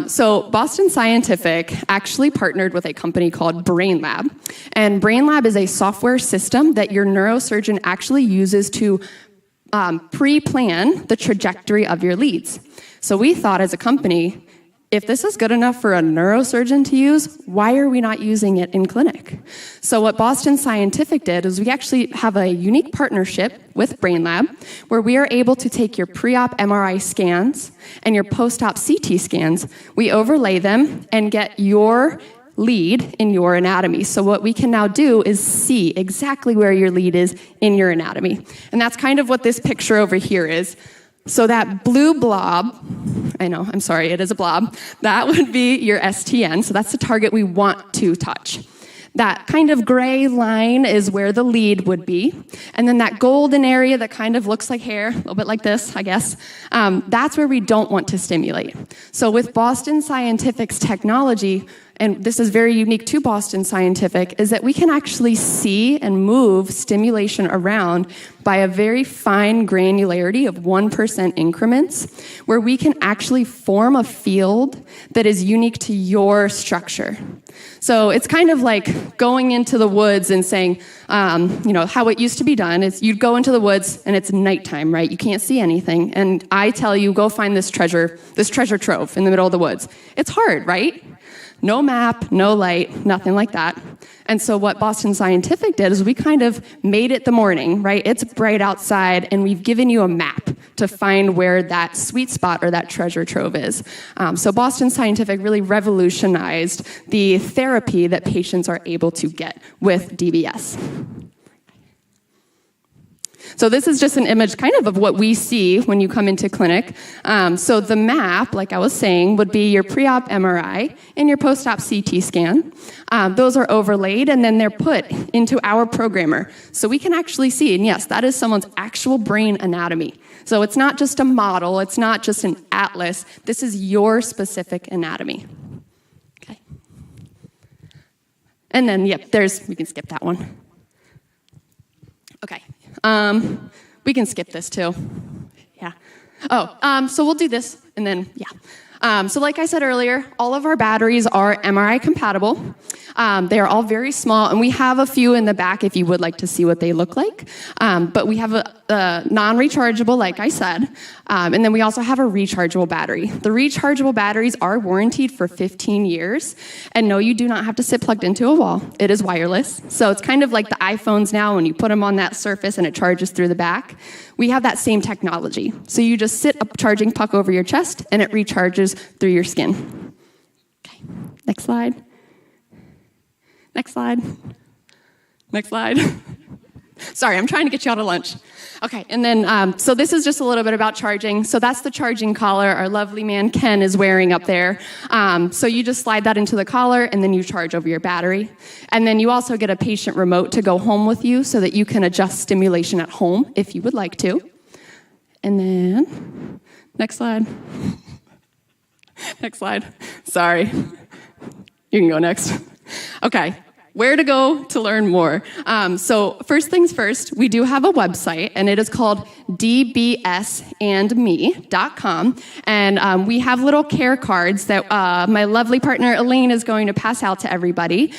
So Boston Scientific actually partnered with a company called BrainLab, and BrainLab is a software system that your neurosurgeon actually uses to pre-plan the trajectory of your leads. So we thought as a company, if this is good enough for a neurosurgeon to use, why are we not using it in clinic? So what Boston Scientific did is we actually have a unique partnership with BrainLab where we are able to take your pre-op MRI scans and your post-op CT scans, we overlay them and get your lead in your anatomy. So what we can now do is see exactly where your lead is in your anatomy. And that's kind of what this picture over here is. So that blue blob, I know, I'm sorry, it is a blob, that would be your STN, so that's the target we want to touch. That kind of gray line is where the lead would be, and then that golden area that kind of looks like hair, a little bit like this, I guess, that's where we don't want to stimulate. So with Boston Scientific's technology, and this is very unique to Boston Scientific, is that we can actually see and move stimulation around by a very fine granularity of 1% increments, where we can actually form a field that is unique to your structure. So it's kind of like going into the woods and saying, how it used to be done is you'd go into the woods and it's nighttime, right? You can't see anything. And I tell you, go find this treasure trove in the middle of the woods. It's hard, right? No map, no light, nothing like that. And so what Boston Scientific did is we kind of made it the morning, right? It's bright outside, and we've given you a map to find where that sweet spot or that treasure trove is. So Boston Scientific really revolutionized the therapy that patients are able to get with DBS. So this is just an image kind of what we see when you come into clinic. So the map, like I was saying, would be your pre-op MRI and your post-op CT scan. Those are overlaid, and then they're put into our programmer. So we can actually see, and yes, that is someone's actual brain anatomy. So it's not just a model, it's not just an atlas. This is your specific anatomy. Okay. And then, yep, we can skip that one. Okay. We can skip this too. Yeah. So we'll do this and then, yeah. So like I said earlier, all of our batteries are MRI compatible. They are all very small, and we have a few in the back if you would like to see what they look like. But we have a non-rechargeable, like I said, and then we also have a rechargeable battery. The rechargeable batteries are warranted for 15 years, and no, you do not have to sit plugged into a wall. It is wireless, so it's kind of like the iPhones now when you put them on that surface and it charges through the back. We have that same technology. So you just sit a charging puck over your chest, and it recharges through your skin. Okay, next slide. Next slide. Next slide. Sorry, I'm trying to get you out of lunch. Okay, and then, so this is just a little bit about charging. So that's the charging collar our lovely man Ken is wearing up there. So you just slide that into the collar, and then you charge over your battery. And then you also get a patient remote to go home with you so that you can adjust stimulation at home if you would like to. And then, next slide. Next slide. Sorry. You can go next. Okay, where to go to learn more? So first things first, we do have a website, and it is called dbsandme.com, and we have little care cards that my lovely partner Elaine is going to pass out to everybody.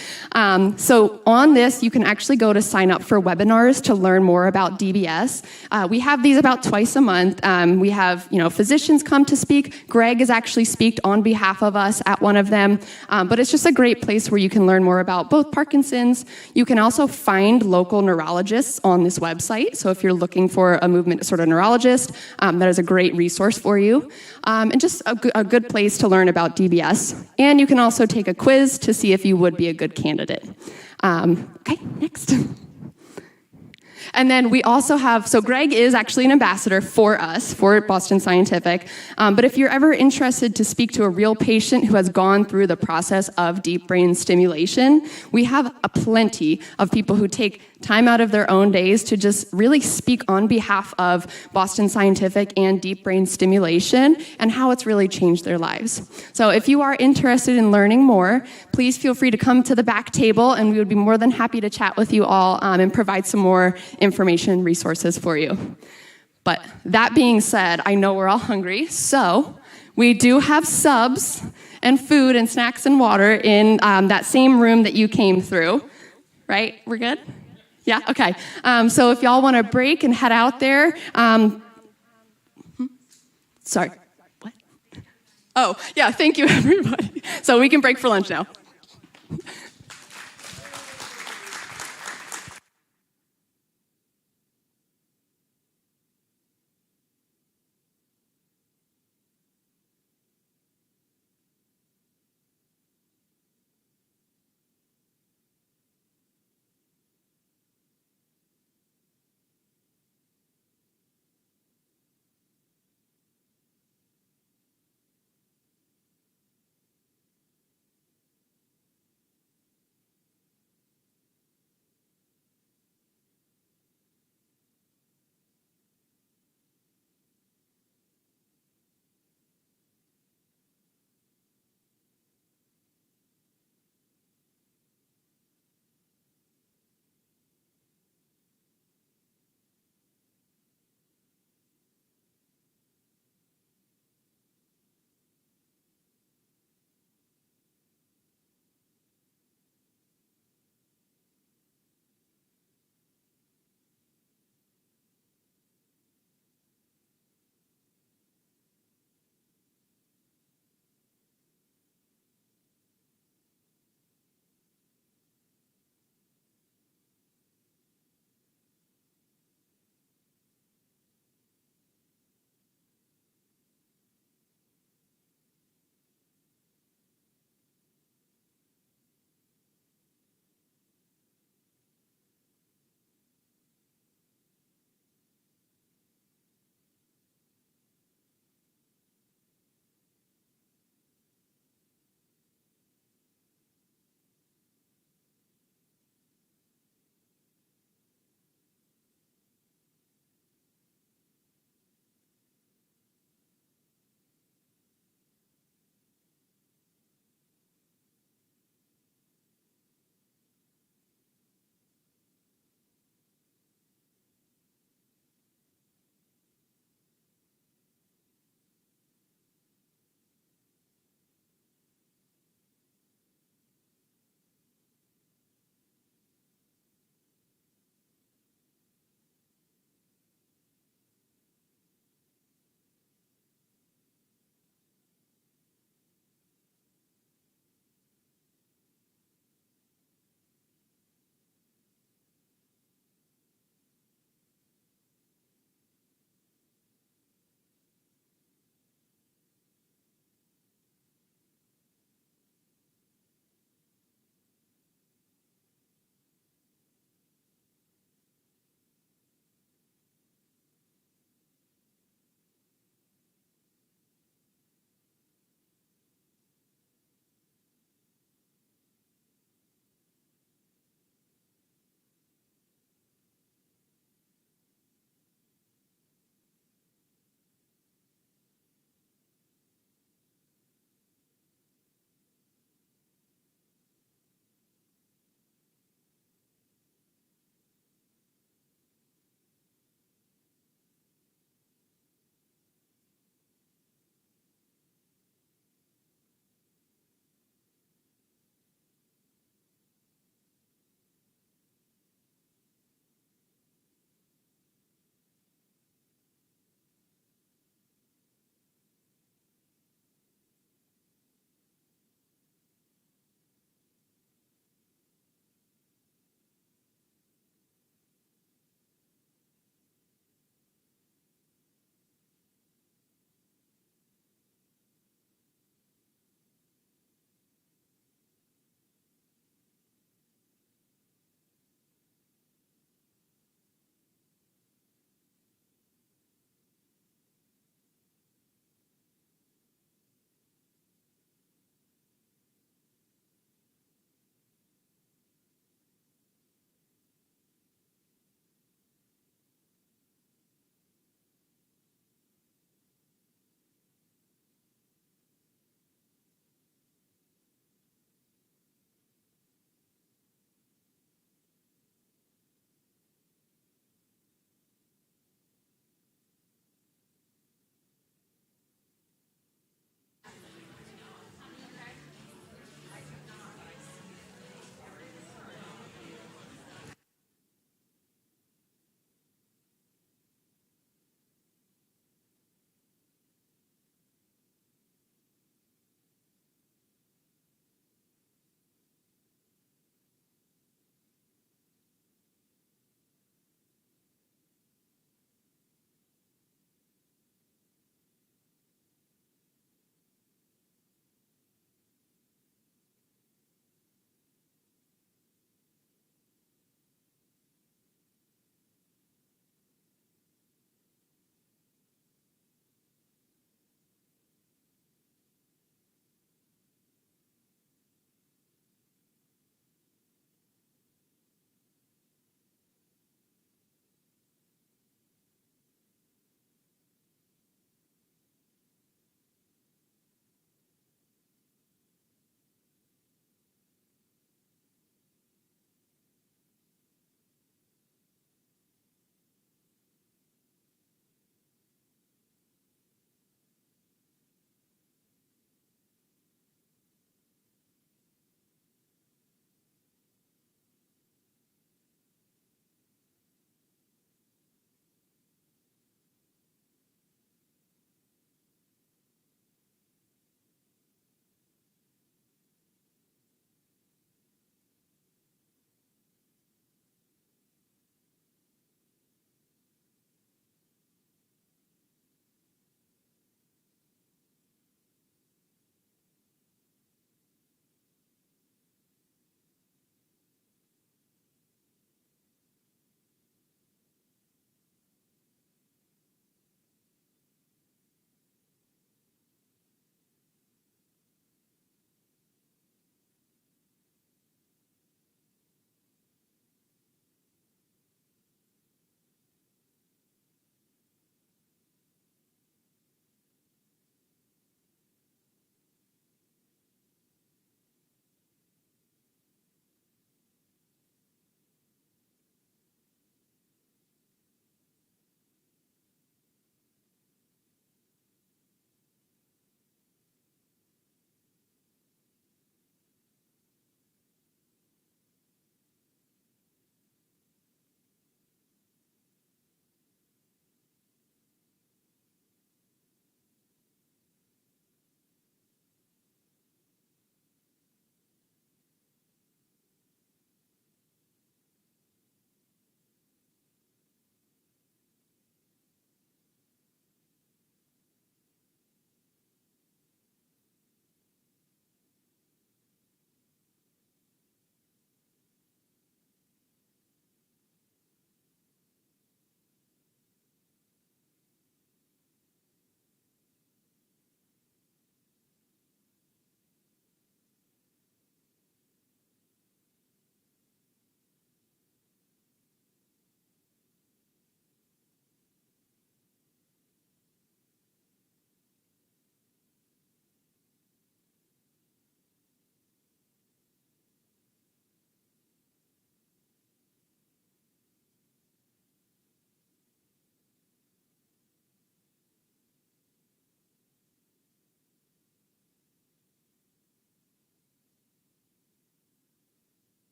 So on this, you can actually go to sign up for webinars to learn more about DBS. We have these about twice a month. We have, physicians come to speak. Greg has actually speaked on behalf of us at one of them, but it's just a great place where you can learn more about both Parkinson's Parkinson's. You can also find local neurologists on this website. So if you're looking for a movement disorder neurologist, that is a great resource for you. And just a good place to learn about DBS. And you can also take a quiz to see if you would be a good candidate. Okay, next. And then we also have, so Greg is actually an ambassador for us, for Boston Scientific. But if you're ever interested to speak to a real patient who has gone through the process of deep brain stimulation, we have a plenty of people who take time out of their own days to just really speak on behalf of Boston Scientific and deep brain stimulation and how it's really changed their lives. So if you are interested in learning more, please feel free to come to the back table and we would be more than happy to chat with you all and provide some more information and resources for you. But that being said, I know we're all hungry, so we do have subs and food and snacks and water in that same room that you came through, right? We're good? Yeah, okay. So if y'all want to break and head out there, sorry, what? Oh, yeah, thank you, everybody. So we can break for lunch now.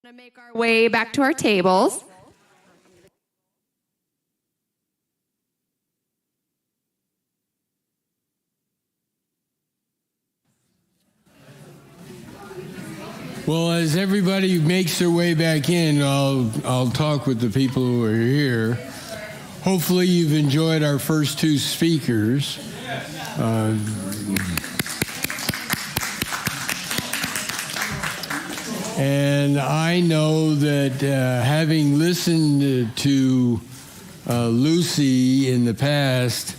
We're going to make our way back to our tables. Well, as everybody makes their way back in, I'll talk with the people who are here. Hopefully you've enjoyed our first two speakers. And I know that having listened to Lucy in the past,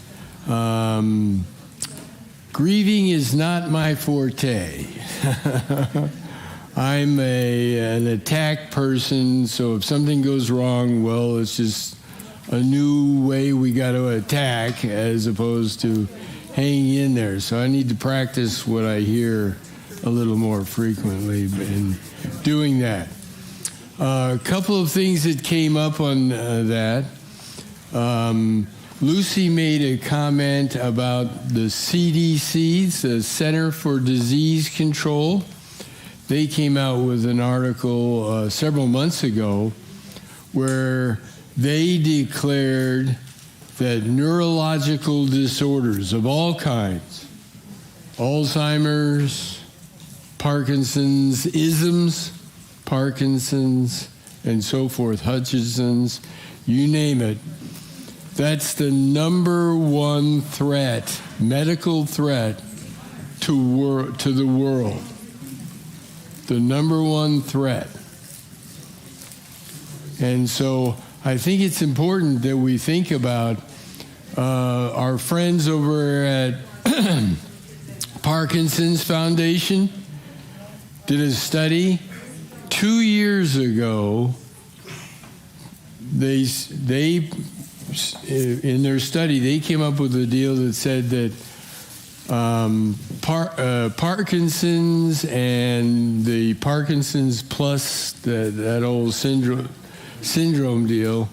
grieving is not my forte. I'm an attack person, so if something goes wrong, well, it's just a new way we got to attack as opposed to hanging in there. So I need to practice what I hear a little more frequently in doing that. A couple of things that came up on that. Lucy made a comment about the CDC, the Center for Disease Control. They came out with an article several months ago where they declared that neurological disorders of all kinds, Alzheimer's, Parkinson's, Parkinson's, and so forth, Hutchinson's, you name it, that's the number one threat, medical threat to the world. The number one threat. And so I think it's important that we think about our friends over at Parkinson's Foundation did a study 2 years ago. They in their study they came up with a deal that said that Parkinson's and the Parkinson's plus that old syndrome deal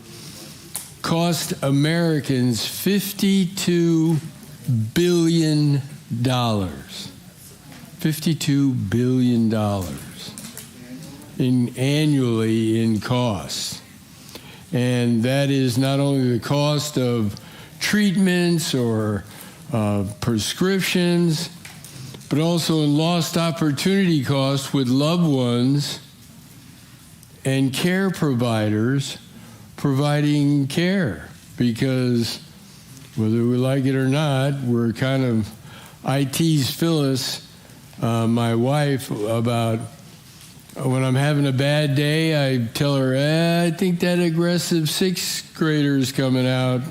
cost Americans $52 billion. $52 billion annually in costs. And that is not only the cost of treatments or prescriptions, but also in lost opportunity costs with loved ones and care providers providing care. Because whether we like it or not, we're kind of, I tease Phyllis, my wife, about when I'm having a bad day, I tell her, I think that aggressive sixth grader's coming out.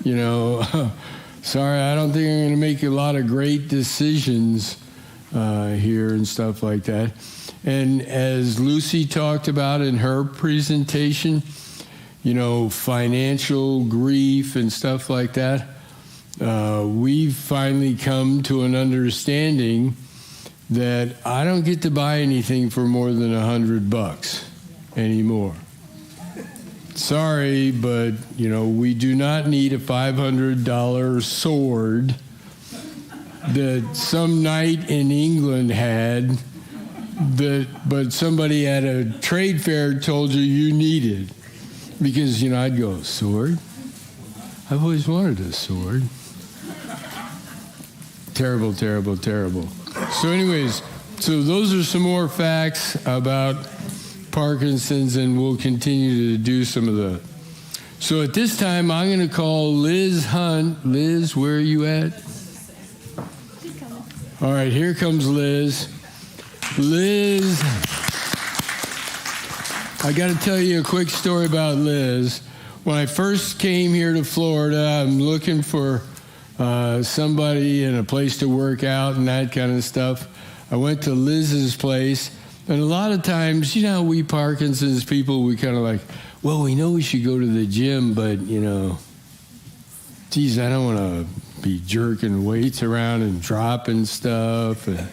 You know, sorry, I don't think I'm going to make a lot of great decisions here and stuff like that. And as Lucy talked about in her presentation, you know, financial grief and stuff like that, we've finally come to an understanding that I don't get to buy anything for more than $100 anymore. Sorry, but, you know, we do not need a $500 sword that some knight in England had, but somebody at a trade fair told you needed. Because, you know, I'd go, sword? I've always wanted a sword. Terrible, terrible, terrible. So anyways, so those are some more facts about Parkinson's, and we'll continue to do some of the. So at this time, I'm going to call Liz Hunt. Liz, where are you at? All right, here comes Liz. Liz, I got to tell you a quick story about Liz. When I first came here to Florida, I'm looking for somebody and a place to work out and that kind of stuff. I went to Liz's place, and a lot of times, you know, we Parkinson's people, we kind of like, well, we know we should go to the gym, but, you know, geez, I don't want to be jerking weights around and dropping stuff and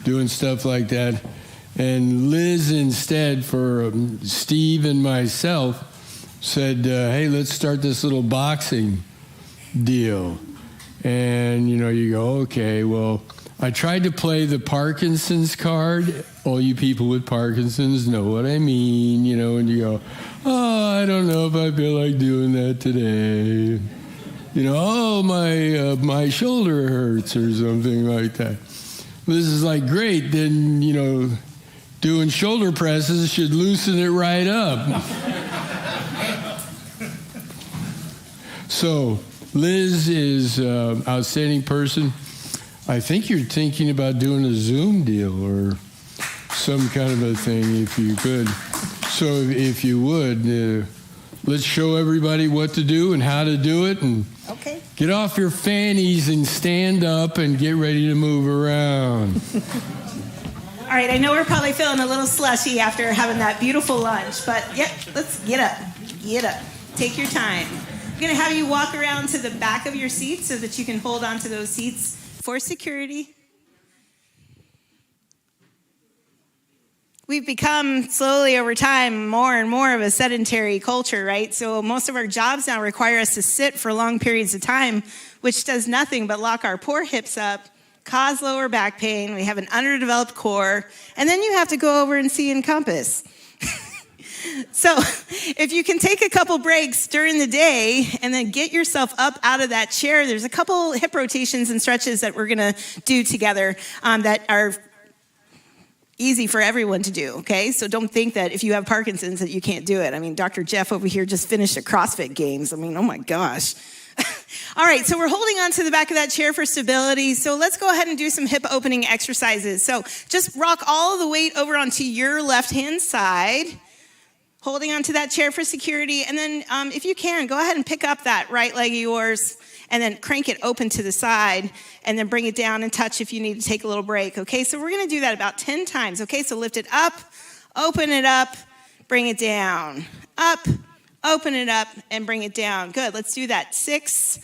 doing stuff like that. And Liz, instead, for Steve and myself, said, hey, let's start this little boxing deal. And, you know, you go, okay, well, I tried to play the Parkinson's card. All you people with Parkinson's know what I mean, you know, and you go, oh, I don't know if I feel like doing that today. You know, oh, my shoulder hurts or something like that. This is like, great, then, you know, doing shoulder presses should loosen it right up. So, Liz is an outstanding person. I think you're thinking about doing a Zoom deal or some kind of a thing, if you could. So if you would, let's show everybody what to do and how to do it, and get off your fannies and stand up and get ready to move around. All right, I know we're probably feeling a little slushy after having that beautiful lunch, but yep, let's get up. Get up. Take your time. I'm going to have you walk around to the back of your seat so that you can hold on to those seats for security. We've become slowly over time more and more of a sedentary culture, right? So most of our jobs now require us to sit for long periods of time, which does nothing but lock our poor hips up, cause lower back pain. We have an underdeveloped core, and then you have to go over and see Encompass. So if you can take a couple breaks during the day and then get yourself up out of that chair, there's a couple hip rotations and stretches that we're going to do together that are easy for everyone to do, okay? So don't think that if you have Parkinson's that you can't do it. I mean, Dr. Jeff over here just finished the CrossFit Games. I mean, oh my gosh. All right, so we're holding on to the back of that chair for stability. So let's go ahead and do some hip opening exercises. So just rock all of the weight over onto your left-hand side, holding onto that chair for security. And then if you can, go ahead and pick up that right leg of yours and then crank it open to the side and then bring it down and touch if you need to take a little break. Okay, so we're gonna do that about 10 times. Okay, so lift it up, open it up, bring it down. Up, open it up, and bring it down. Good, let's do that. 6,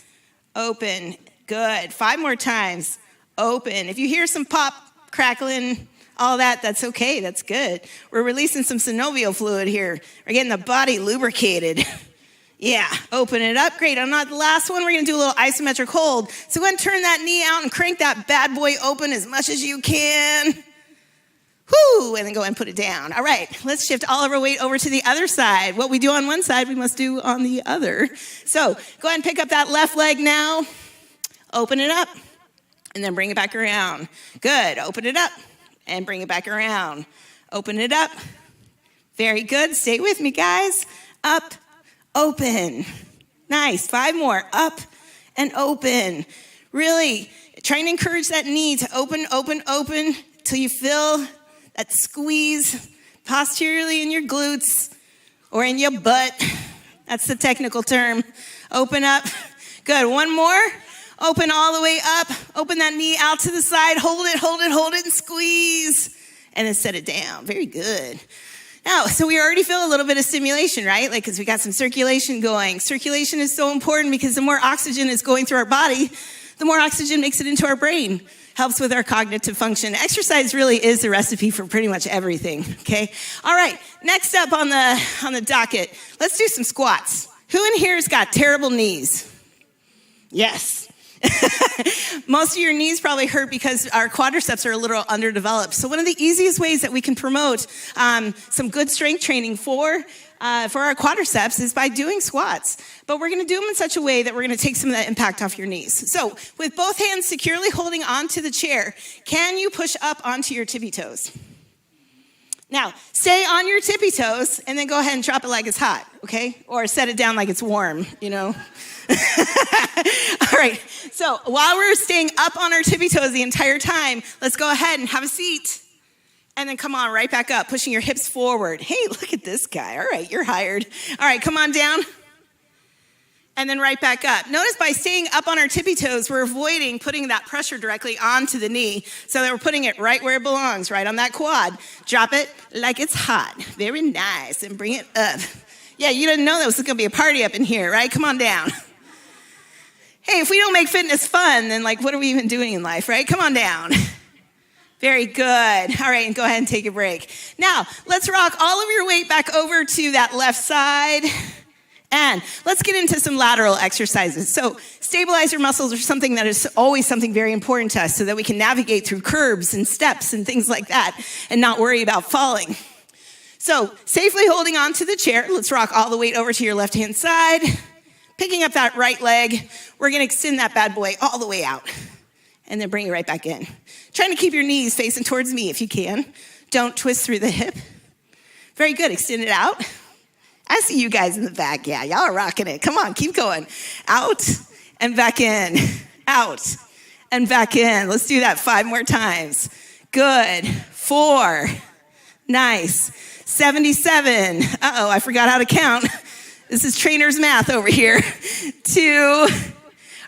open, good. 5 more times, open. If you hear some pop, crackling, all that, that's okay, that's good. We're releasing some synovial fluid here. We're getting the body lubricated. Yeah, open it up, great. On the last one, we're gonna do a little isometric hold. So go ahead and turn that knee out and crank that bad boy open as much as you can. Whoo, and then go ahead and put it down. All right, let's shift all of our weight over to the other side. What we do on one side, we must do on the other. So go ahead and pick up that left leg now. Open it up, and then bring it back around. Good, open it up, and bring it back around. Open it up. Very good, stay with me, guys. Up, open. Nice, 5 more. Up and open. Really trying to encourage that knee to open, open, open till you feel that squeeze posteriorly in your glutes or in your butt. That's the technical term. Open up. Good, 1 more. Open all the way up. Open that knee out to the side. Hold it, hold it, hold it, and squeeze. And then set it down. Very good. Now, so we already feel a little bit of stimulation, right? Like, because we got some circulation going. Circulation is so important because the more oxygen is going through our body, the more oxygen makes it into our brain. Helps with our cognitive function. Exercise really is the recipe for pretty much everything, okay? All right, next up on the docket, let's do some squats. Who in here has got terrible knees? Yes. Most of your knees probably hurt because our quadriceps are a little underdeveloped. So one of the easiest ways that we can promote some good strength training for our quadriceps is by doing squats. But we're gonna do them in such a way that we're gonna take some of that impact off your knees. So with both hands securely holding onto the chair, can you push up onto your tippy toes? Now, stay on your tippy toes and then go ahead and drop it like it's hot, okay? Or set it down like it's warm, you know? All right, so while we're staying up on our tippy toes the entire time, let's go ahead and have a seat. And then come on, right back up, pushing your hips forward. Hey, look at this guy. All right, you're hired. All right, come on down. And then right back up. Notice by staying up on our tippy toes, we're avoiding putting that pressure directly onto the knee so that we're putting it right where it belongs, right on that quad. Drop it like it's hot. Very nice. And bring it up. Yeah, you didn't know that was going to be a party up in here, right? Come on down. Hey, if we don't make fitness fun, then like what are we even doing in life, right? Come on down. Very good. All right, and go ahead and take a break. Now, let's rock all of your weight back over to that left side And let's get into some lateral exercises. So stabilize your muscles are something that is always something very important to us so that we can navigate through curbs and steps and things like that and not worry about falling. So safely holding on to the chair, let's rock all the weight over to your left-hand side. Picking up that right leg, we're gonna extend that bad boy all the way out and then bring it right back in. Trying to keep your knees facing towards me if you can. Don't twist through the hip. Very good, extend it out. I see you guys in the back. Yeah, y'all are rocking it. Come on, keep going. Out and back in. Out and back in. Let's do that 5 more times. Good. 4. Nice. 77. Uh-oh, I forgot how to count. This is trainer's math over here. 2. All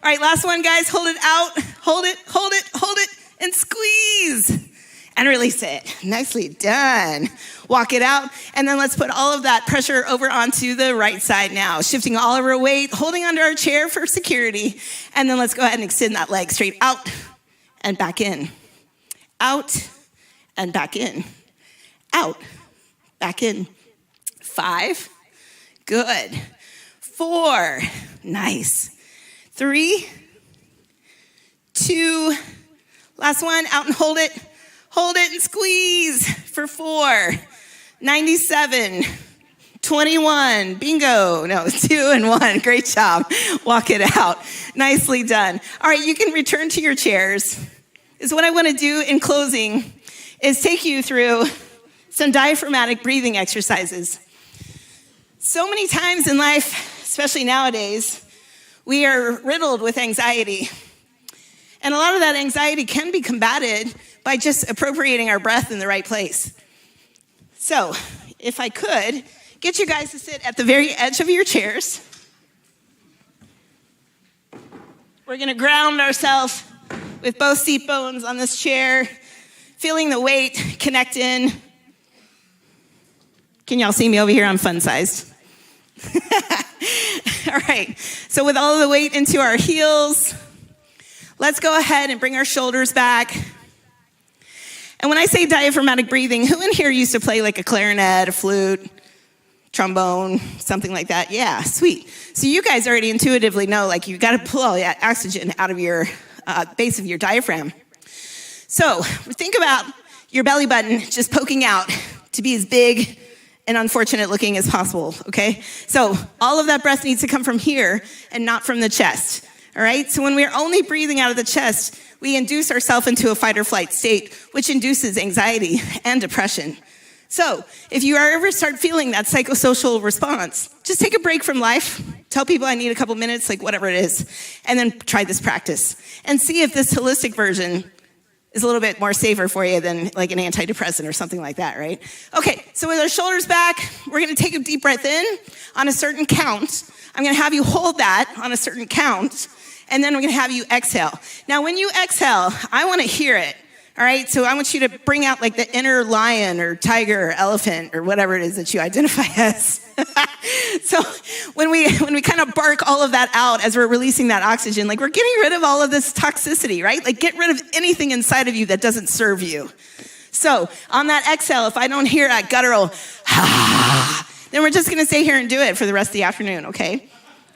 right, last one, guys. Hold it out. Hold it, hold it, hold it, and squeeze. And release it. Nicely done. Walk it out, and then let's put all of that pressure over onto the right side now. Shifting all of our weight, holding onto our chair for security, and then let's go ahead and extend that leg straight out and back in. Out and back in. Out, back in. 5, good. 4, nice. 3, 2, last one, out and hold it. Hold it and squeeze for 4, 97, 21, bingo. No, 2 and 1, great job. Walk it out, nicely done. All right, you can return to your chairs. What I want to do in closing is take you through some diaphragmatic breathing exercises. So many times in life, especially nowadays, we are riddled with anxiety. And a lot of that anxiety can be combated by just appropriating our breath in the right place. So, if I could, get you guys to sit at the very edge of your chairs. We're gonna ground ourselves with both seat bones on this chair, feeling the weight connect in. Can y'all see me over here? I'm fun-sized. All right, so with all of the weight into our heels, let's go ahead and bring our shoulders back. And when I say diaphragmatic breathing, who in here used to play like a clarinet, a flute, trombone, something like that? Yeah, sweet. So you guys already intuitively know, like, you gotta pull all that oxygen out of your base of your diaphragm. So think about your belly button just poking out to be as big and unfortunate looking as possible, okay? So all of that breath needs to come from here and not from the chest, all right? So when we're only breathing out of the chest, we induce ourselves into a fight or flight state, which induces anxiety and depression. So if you ever start feeling that psychosocial response, just take a break from life, tell people I need a couple minutes, like whatever it is, and then try this practice and see if this holistic version is a little bit more safer for you than like an antidepressant or something like that, right? Okay, so with our shoulders back, we're gonna take a deep breath in on a certain count. I'm gonna have you hold that on a certain count, and then we're gonna have you exhale. Now, when you exhale, I wanna hear it, all right? So I want you to bring out like the inner lion or tiger or elephant or whatever it is that you identify as. So when we kind of bark all of that out as we're releasing that oxygen, like we're getting rid of all of this toxicity, right? Like get rid of anything inside of you that doesn't serve you. So on that exhale, if I don't hear a guttural, then we're just gonna stay here and do it for the rest of the afternoon, okay?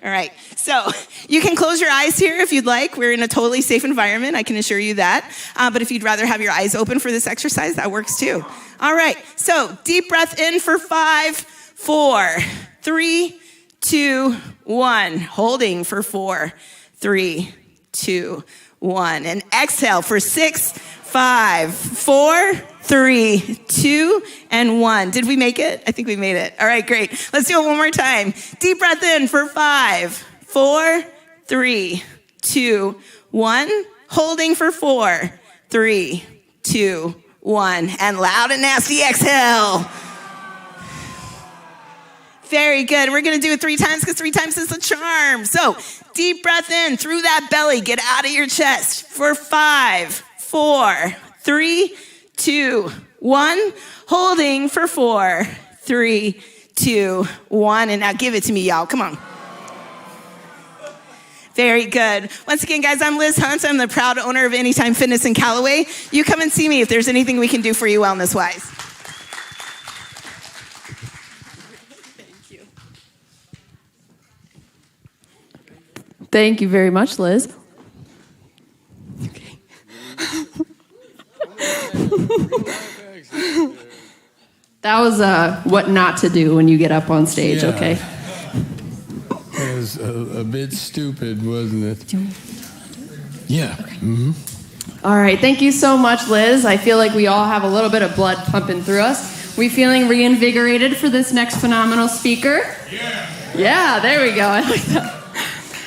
All right, so you can close your eyes here if you'd like. We're in a totally safe environment, I can assure you that. But if you'd rather have your eyes open for this exercise, that works too. All right, so deep breath in for 5, 4, 3, 2, 1. Holding for 4, 3, 2, 1. And exhale for 6, 5, 4, 3, 2, and 1. Did we make it? I think we made it. All right, great. Let's do it one more time. Deep breath in for 5, 4, 3, 2, 1. Holding for 4, 3, 2, 1. And loud and nasty exhale. Very good. We're going to do it 3 times because 3 times is the charm. So deep breath in through that belly. Get out of your chest for 5, 4, 3, 2, 1. Holding for 4, 3, 2, 1. And now give it to me, y'all. Come on. Very good. Once again, guys, I'm Liz Hunt. I'm the proud owner of Anytime Fitness in Callaway. You come and see me if there's anything we can do for you wellness-wise. Thank you very much, Liz. That was what not to do when you get up on stage, Yeah. okay? It was a bit stupid, wasn't it? Yeah. Mm-hmm. All right, thank you so much, Liz. I feel like we all have a little bit of blood pumping through us. We feeling reinvigorated for this next phenomenal speaker? Yeah, there we go. I like that.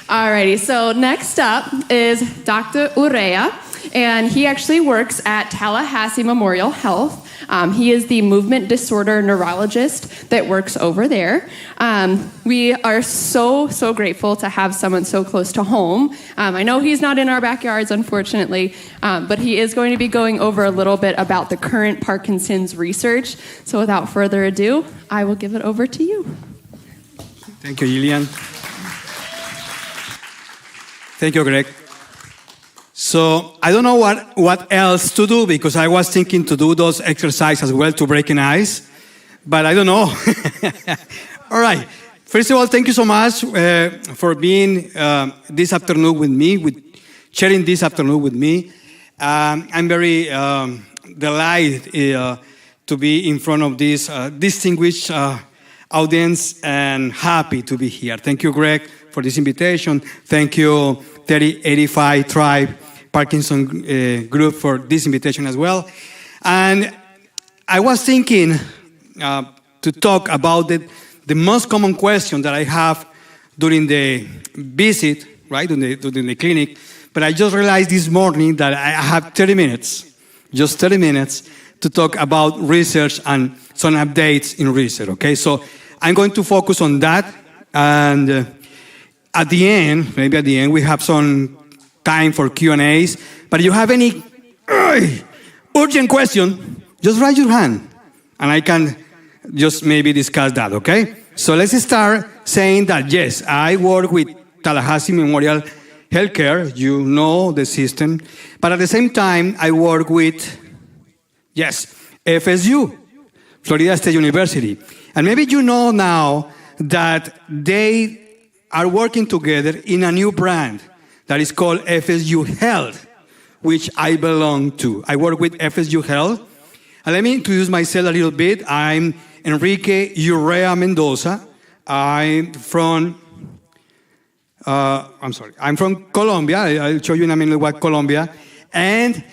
All righty, so next up is Dr. Urrea, and he actually works at Tallahassee Memorial Health. He is the movement disorder neurologist that works over there. We are so grateful to have someone so close to home. I know he's not in our backyards, unfortunately, but he is going to be going over a little bit about the current Parkinson's research. So without further ado, I will give it over to you. Thank you, Gillian. Thank you, Greg. So I don't know what else to do because I was thinking to do those exercises as well to break an ice, but I don't know. All right. First of all, thank you so much for being this afternoon with me, sharing this afternoon with me. I'm very delighted to be in front of this distinguished audience and happy to be here. Thank you, Greg, for this invitation. Thank you, 3085Thrive Parkinson group for this invitation as well. And I was thinking to talk about the most common question that I have during the visit, right, during the clinic. But I just realized this morning that I have 30 minutes, just 30 minutes, to talk about research and some updates in research, okay? So I'm going to focus on that. And at the end, maybe at the end, we have some time for Q&As. But if you have any urgent question, just raise your hand. And I can just maybe discuss that, okay? So let's start saying that, yes, I work with Tallahassee Memorial Healthcare. You know the system. But at the same time, I work with, yes, FSU, Florida State University. And maybe you know now that they are working together in a new brand that is called FSU Health, which I belong to. I work with FSU Health. And let me introduce myself a little bit. I'm Enrique Urrea Mendoza. I'm from Colombia. I'll show you in a minute what Colombia. And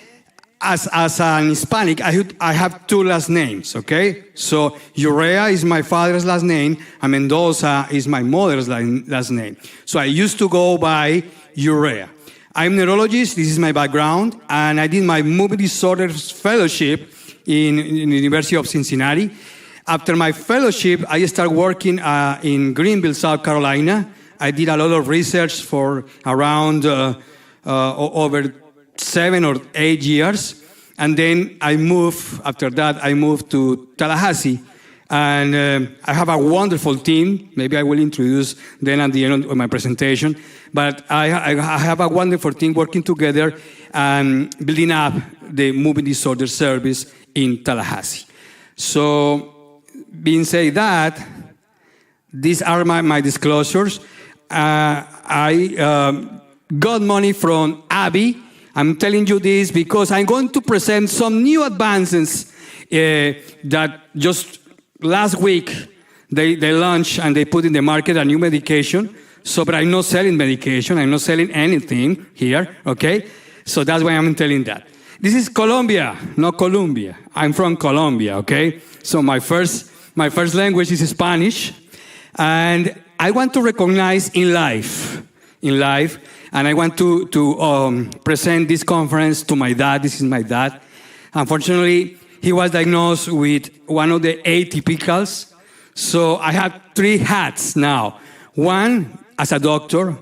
as an Hispanic, I have two last names, okay? So Urrea is my father's last name, and Mendoza is my mother's last name. So I used to go by Urrea. I'm a neurologist, this is my background, and I did my movement disorders fellowship in the University of Cincinnati. After my fellowship, I started working in Greenville, South Carolina. I did a lot of research for around over 7 or 8 years. And then after that, I moved to Tallahassee. And I have a wonderful team. Maybe I will introduce them at the end of my presentation. But I have a wonderful team working together and building up the movement disorder service in Tallahassee. So, being said that, these are my disclosures. I got money from Abby. I'm telling you this because I'm going to present some new advances that just last week they launched and they put in the market a new medication. So, but I'm not selling medication. I'm not selling anything here, okay? So that's why I'm telling that. This is Colombia, not Colombia. I'm from Colombia, okay? So my first language is Spanish. And I want to recognize in life, and I want to present this conference to my dad. This is my dad. Unfortunately, he was diagnosed with one of the atypicals. So I have 3 hats now. One, as a doctor.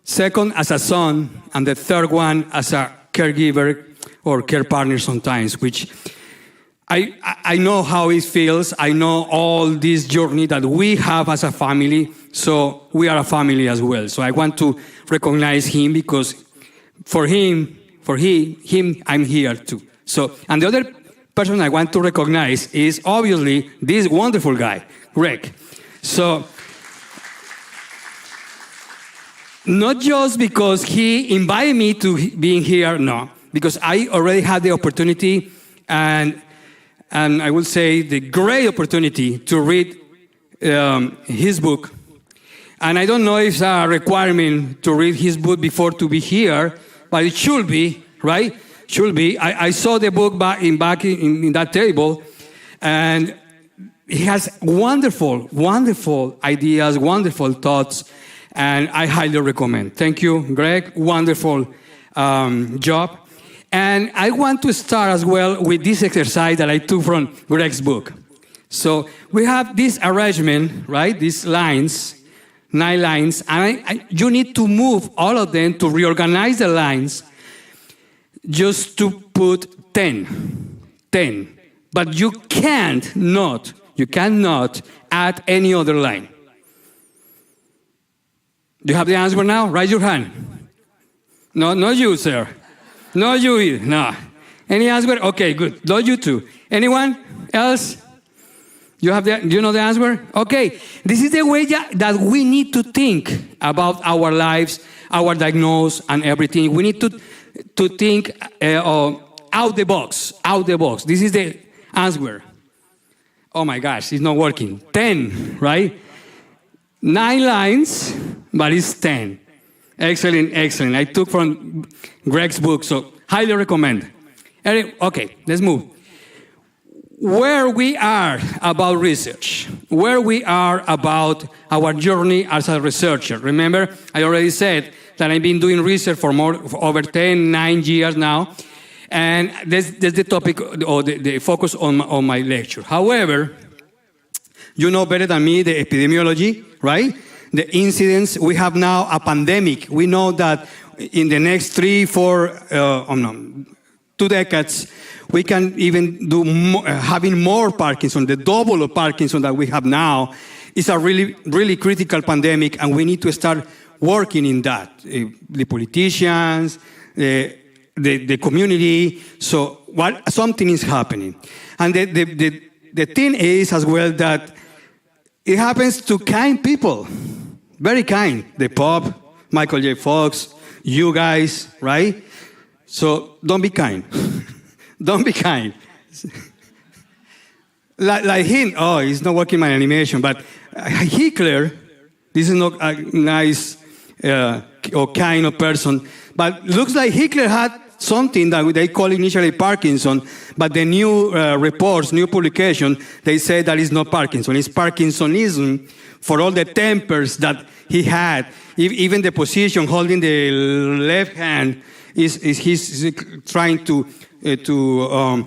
Second, as a son. And the third one, as a caregiver or care partner sometimes, which I know how it feels. I know all this journey that we have as a family. So we are a family as well. So I want to recognize him because for him, I'm here too. So, and the other person I want to recognize is obviously this wonderful guy, Greg. So not just because he invited me to being here, no, because I already had the opportunity and I will say the great opportunity to read his book. And I don't know if it's a requirement to read his book before to be here, but it should be, right? Should be. I saw the book back in that table, and he has wonderful, wonderful ideas, wonderful thoughts, and I highly recommend. Thank you, Greg. Wonderful job. And I want to start as well with this exercise that I took from Greg's book. So we have this arrangement, right? These lines, 9 lines, and you need to move all of them to reorganize the lines just to put 10. But you cannot add any other line. Do you have the answer now? Raise your hand. No, not you, sir. No, you either. No. Any answer? Okay, good. Not you too. Anyone else? You know the answer? Okay. This is the way that we need to think about our lives, our diagnosis, and everything. We need to think out the box. This is the answer. Oh my gosh, it's not working. 10, right? 9 lines, but it's 10. Excellent. I took from Greg's book, so highly recommend. Okay, let's move. Where we are about research, where we are about our journey as a researcher. Remember, I already said that I've been doing research for over 9 years now, and that's the topic or the focus on my lecture. However, you know better than me the epidemiology, right? The incidence. We have now a pandemic. We know that in the next 3, 4, 2 decades, we can even do having more Parkinson, the double of Parkinson that we have now. It's a really, really critical pandemic, and we need to start working in that. The politicians, the community. So something is happening. And the thing is as well that it happens to kind people, very kind. The Pope, Michael J. Fox, you guys, right? So don't be kind. Don't be kind. Like him, he's not working my animation, but Hitler, this is not a nice or kind of person, but looks like Hitler had something that they call initially Parkinson, but the new reports, new publication, they say that it's not Parkinson, it's Parkinsonism for all the tempers that he had. Even the position holding the left hand he's trying to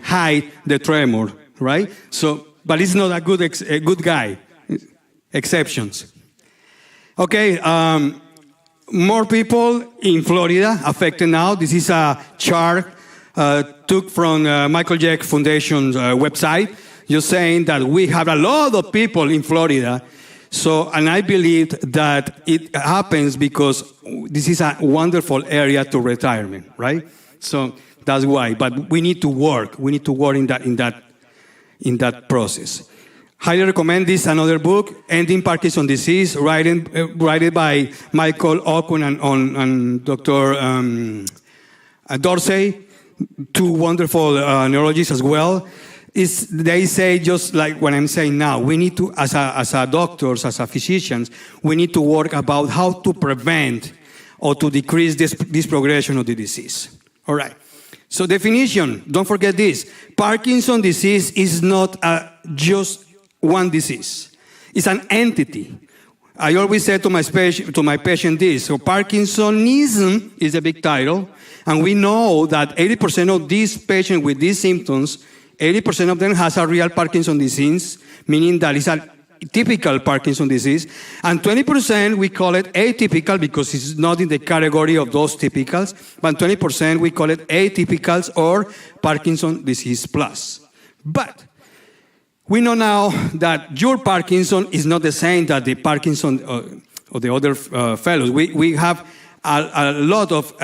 hide the tremor, right? So, but he's not a good guy. Exceptions. Okay, more people in Florida affected now. This is a chart took from Michael Jack Foundation's website, just saying that we have a lot of people in Florida. So, and I believe that it happens because this is a wonderful area to retirement, right? So that's why. But we need to work. We need to work in that process. Highly recommend this another book, Ending Parkinson's Disease, written by Michael Okun and Dr. Dorsey, 2 wonderful neurologists as well. They say, just like what I'm saying now, we need to, as a doctors, as a physicians, we need to work about how to prevent or to decrease this progression of the disease. All right. So definition, don't forget this. Parkinson's disease is not just one disease. It's an entity. I always say to my patient this. So Parkinsonism is a big title, and we know that 80% of these patients with these symptoms, 80% of them has a real Parkinson's disease, meaning that it's a typical Parkinson's disease. And 20% we call it atypical because it's not in the category of those typicals. But 20% we call it atypicals or Parkinson's disease plus. But we know now that your Parkinson is not the same that the Parkinson or the other fellows. We have a lot of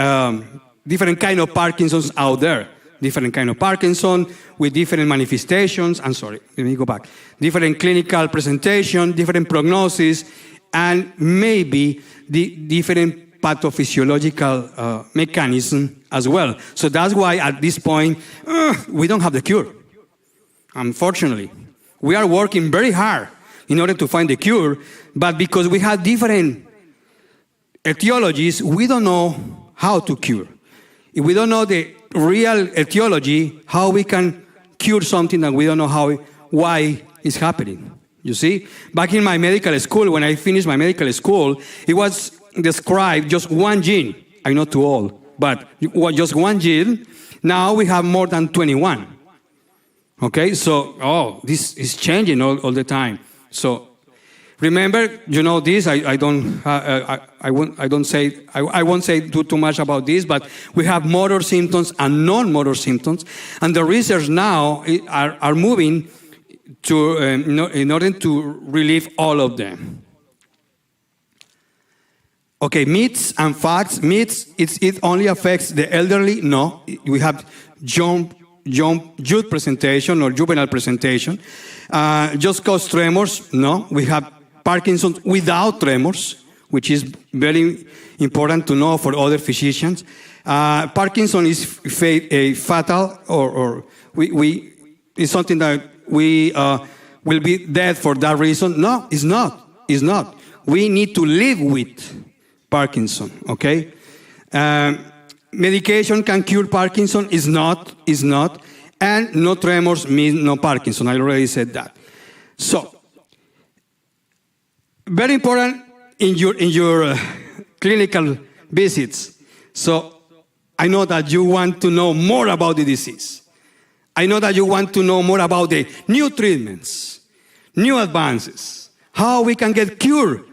different kind of Parkinsons out there. Different kind of Parkinson with different manifestations. I'm sorry, let me go back. Different clinical presentation, different prognosis, and maybe the different pathophysiological mechanism as well. So that's why at this point, we don't have the cure, unfortunately. We are working very hard in order to find the cure, but because we have different etiologies, we don't know how to cure. If we don't know the real etiology, how we can cure something that we don't know why it's happening. You see? Back in my medical school, when I finished my medical school, it was described just one gene. I'm not too old, but just one gene. Now we have more than 21. Okay, so this is changing all the time. So remember, you know this. I won't say too much about this, but we have motor symptoms and non-motor symptoms, and the research now are moving to in order to relieve all of them. Okay, myths and facts. Myths, it only affects the elderly. No, we have youth presentation or juvenile presentation. Just cause tremors. No, we have Parkinson's without tremors, which is very important to know for other physicians. Parkinson is fatal, or it's something that we will be dead for that reason. No, it's not. It's not. We need to live with Parkinson, okay? Medication can cure Parkinson, is not. And no tremors means no Parkinson. I already said that. So, very important in your clinical visits. So, I know that you want to know more about the disease. I know that you want to know more about the new treatments, new advances, how we can get cured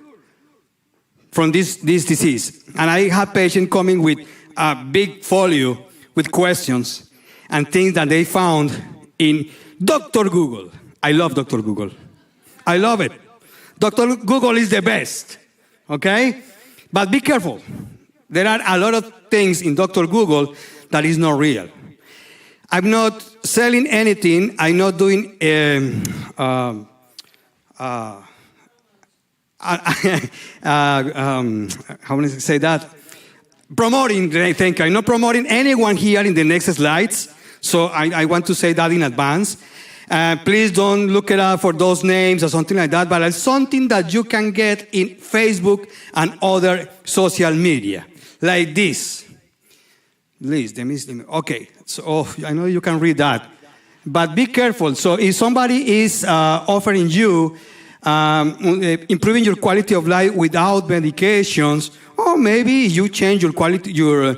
from this disease. And I have patients coming with a big folio with questions and things that they found in Dr. Google. I love Dr. Google. I love it. Dr. Google is the best, okay? But be careful. There are a lot of things in Dr. Google that is not real. I'm not selling anything. I'm not doing how do I say that? Promoting, I think. I'm not promoting anyone here in the next slides, so I want to say that in advance. Please don't look it up for those names or something like that, but it's something that you can get in Facebook and other social media, like this. Okay, so I know you can read that, but be careful. So if somebody is offering you improving your quality of life without medications, or maybe you change your quality, you're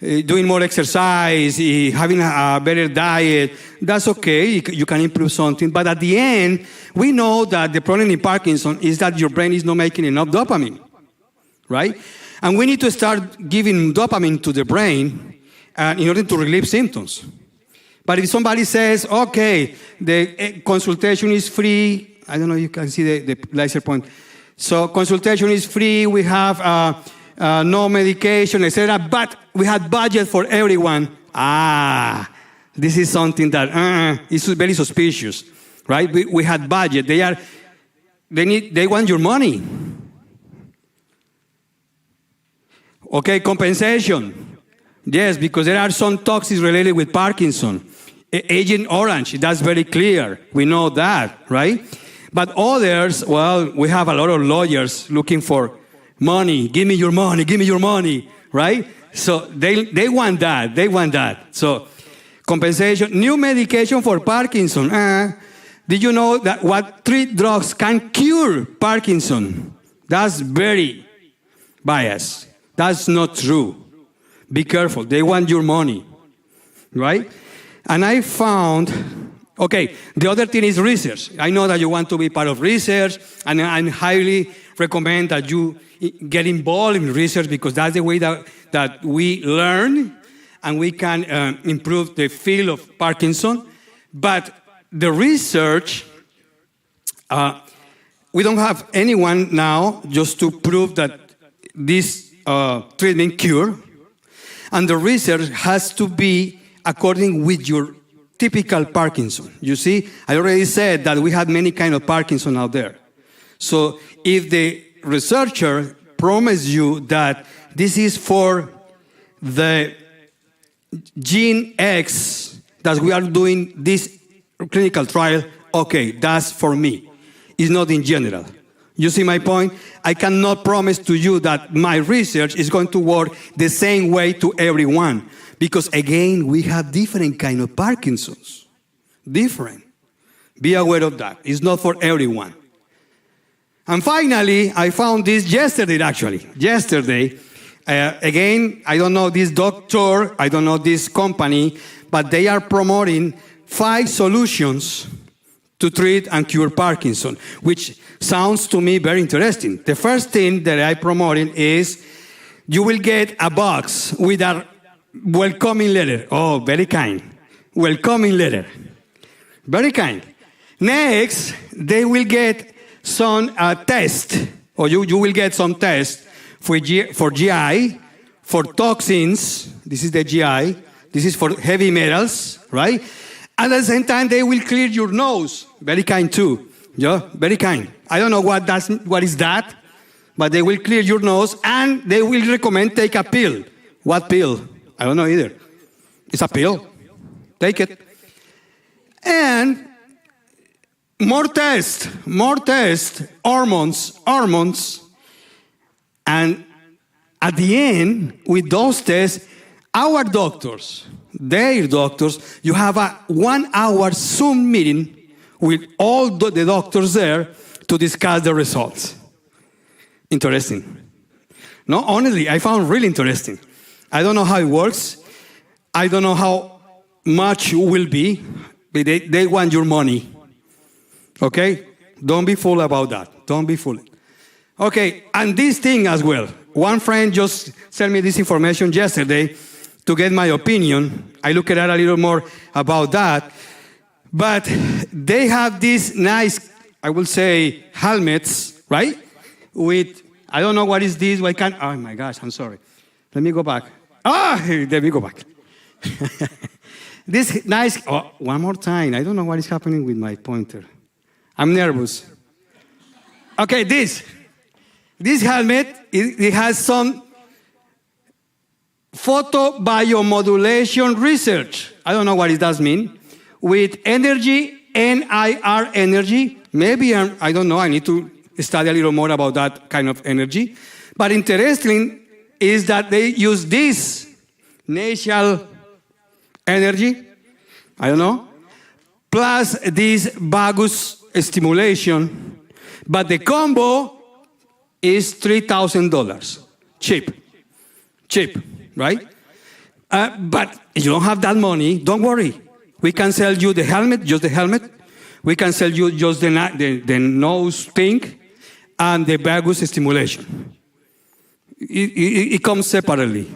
doing more exercise, having a better diet, that's okay. You can improve something. But at the end, we know that the problem in Parkinson is that your brain is not making enough dopamine, right? And we need to start giving dopamine to the brain in order to relieve symptoms. But if somebody says, okay, the consultation is free, I don't know if you can see the laser point. So consultation is free, we have no medication, etc. But we had budget for everyone. This is something that is very suspicious, right? We had budget. They want your money. Okay, compensation. Yes, because there are some toxins related with Parkinson. Agent Orange, that's very clear. We know that, right? But others, well, we have a lot of lawyers looking for money. Give me your money, give me your money, right? So they want that, So compensation, new medication for Parkinson. Did you know that what 3 drugs can cure Parkinson? That's very biased. That's not true. Be careful. They want your money, right? And I found, okay, the other thing is research. I know that you want to be part of research, and I highly recommend that you get involved in research because that's the way that we learn and we can improve the field of Parkinson. But the research, we don't have anyone now just to prove that this treatment cure. And the research has to be according with your typical Parkinson. You see, I already said that we have many kinds of Parkinson out there. So if the researcher promises you that this is for the gene X that we are doing this clinical trial. Okay, that's for me. It's not in general. You see my point? I cannot promise to you that my research is going to work the same way to everyone. Because again, we have different kind of Parkinson's. Different. Be aware of that. It's not for everyone. And finally, I found this yesterday, actually. Yesterday. Again, I don't know this doctor, I don't know this company, but they are promoting 5 solutions to treat and cure Parkinson, which sounds to me very interesting. The first thing that I promoting is you will get a box with a welcoming letter. Oh, very kind. Welcoming letter. Very kind. Next, they will get some test, or you will get some test for GI, for toxins. This is the GI. This is for heavy metals, right? And at the same time, they will clear your nose. Very kind too. Yeah, very kind. I don't know what is that, but they will clear your nose and they will recommend take a pill. What pill? I don't know either. It's a pill. Take it. And more tests, hormones. And at the end, with those tests, our doctors, their doctors, you have a 1-hour Zoom meeting with all the doctors there to discuss the results. Interesting. No, honestly, I found really interesting. I don't know how it works. I don't know how much it will be, but they want your money. Okay? Don't be fooled about that. Don't be fooled. Okay, and this thing as well. One friend just sent me this information yesterday to get my opinion. I looked at a little more about that. But they have these nice, I will say, helmets, right? With, I don't know what is this. Why can't, oh my gosh, I'm sorry. Let me go back. Let me go back. This nice, oh, one more time. I don't know what is happening with my pointer. I'm nervous. Okay, this helmet, it has some photobiomodulation research. I don't know what it does mean. With energy, NIR energy. Maybe, I don't know, I need to study a little more about that kind of energy. But interesting is that they use this nasal energy, I don't know, plus this vagus stimulation. But the combo is $3,000. Cheap, right? But if you don't have that money, don't worry. We can sell you the helmet, just the helmet. We can sell you just the nose thing and the vagus stimulation. It comes separately.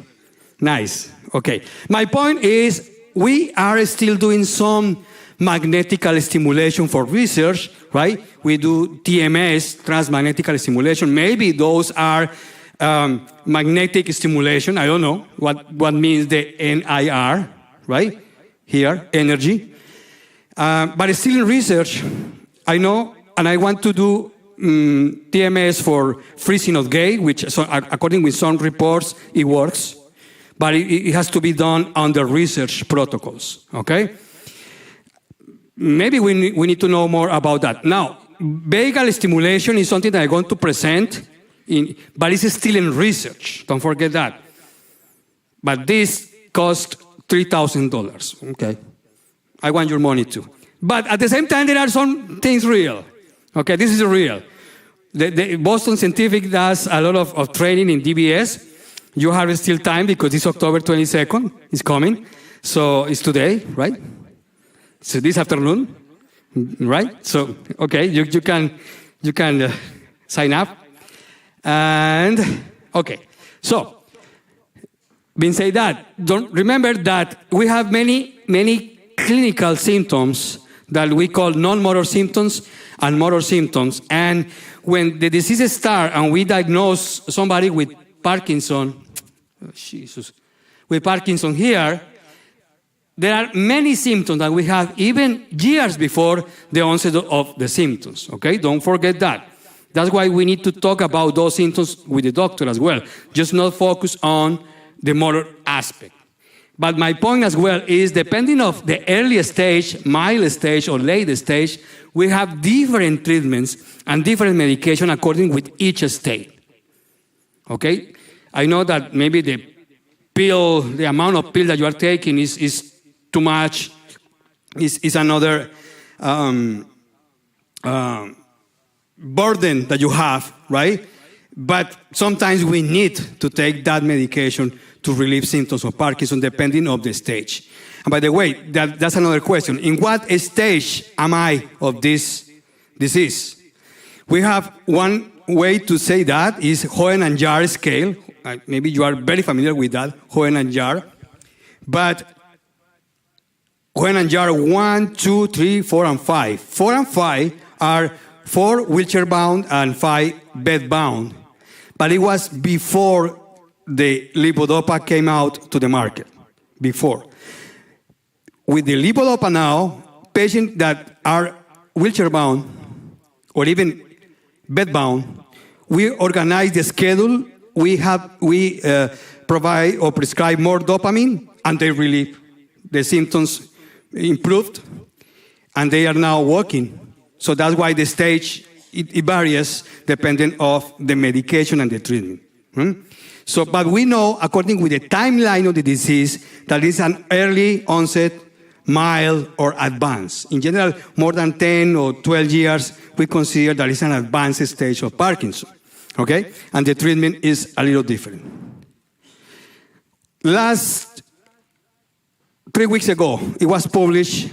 Nice. Okay. My point is, we are still doing some magnetical stimulation for research, right? We do TMS, transmagnetical stimulation. Maybe those are magnetic stimulation. I don't know what means the NIR, right? Here, energy. But it's still in research. I know, and I want to do TMS for freezing of gait, which, according with some reports, it works. But it has to be done under research protocols, okay? Maybe we need to know more about that. Now, vagal stimulation is something that I'm going to present, but it's still in research. Don't forget that. But this costs $3,000, okay? I want your money too. But at the same time, there are some things real. Okay, this is real. The Boston Scientific does a lot of training in DBS. You have still time because it's October 22nd. It's coming. So it's today, right? So this afternoon, right? So, okay, you can sign up. And, okay. So, being said that, remember that we have many clinical symptoms that we call non-motor symptoms and motor symptoms. And when the diseases start and we diagnose somebody with Parkinson, with Parkinson here, there are many symptoms that we have even years before the onset of the symptoms, okay? Don't forget that. That's why we need to talk about those symptoms with the doctor as well, just not focus on the motor aspect. But my point as well is, depending on the early stage, mild stage, or late stage, we have different treatments and different medication according with each state. Okay? I know that maybe the amount of pill that you are taking is too much, is another burden that you have, right? But sometimes we need to take that medication to relieve symptoms of Parkinson, depending on the stage. And by the way, that's another question. In what stage am I of this disease? We have one way to say that is Hoehn and Yahr scale. Maybe you are very familiar with that, Hoehn and Yahr. But Hoehn and Yahr 1, 2, 3, 4, and 5. 4 and 5 are 4 wheelchair-bound and 5 bed-bound. But it was before the levodopa came out to the market. Before. With the levodopa now, patients that are wheelchair-bound or even bed-bound, we organize the schedule. We provide or prescribe more dopamine, and they relieve. The symptoms improved, and they are now walking. So that's why the stage, it varies depending on the medication and the treatment. So, but we know, according with the timeline of the disease, that it's an early onset, mild, or advanced. In general, more than 10 or 12 years, we consider that it's an advanced stage of Parkinson. Okay? And the treatment is a little different. Last 3 weeks ago, it was published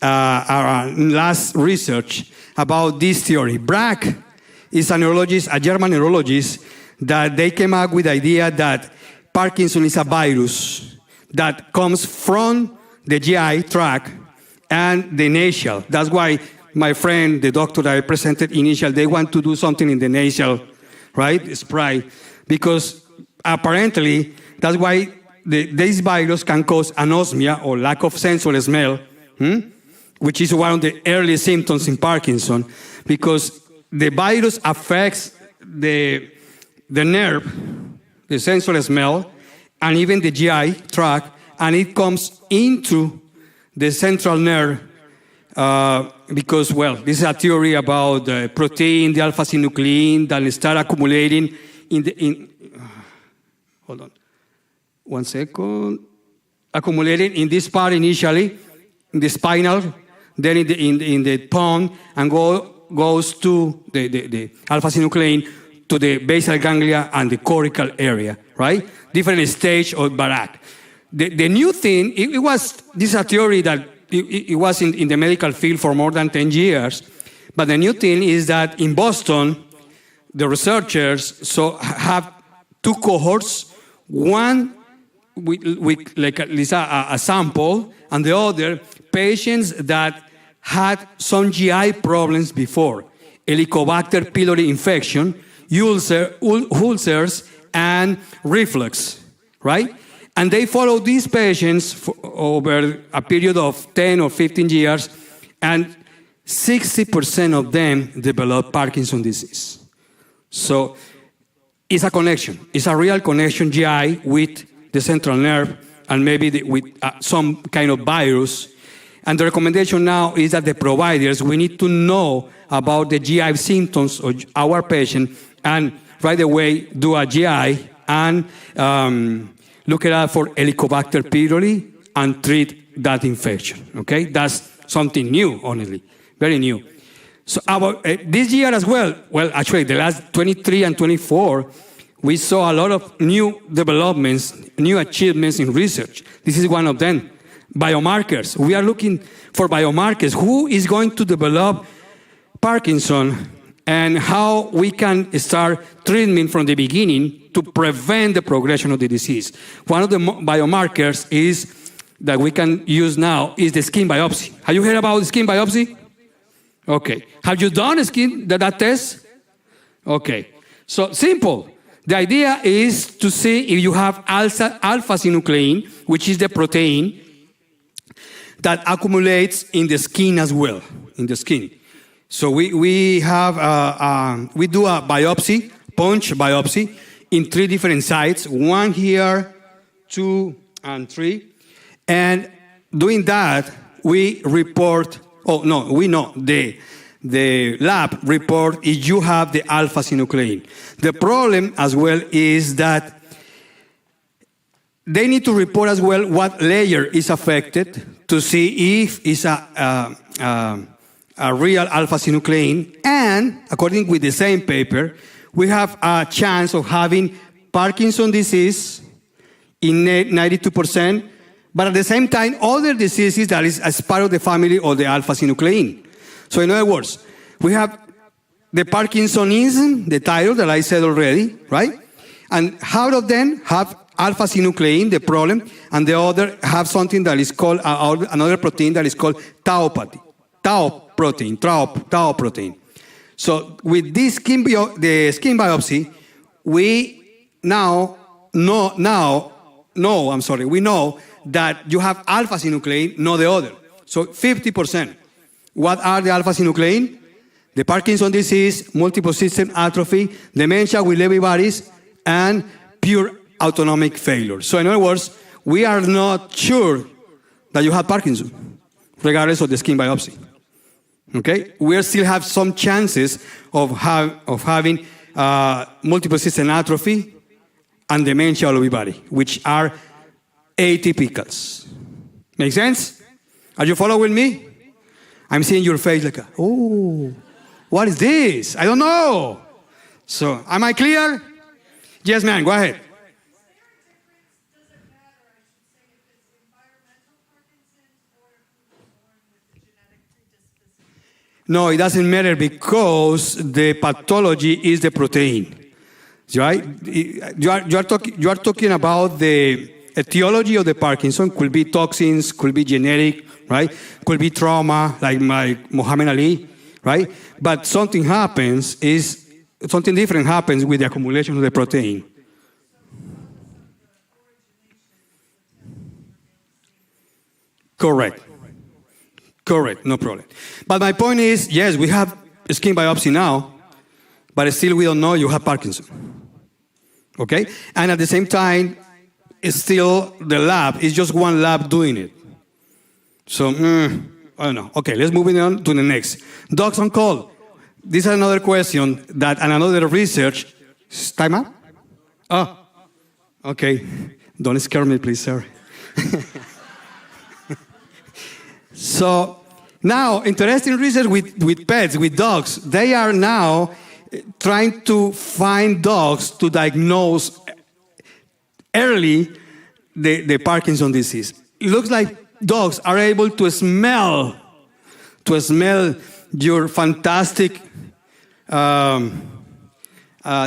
our last research about this theory. Brack is a neurologist, a German neurologist, that they came up with the idea that Parkinson is a virus that comes from the GI tract and the nasal. That's why my friend, the doctor that I presented initially, they want to do something in the nasal, right? Spray. Because apparently, that's why this virus can cause anosmia or lack of sensory smell, which is one of the early symptoms in Parkinson, because the virus affects the nerve, the sensory smell, and even the GI tract, and it comes into the central nerve because, well, this is a theory about the protein, the alpha-synuclein, that start accumulating hold on, 1 second, accumulating in this part initially, in the spinal, then in the pons, and goes to the alpha-synuclein, to the basal ganglia and the cortical area, right? Different stage of Barak. The new thing, this is a theory that it was in the medical field for more than 10 years, but the new thing is that in Boston, the researchers have 2 cohorts, one with like at least a sample, and the other patients that had some GI problems before, Helicobacter pylori infection, ulcers, and reflux, right? And they follow these patients for over a period of 10 or 15 years, and 60% of them develop Parkinson's disease. So it's a connection. It's a real connection, GI, with the central nerve, and maybe with some kind of virus. And the recommendation now is that the providers, we need to know about the GI symptoms of our patient, and right away do a GI and look it out for Helicobacter pylori and treat that infection. Okay, that's something new, honestly, very new. So this year as well, actually the last 23 and 24, we saw a lot of new developments, new achievements in research. This is one of them. Biomarkers. We are looking for biomarkers. Who is going to develop Parkinson, and how we can start treatment from the beginning to prevent the progression of the disease. One of the biomarkers that we can use now is the skin biopsy. Have you heard about skin biopsy? Okay. Have you done that test? Okay. So simple. The idea is to see if you have alpha-synuclein, which is the protein that accumulates in the skin as well, in the skin. So we do a biopsy, punch biopsy, in 3 different sites, 1 here, 2, and 3. And doing that, we report, the lab report if you have the alpha-synuclein. The problem as well is that they need to report as well what layer is affected to see if it's a real alpha-synuclein. And according with the same paper, we have a chance of having Parkinson's disease in 92%, but at the same time, other diseases that is as part of the family of the alpha-synuclein. So in other words, we have the Parkinsonism, the title that I said already, right? And half of them have alpha-synuclein, the problem, and the other have something that is called, another protein that is called tauopathy. Tau protein. So with this the skin biopsy, we know that you have alpha-synuclein, not the other. So 50%. What are the alpha-synuclein? The Parkinson's disease, multiple system atrophy, dementia with Lewy bodies, and pure autonomic failure. So in other words, we are not sure that you have Parkinson's, regardless of the skin biopsy. Okay? We still have some chances of having multiple system atrophy and dementia with Lewy body, which are atypicals. Make sense? Are you following me? I'm seeing your face like, oh, what is this? I don't know. So, am I clear? Yes, ma'am, go ahead. No, it doesn't matter because the pathology is the protein, right? You are talking about the etiology of the Parkinson. Could be toxins, could be genetic, right? Could be trauma, like Muhammad Ali, right? But something different happens with the accumulation of the protein. Correct, no problem. But my point is, yes, we have a skin biopsy now, but still we don't know you have Parkinson. Okay? And at the same time, it's still the lab, it's just one lab doing it. So, I don't know. Okay, let's move on to the next. Dogs on call. This is another question and another research. Time up? Oh, okay. Don't scare me, please, sir. So, now, interesting research with pets, with dogs. They are now trying to find dogs to diagnose early the Parkinson's disease. It looks like dogs are able to smell your fantastic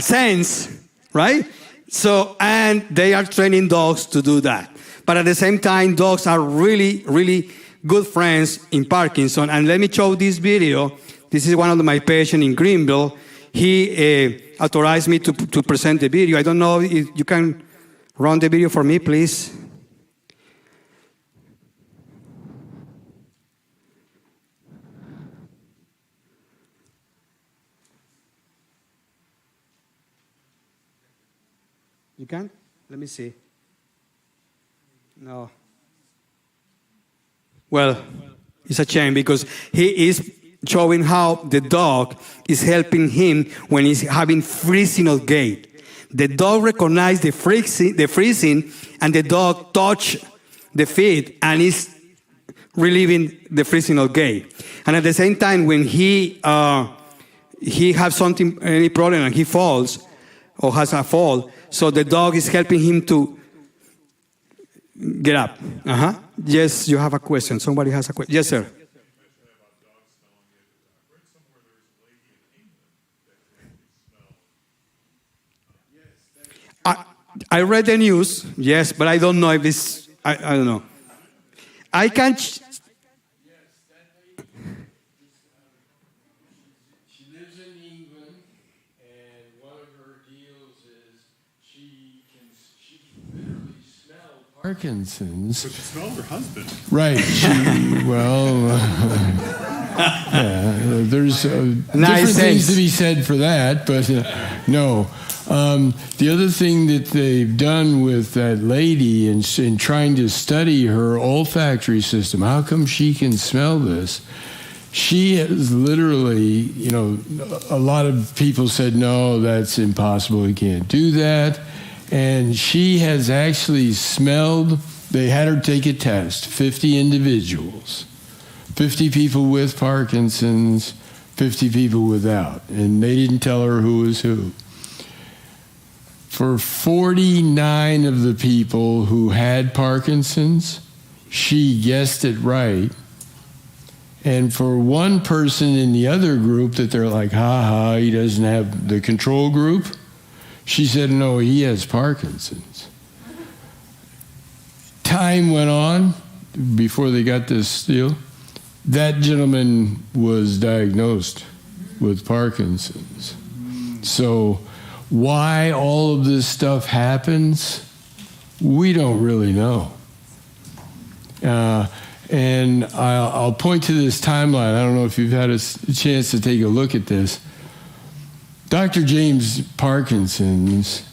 sense, right? So, and they are training dogs to do that. But at the same time, dogs are really, really good friends in Parkinson. And let me show this video. This is one of my patients in Greenville. He authorized me to present the video. I don't know if you can run the video for me, please. You can? Let me see. No. Well, it's a shame because he is showing how the dog is helping him when he's having freezing gait. The dog recognized the freezing, and the dog touched the feet and is relieving the freezing gait. And at the same time, when he has any problem and he falls or has a fall, so the dog is helping him to get up. Yes, you have a question. Somebody has a question. Yes, sir. I read the news, yes, but I don't know if this, I don't know. I can't. She lives in England, and one of her deals is she can literally smell Parkinson's. But she smelled her husband. Right. There's different things to be said for that, but no. The other thing that they've done with that lady in trying to study her olfactory system, how come she can smell this? She has literally, a lot of people said, no, that's impossible, you can't do that. And she has actually smelled, they had her take a test, 50 individuals, 50 people with Parkinson's, 50 people without. And they didn't tell her who was who. For 49 of the people who had Parkinson's, she guessed it right. And for one person in the other group that they're like, ha, he doesn't have the control group, she said, no, he has Parkinson's. Time went on before they got this deal. That gentleman was diagnosed with Parkinson's. So why all of this stuff happens, we don't really know. And I'll point to this timeline. I don't know if you've had a chance to take a look at this. Dr. James Parkinson's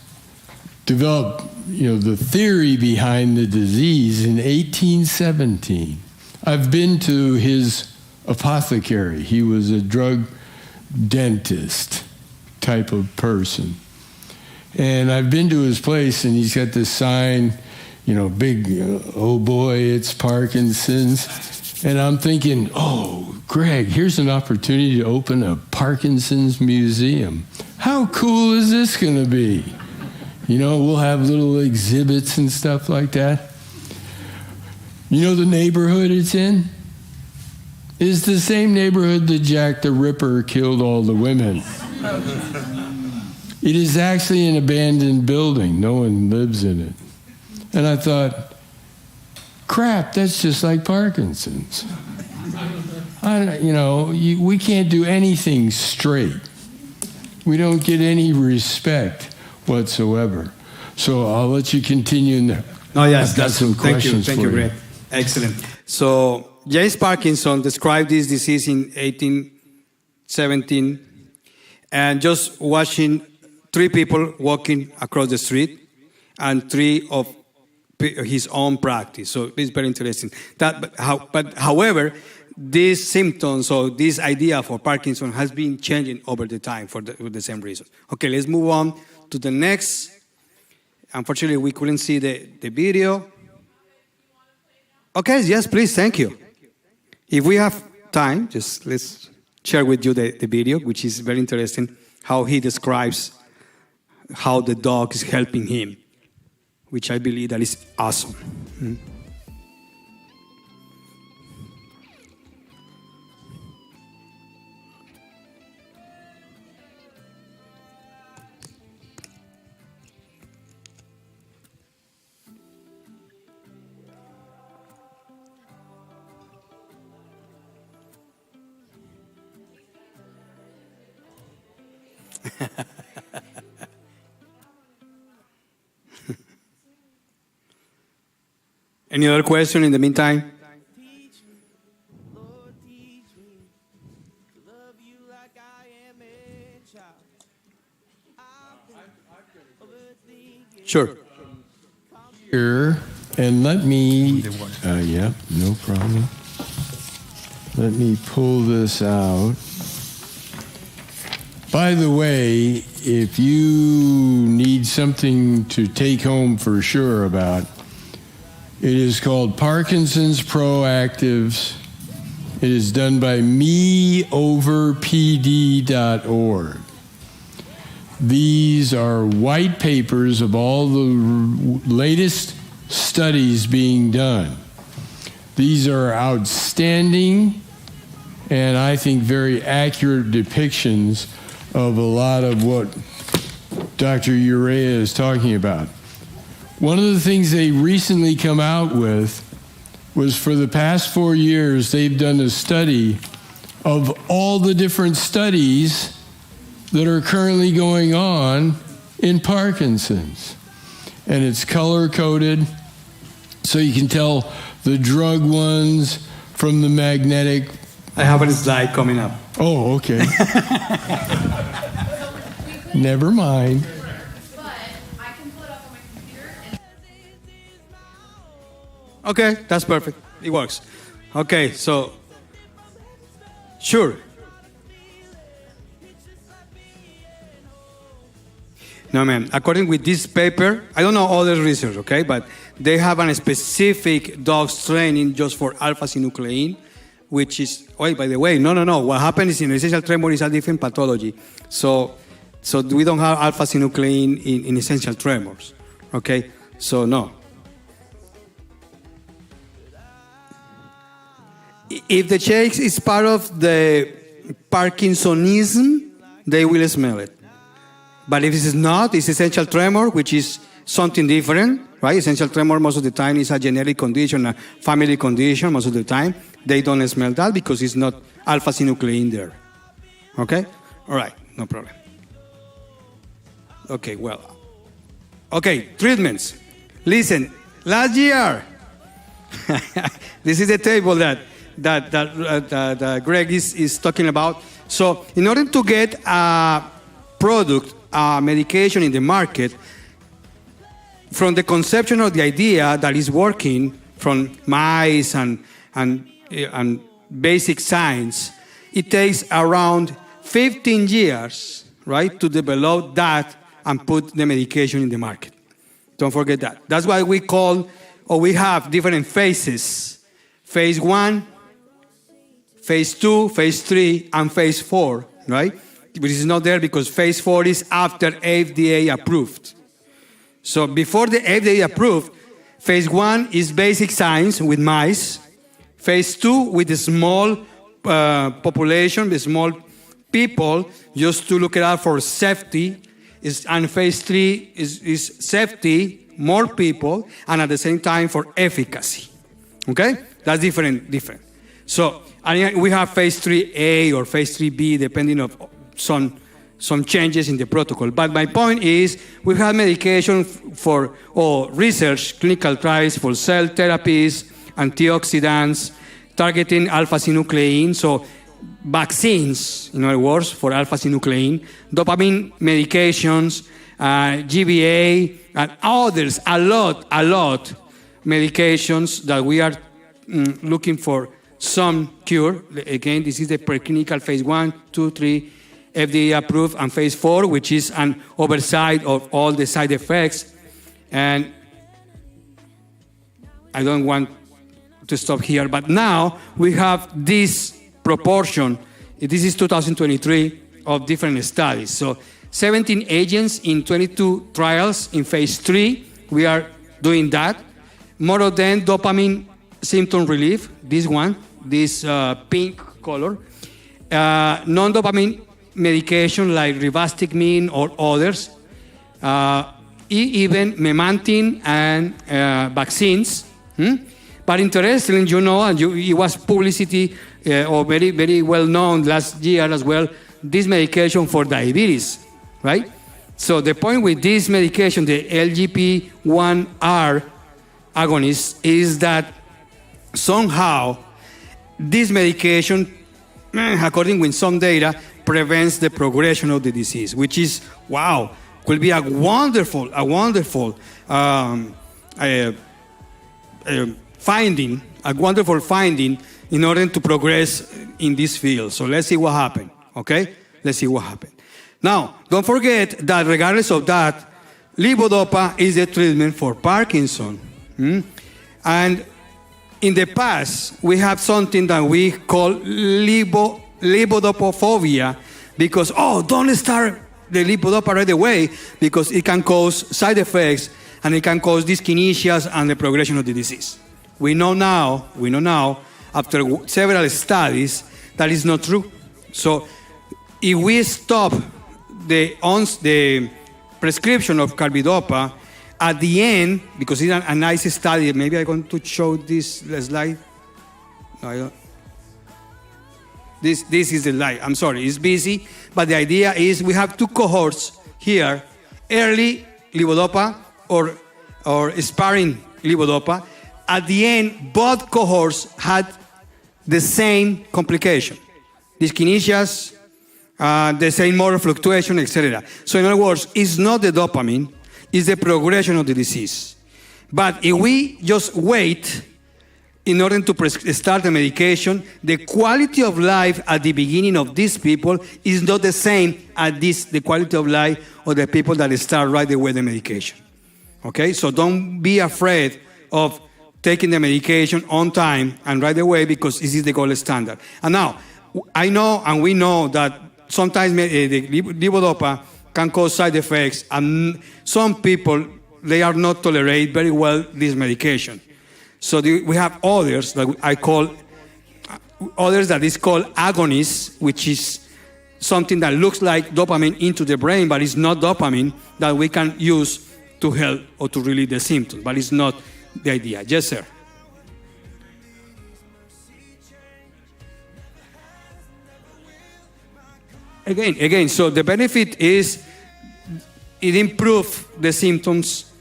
developed, the theory behind the disease in 1817. I've been to his apothecary. He was a drug dentist type of person. And I've been to his place, and he's got this sign, big, oh boy, it's Parkinson's. And I'm thinking, oh, Greg, here's an opportunity to open a Parkinson's museum. How cool is this going to be? We'll have little exhibits and stuff like that. The neighborhood it's in is the same neighborhood that Jack the Ripper killed all the women. It is actually an abandoned building. No one lives in it. And I thought, crap, that's just like Parkinson's. We can't do anything straight. We don't get any respect whatsoever. So I'll let you continue. No, yes, I've got some questions Thank you, Greg. Excellent. So James Parkinson described this disease in 1817, and just watching 3 people walking across the street, and 3 of his own practice. So it's very interesting. However, these symptoms or this idea for Parkinson has been changing over the time for the same reason. Okay, let's move on to the next. Unfortunately, we couldn't see the video. Okay, yes, please, thank you. If we have time, just let's share with you the video, which is very interesting, how he describes how the dog is helping him, which I believe that is awesome. Any other question in the meantime? Sure. Here, and let me, yeah, no problem. Let me pull this out. By the way, if you need something to take home for sure about, it is called Parkinson's Proactives. It is done by meoverpd.org. These are white papers of all the latest studies being done. These are outstanding and I think very accurate depictions of a lot of what Dr. Urea is talking about. One of the things they recently come out with was for the past 4 years, they've done a study of all the different studies that are currently going on in Parkinson's. And it's color-coded, so you can tell the drug ones from the magnetic I have a slide coming up. Oh, okay. Never mind. Okay, that's perfect. It works. Okay, so, sure. No, ma'am. According with this paper, I don't know other research, okay, but they have a specific dog's training just for alpha-synuclein, which is, oh, by the way, no. What happens is in essential tremor is a different pathology. So we don't have alpha-synuclein in essential tremors, okay? So, no. If the shake is part of the Parkinsonism, they will smell it. But if it is not, it's essential tremor, which is something different, right? Essential tremor most of the time is a genetic condition, a family condition most of the time. They don't smell that because it's not alpha-synuclein there. Okay? All right, no problem. Okay, well. Okay, treatments. Listen, last year, this is the table that Greg is talking about. So in order to get a product, medication in the market, from the conception of the idea that is working from mice and basic science, it takes around 15 years, right, to develop that and put the medication in the market. Don't forget that. That's why we have different phases. Phase 1, phase 2, phase 3, and phase 4, right? Which is not there because phase 4 is after FDA approved. So before the FDA approved, phase 1 is basic science with mice. Phase 2 with the small population, the small people, just to look it out for safety. And phase 3 is safety, more people, and at the same time for efficacy. Okay? That's different. So and we have phase 3A or phase 3B, depending on some changes in the protocol. But my point is, we have medication for research, clinical trials for cell therapies, antioxidants, targeting alpha-synuclein, so vaccines, in other words, for alpha-synuclein, dopamine medications, GBA, and others, a lot medications that we are looking for some cure. Again, this is the preclinical phase 1, 2, 3, FDA approved, and phase 4, which is an oversight of all the side effects. And I don't want to stop here, but now we have this proportion. This is 2023 of different studies. So 17 agents in 22 trials in phase 3. We are doing that. More than dopamine symptom relief, this one, this pink color. Non-dopamine medication like rivastigmine or others. Even memantine and vaccines. But interestingly, it was publicity or very, very well known last year as well, this medication for diabetes, right? So the point with this medication, the LGP1R agonist, is that somehow this medication, according with some data, prevents the progression of the disease, which is, wow, could be a wonderful finding in order to progress in this field. So let's see what happened, okay? Let's see what happened. Now, don't forget that regardless of that, levodopa is the treatment for Parkinson. And in the past, we have something that we call levodopophobia, because, don't start the levodopa right away because it can cause side effects and it can cause dyskinesias and the progression of the disease. We know now, after several studies, that is not true. So if we stop the prescription of carbidopa, at the end, because it's a nice study, maybe I'm going to show this slide. No, I don't. This is the slide. I'm sorry, it's busy. But the idea is we have two cohorts here, early levodopa or sparing levodopa. At the end, both cohorts had the same complication. Dyskinesias, the same motor fluctuation, etc. So in other words, it's not the dopamine, it's the progression of the disease. But if we just wait in order to start the medication, the quality of life at the beginning of these people is not the same as the quality of life of the people that start right away the medication. Okay, so don't be afraid of taking the medication on time and right away, because this is the gold standard. And now, I know and we know that sometimes the levodopa can cause side effects, and some people, they are not tolerate very well this medication. So we have others that I call, others that is called agonists, which is something that looks like dopamine into the brain, but it's not dopamine, that we can use to help or to relieve the symptoms, but it's not the idea. Yes, sir. Again, so the benefit is it improves the symptoms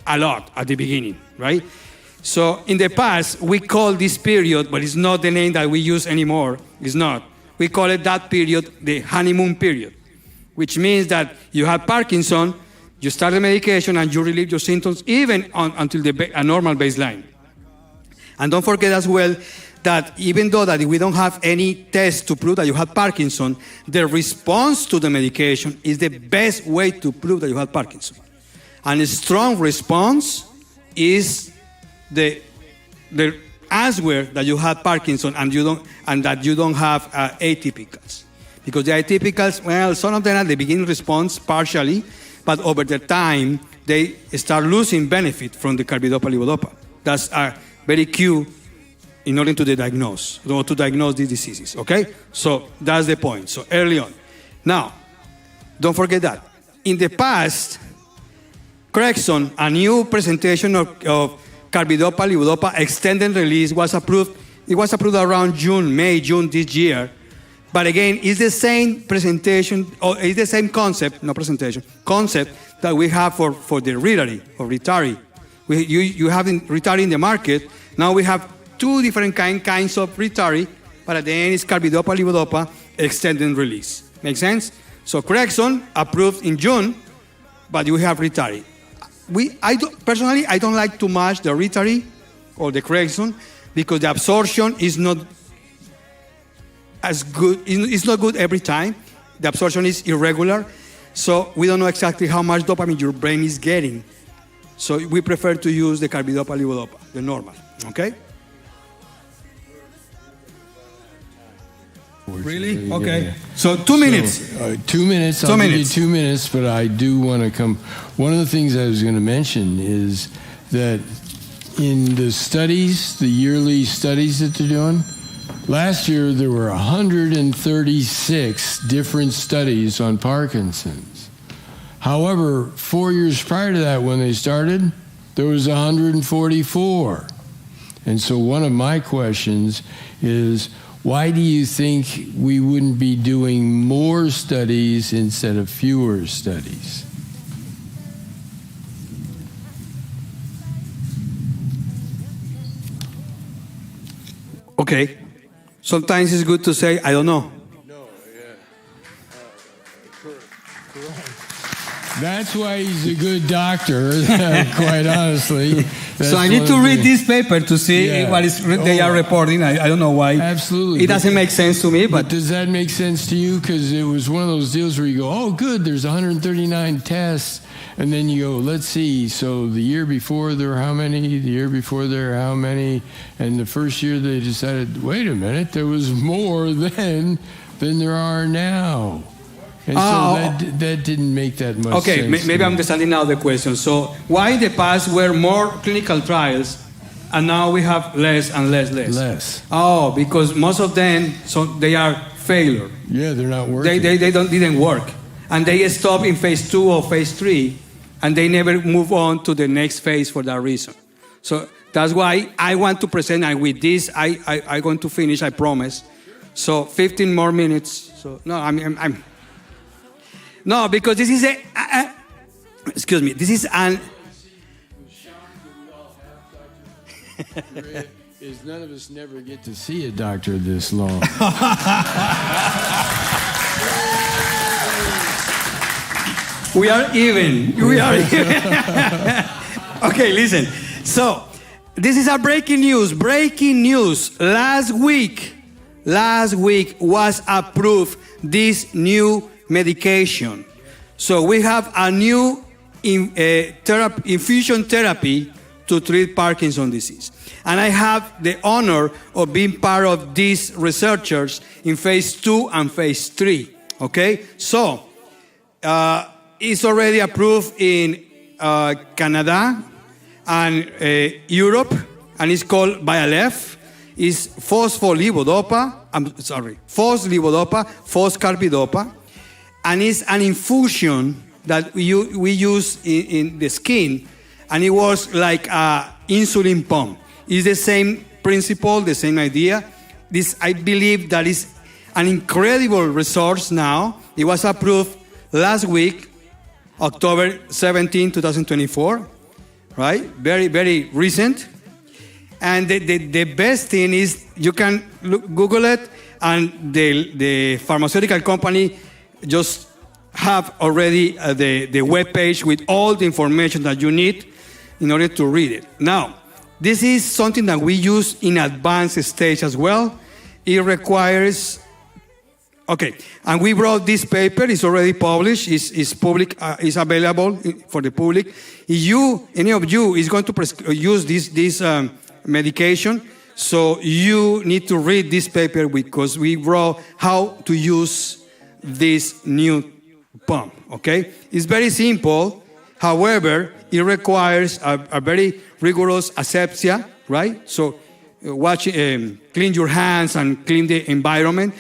a lot at the beginning, right? So in the past, we call this period, but it's not the name that we use anymore. It's not. We call it that period the honeymoon period, which means that you have Parkinson, you start the medication, and you relieve your symptoms even until a normal baseline. And don't forget as well that even though that we don't have any test to prove that you have Parkinson, the response to the medication is the best way to prove that you have Parkinson. And a strong response is the answer that you have Parkinson and that you don't have atypicals. Because the atypicals, well, some of them at the beginning response partially, but over the time they start losing benefit from the carbidopa-levodopa. That's a very key in order to diagnose these diseases. Okay, so that's the point. So early on. Now, don't forget that in the past, Crexon, a new presentation of carbidopa-levodopa extended release was approved. It was approved around May, June this year. But again, it's the same presentation, or it's the same concept, not presentation, concept that we have for the Ritari or Ritari. You have Ritari in the market. Now we have two different kinds of Ritari, but at the end it's carbidopa-levodopa extended release. Make sense? So Crexon approved in June, but you have Ritari. Personally, I don't like too much the Ritari or the Crexon because the absorption is not as good. It's not good every time. The absorption is irregular, so we don't know exactly how much dopamine your brain is getting. So we prefer to use the carbidopa-levodopa, the normal. Okay? Really? Okay. So 2 minutes. 2 minutes. I'll give you 2 minutes, but I do want to come. One of the things I was going to mention is that in the studies, the yearly studies that they're doing, last year there were 136 different studies on Parkinson's. However, 4 years prior to that, when they started, there was 144. And so one of my questions is, why do you think we wouldn't be doing more studies instead of fewer studies? Okay. Sometimes it's good to say, I don't know. That's why he's a good doctor, quite honestly. So I need to read this paper to see what they are reporting. I don't know why. Absolutely. It doesn't make sense to me. But does that make sense to you? Because it was one of those deals where you go, oh, good, there's 139 tests. And then you go, let's see. So the year before there were how many? The year before there were how many? And the first year they decided, wait a minute, there was more then than there are now. And so that didn't make that much sense. Okay, maybe I'm understanding now the question. So why in the past were more clinical trials and now we have less and less? Oh, because most of them, so they are failure. Yeah, they're not working. They didn't work. And they stop in phase 2 or phase 3 and they never move on to the next phase for that reason. So that's why I want to present, and with this I'm going to finish, I promise. So 15 more minutes. So no, I'm no, because this is excuse me, this is an is none of us never get to see a doctor this long. We are even. We are even. Okay, listen. So, this is a breaking news. Breaking news. Last week was approved this new medication. So we have a new infusion therapy to treat Parkinson's disease. And I have the honor of being part of these researchers in phase 2 and phase 3. Okay? So, it's already approved in Canada and Europe, and it's called Bialef. It's foscarbidopa, foscarbidopa, and it's an infusion that we use in the skin, and it works like an insulin pump. It's the same principle, the same idea. This, I believe, that is an incredible resource now. It was approved last week, October 17, 2024, right? Very, very recent. And the best thing is you can Google it, and the pharmaceutical company just have already the web page with all the information that you need in order to read it. Now, this is something that we use in advanced stage as well. It requires, okay, and we brought this paper. It's already published. It's public. It's available for the public. If any of you is going to use this medication, so you need to read this paper because we wrote how to use this new pump. Okay, it's very simple. However, it requires a very rigorous asepsia, right? So, clean your hands and clean the environment.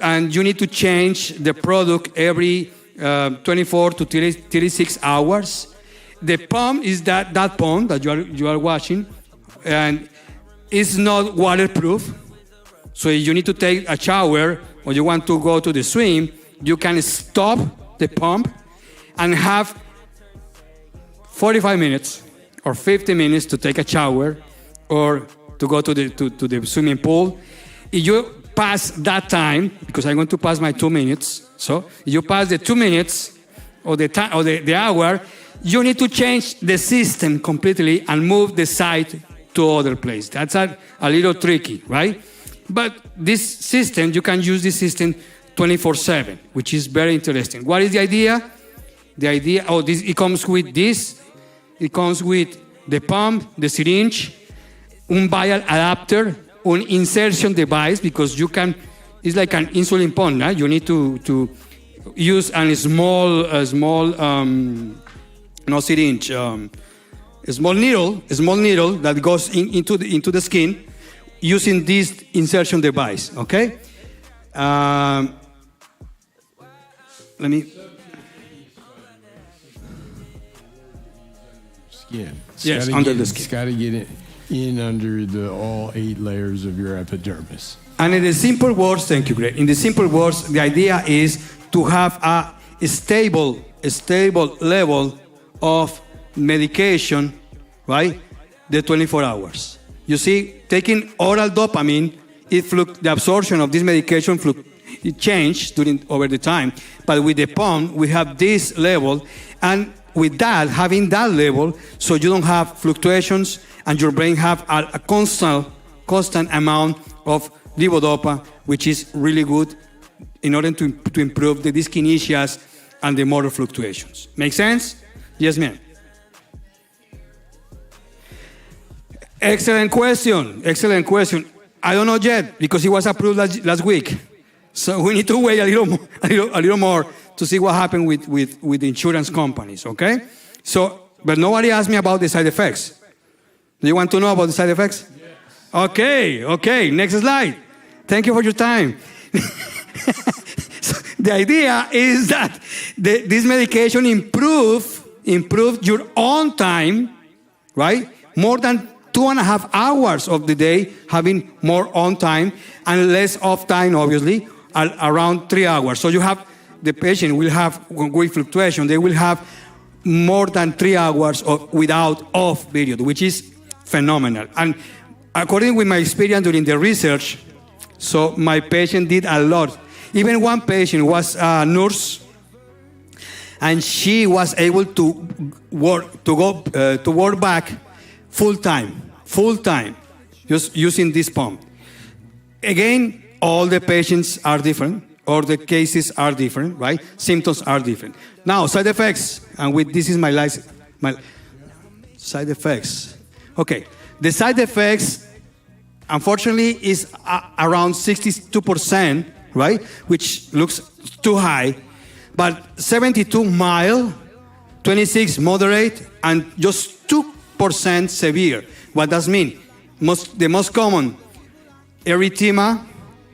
And you need to change the product every 24 to 36 hours. The pump is that pump that you are watching, and it's not waterproof. So if you need to take a shower or you want to go to the swim, you can stop the pump and have 45 minutes or 50 minutes to take a shower or to go to the swimming pool. If you pass that time, because I'm going to pass my 2 minutes, so if you pass the 2 minutes or the hour, you need to change the system completely and move the site to other place. That's a little tricky, right? But this system, you can use this system 24/7, which is very interesting. What is the idea? The idea, it comes with this. It comes with the pump, the syringe, un vial adapter, an insertion device, because you can, it's like an insulin pump, right? You need to use a small syringe, a small needle that goes into the skin using this insertion device, okay? Let me... Skin. Yes, under the skin. It's got to get in under all 8 layers of your epidermis. And in the simple words, thank you, Greg. In the simple words, the idea is to have a stable level of medication, right? The 24 hours. You see, taking oral dopamine, the absorption of this medication it changed over the time. But with the pump, we have this level, and with that, having that level, so you don't have fluctuations, and your brain have a constant amount of levodopa, which is really good in order to improve the dyskinesias and the motor fluctuations. Make sense? Yes, ma'am. Excellent question. I don't know yet because it was approved last week. So we need to wait a little more to see what happened with the insurance companies, okay? So, but nobody asked me about the side effects. Do you want to know about the side effects? Yes. Okay. Next slide. Thank you for your time. So the idea is that this medication improve your own time, right? More than 2.5 hours of the day having more on time and less off time, obviously, around 3 hours. So the patient will have, with fluctuation, they will have more than 3 hours without off period, which is phenomenal. And according with my experience during the research, so my patient did a lot. Even one patient was a nurse, and she was able to work back full time, just using this pump. Again, all the patients are different, or the cases are different, right? Symptoms are different. Now, side effects, and this is my side effects. Okay, the side effects, unfortunately, is around 62%, right? Which looks too high, but 72 mild, 26 moderate, and just 2% severe. What does mean? The most common, erythema,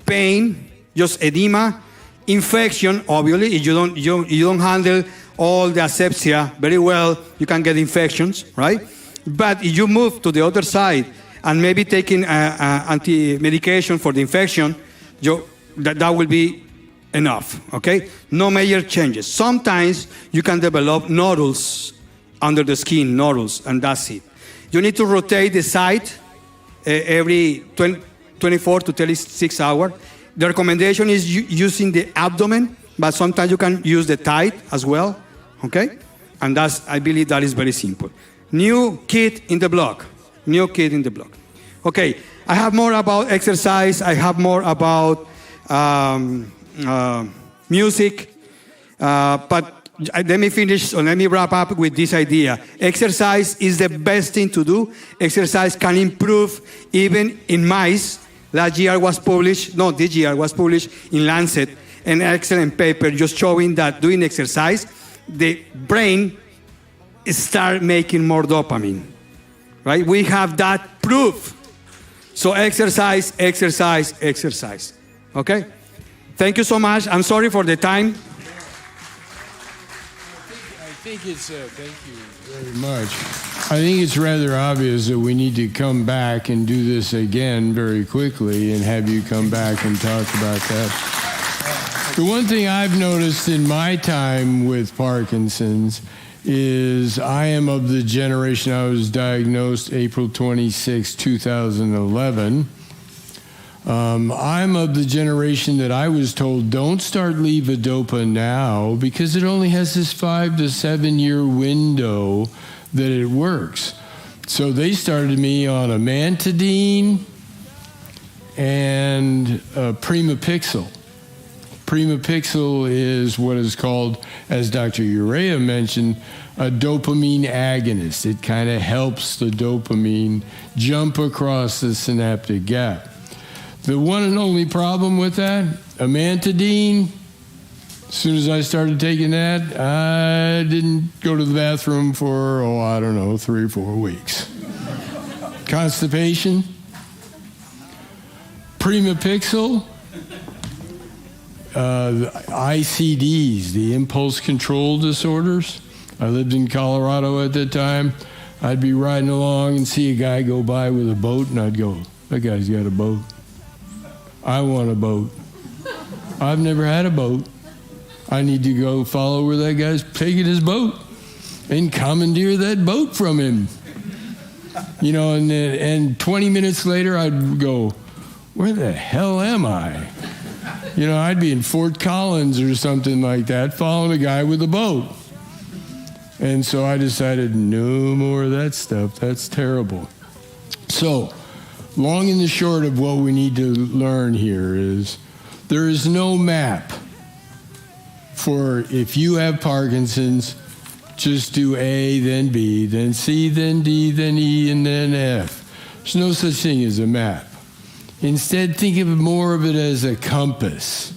pain, just edema, infection. Obviously, if you don't handle all the asepsia very well, you can get infections, right? But if you move to the other side and maybe taking anti-medication for the infection, that will be enough, okay? No major changes. Sometimes you can develop nodules under the skin, nodules, and that's it. You need to rotate the site every 24 to 36 hours. The recommendation is using the abdomen, but sometimes you can use the thigh as well, okay? And I believe that is very simple. New kid in the block. Okay, I have more about exercise. I have more about music. But let me finish, or let me wrap up with this idea. Exercise is the best thing to do. Exercise can improve even in mice. This year was published in Lancet, an excellent paper just showing that doing exercise, the brain start making more dopamine, right? We have that proof. So exercise, okay? Thank you so much. I'm sorry for the time. Thank you very much. I think it's rather obvious that we need to come back and do this again very quickly and have you come back and talk about that. The one thing I've noticed in my time with Parkinson's is I am of the generation, I was diagnosed April 26, 2011. I'm of the generation that I was told, don't start levodopa now because it only has this 5 to 7 year window that it works. So they started me on amantadine and Primapixel. Primapixel is what is called, as Dr. Urea mentioned, a dopamine agonist. It kind of helps the dopamine jump across the synaptic gap. The one and only problem with that, amantadine, as soon as I started taking that, I didn't go to the bathroom for, 3 or 4 weeks. Constipation. Primapixel, the ICDs, the impulse control disorders. I lived in Colorado at that time. I'd be riding along and see a guy go by with a boat, and I'd go, that guy's got a boat. I want a boat. I've never had a boat. I need to go follow where that guy's taking his boat and commandeer that boat from him. And 20 minutes later, I'd go, where the hell am I? I'd be in Fort Collins or something like that, following a guy with a boat. And so I decided, no more of that stuff. That's terrible. So, long and the short of what we need to learn here is there is no map for if you have Parkinson's, just do A, then B, then C, then D, then E, and then F. There's no such thing as a map. Instead, think of more of it as a compass.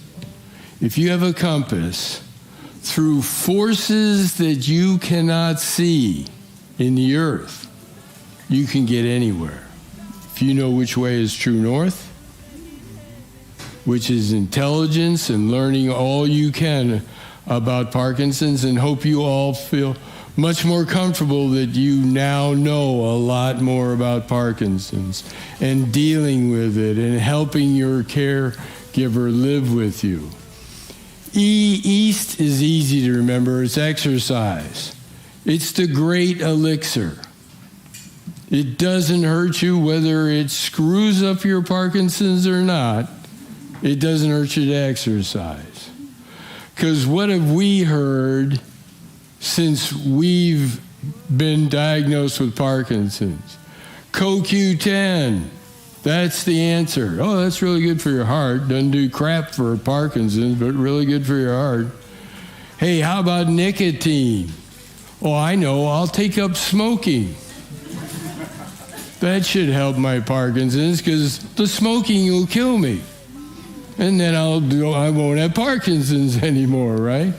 If you have a compass, through forces that you cannot see in the earth, you can get anywhere. If you know which way is true north, which is intelligence and learning all you can about Parkinson's, and hope you all feel much more comfortable that you now know a lot more about Parkinson's and dealing with it and helping your caregiver live with you. East is easy to remember. It's exercise. It's the great elixir. It doesn't hurt you whether it screws up your Parkinson's or not. It doesn't hurt you to exercise. Because what have we heard since we've been diagnosed with Parkinson's? CoQ10, that's the answer. Oh, that's really good for your heart. Doesn't do crap for Parkinson's, but really good for your heart. Hey, how about nicotine? Oh, I know, I'll take up smoking. That should help my Parkinson's because the smoking will kill me. And then I won't have Parkinson's anymore, right?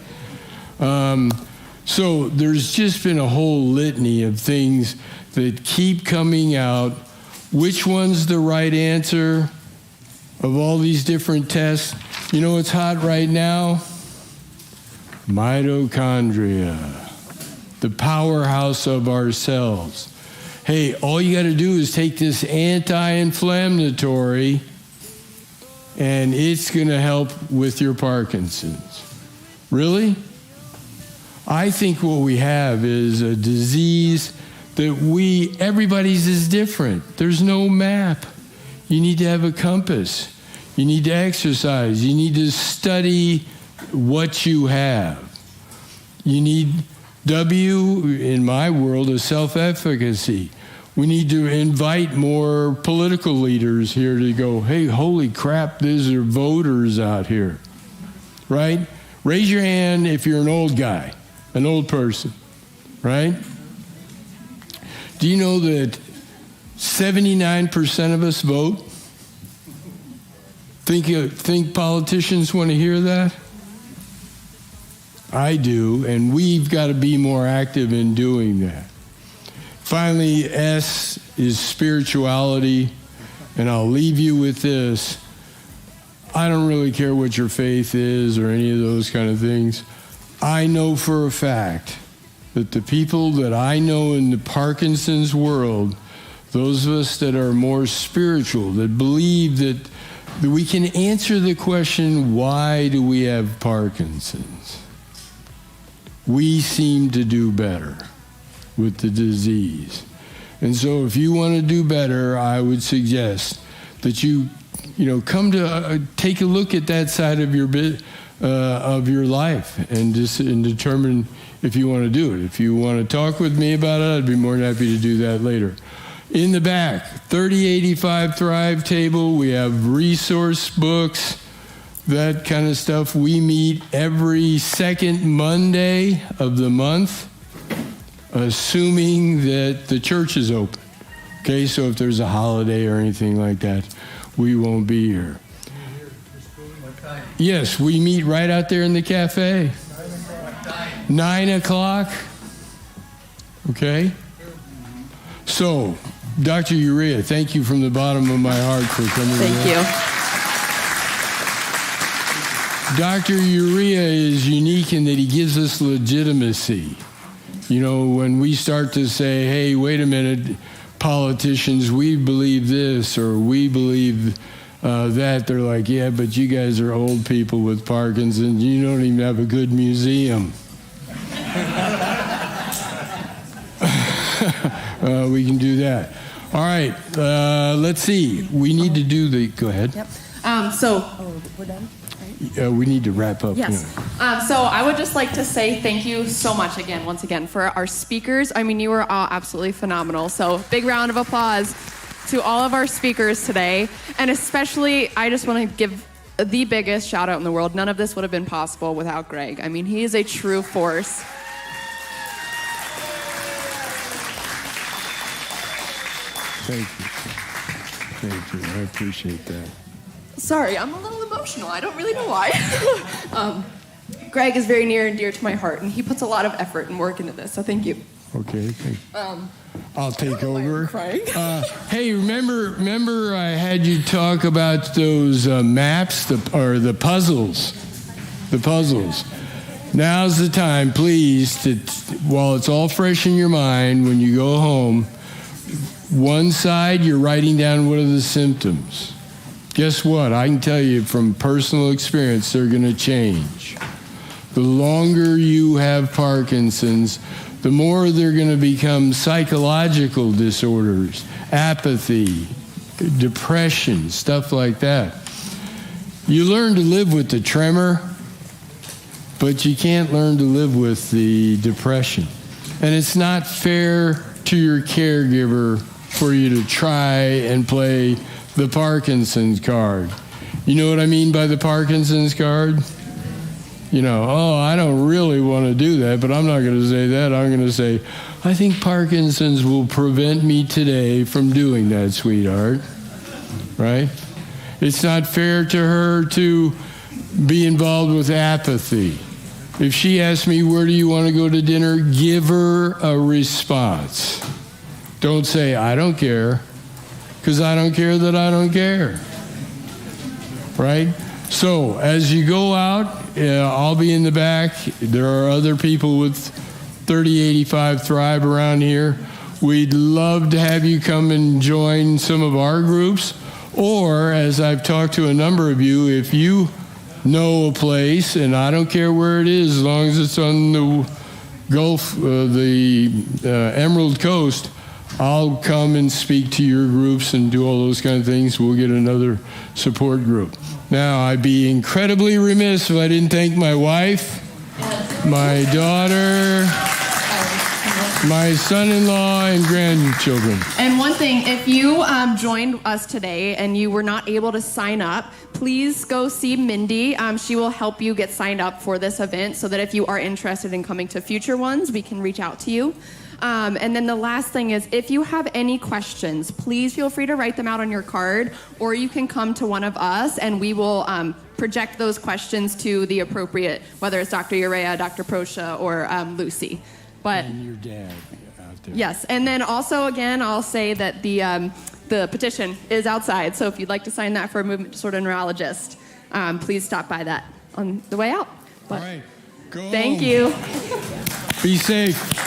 So there's just been a whole litany of things that keep coming out. Which one's the right answer of all these different tests? You know what's hot right now? Mitochondria, the powerhouse of our cells. Hey, all you got to do is take this anti-inflammatory and it's going to help with your Parkinson's. Really? I think what we have is a disease that everybody's is different. There's no map. You need to have a compass. You need to exercise. You need to study what you have. You need in my world, a self-efficacy. We need to invite more political leaders here to go, hey, holy crap, these are voters out here, right? Raise your hand if you're an old guy, an old person, right? Do you know that 79% of us vote? Think politicians want to hear that? I do, and we've got to be more active in doing that. Finally, S is spirituality, and I'll leave you with this. I don't really care what your faith is or any of those kind of things. I know for a fact that the people that I know in the Parkinson's world, those of us that are more spiritual, that believe that we can answer the question, why do we have Parkinson's? We seem to do better with the disease. And so if you want to do better, I would suggest that you come to take a look at that side of your life and determine if you want to do it. If you want to talk with me about it, I'd be more than happy to do that later. In the back, 3085Thrive table, we have resource books, that kind of stuff. We meet every second Monday of the month, assuming that the church is open. Okay, so if there's a holiday or anything like that, we won't be here. Yes, we meet right out there in the cafe. 9 o'clock. Okay? So, Dr. Urea, thank you from the bottom of my heart for coming Thank here. you. Dr. Urea is unique in that he gives us legitimacy. You know, when we start to say, hey, wait a minute, politicians, we believe this or we believe that, they're like, yeah, but you guys are old people with Parkinson's. You don't even have a good museum. We can do that. All right, let's see. We need to do go ahead. Yep. We're done? We need to wrap up. Yes. So I would just like to say thank you so much once again, for our speakers. I mean, you were all absolutely phenomenal. So big round of applause to all of our speakers today. And especially, I just want to give the biggest shout out in the world. None of this would have been possible without Greg. I mean, he is a true force. Thank you. Thank you. I appreciate that. Sorry, I'm a little emotional. I don't really know why. Greg is very near and dear to my heart, and he puts a lot of effort and work into this, so thank you. Okay, thank you. I'll take over. Crying. Hey, remember I had you talk about those maps, the puzzles. The puzzles. Now's the time, please, while it's all fresh in your mind, when you go home, one side you're writing down what are the symptoms. Guess what? I can tell you from personal experience, they're going to change. The longer you have Parkinson's, the more they're going to become psychological disorders, apathy, depression, stuff like that. You learn to live with the tremor, but you can't learn to live with the depression. And it's not fair to your caregiver for you to try and play the Parkinson's card. You know what I mean by the Parkinson's card? You know, oh, I don't really want to do that, but I'm not going to say that. I'm going to say, I think Parkinson's will prevent me today from doing that, sweetheart. Right? It's not fair to her to be involved with apathy. If she asks me, where do you want to go to dinner? Give her a response. Don't say, I don't care, because I don't care that I don't care. Right? So as you go out, I'll be in the back. There are other people with 3085Thrive around here. We'd love to have you come and join some of our groups. Or, as I've talked to a number of you, if you know a place, and I don't care where it is, as long as it's on the Gulf, the Emerald Coast, I'll come and speak to your groups and do all those kind of things. We'll get another support group. Now, I'd be incredibly remiss if I didn't thank my wife, my daughter, my son-in-law, and grandchildren. And one thing, if you joined us today and you were not able to sign up, please go see Mindy. She will help you get signed up for this event so that if you are interested in coming to future ones, we can reach out to you. And then the last thing is, if you have any questions, please feel free to write them out on your card, or you can come to one of us and we will project those questions to the appropriate, whether it's Dr. Urea, Dr. Prosha, or Lucy. But And your dad out there. yes, and then also again, I'll say that the petition is outside. So if you'd like to sign that for a movement disorder neurologist, please stop by that on the way out. But All right, go thank home. you. Be safe.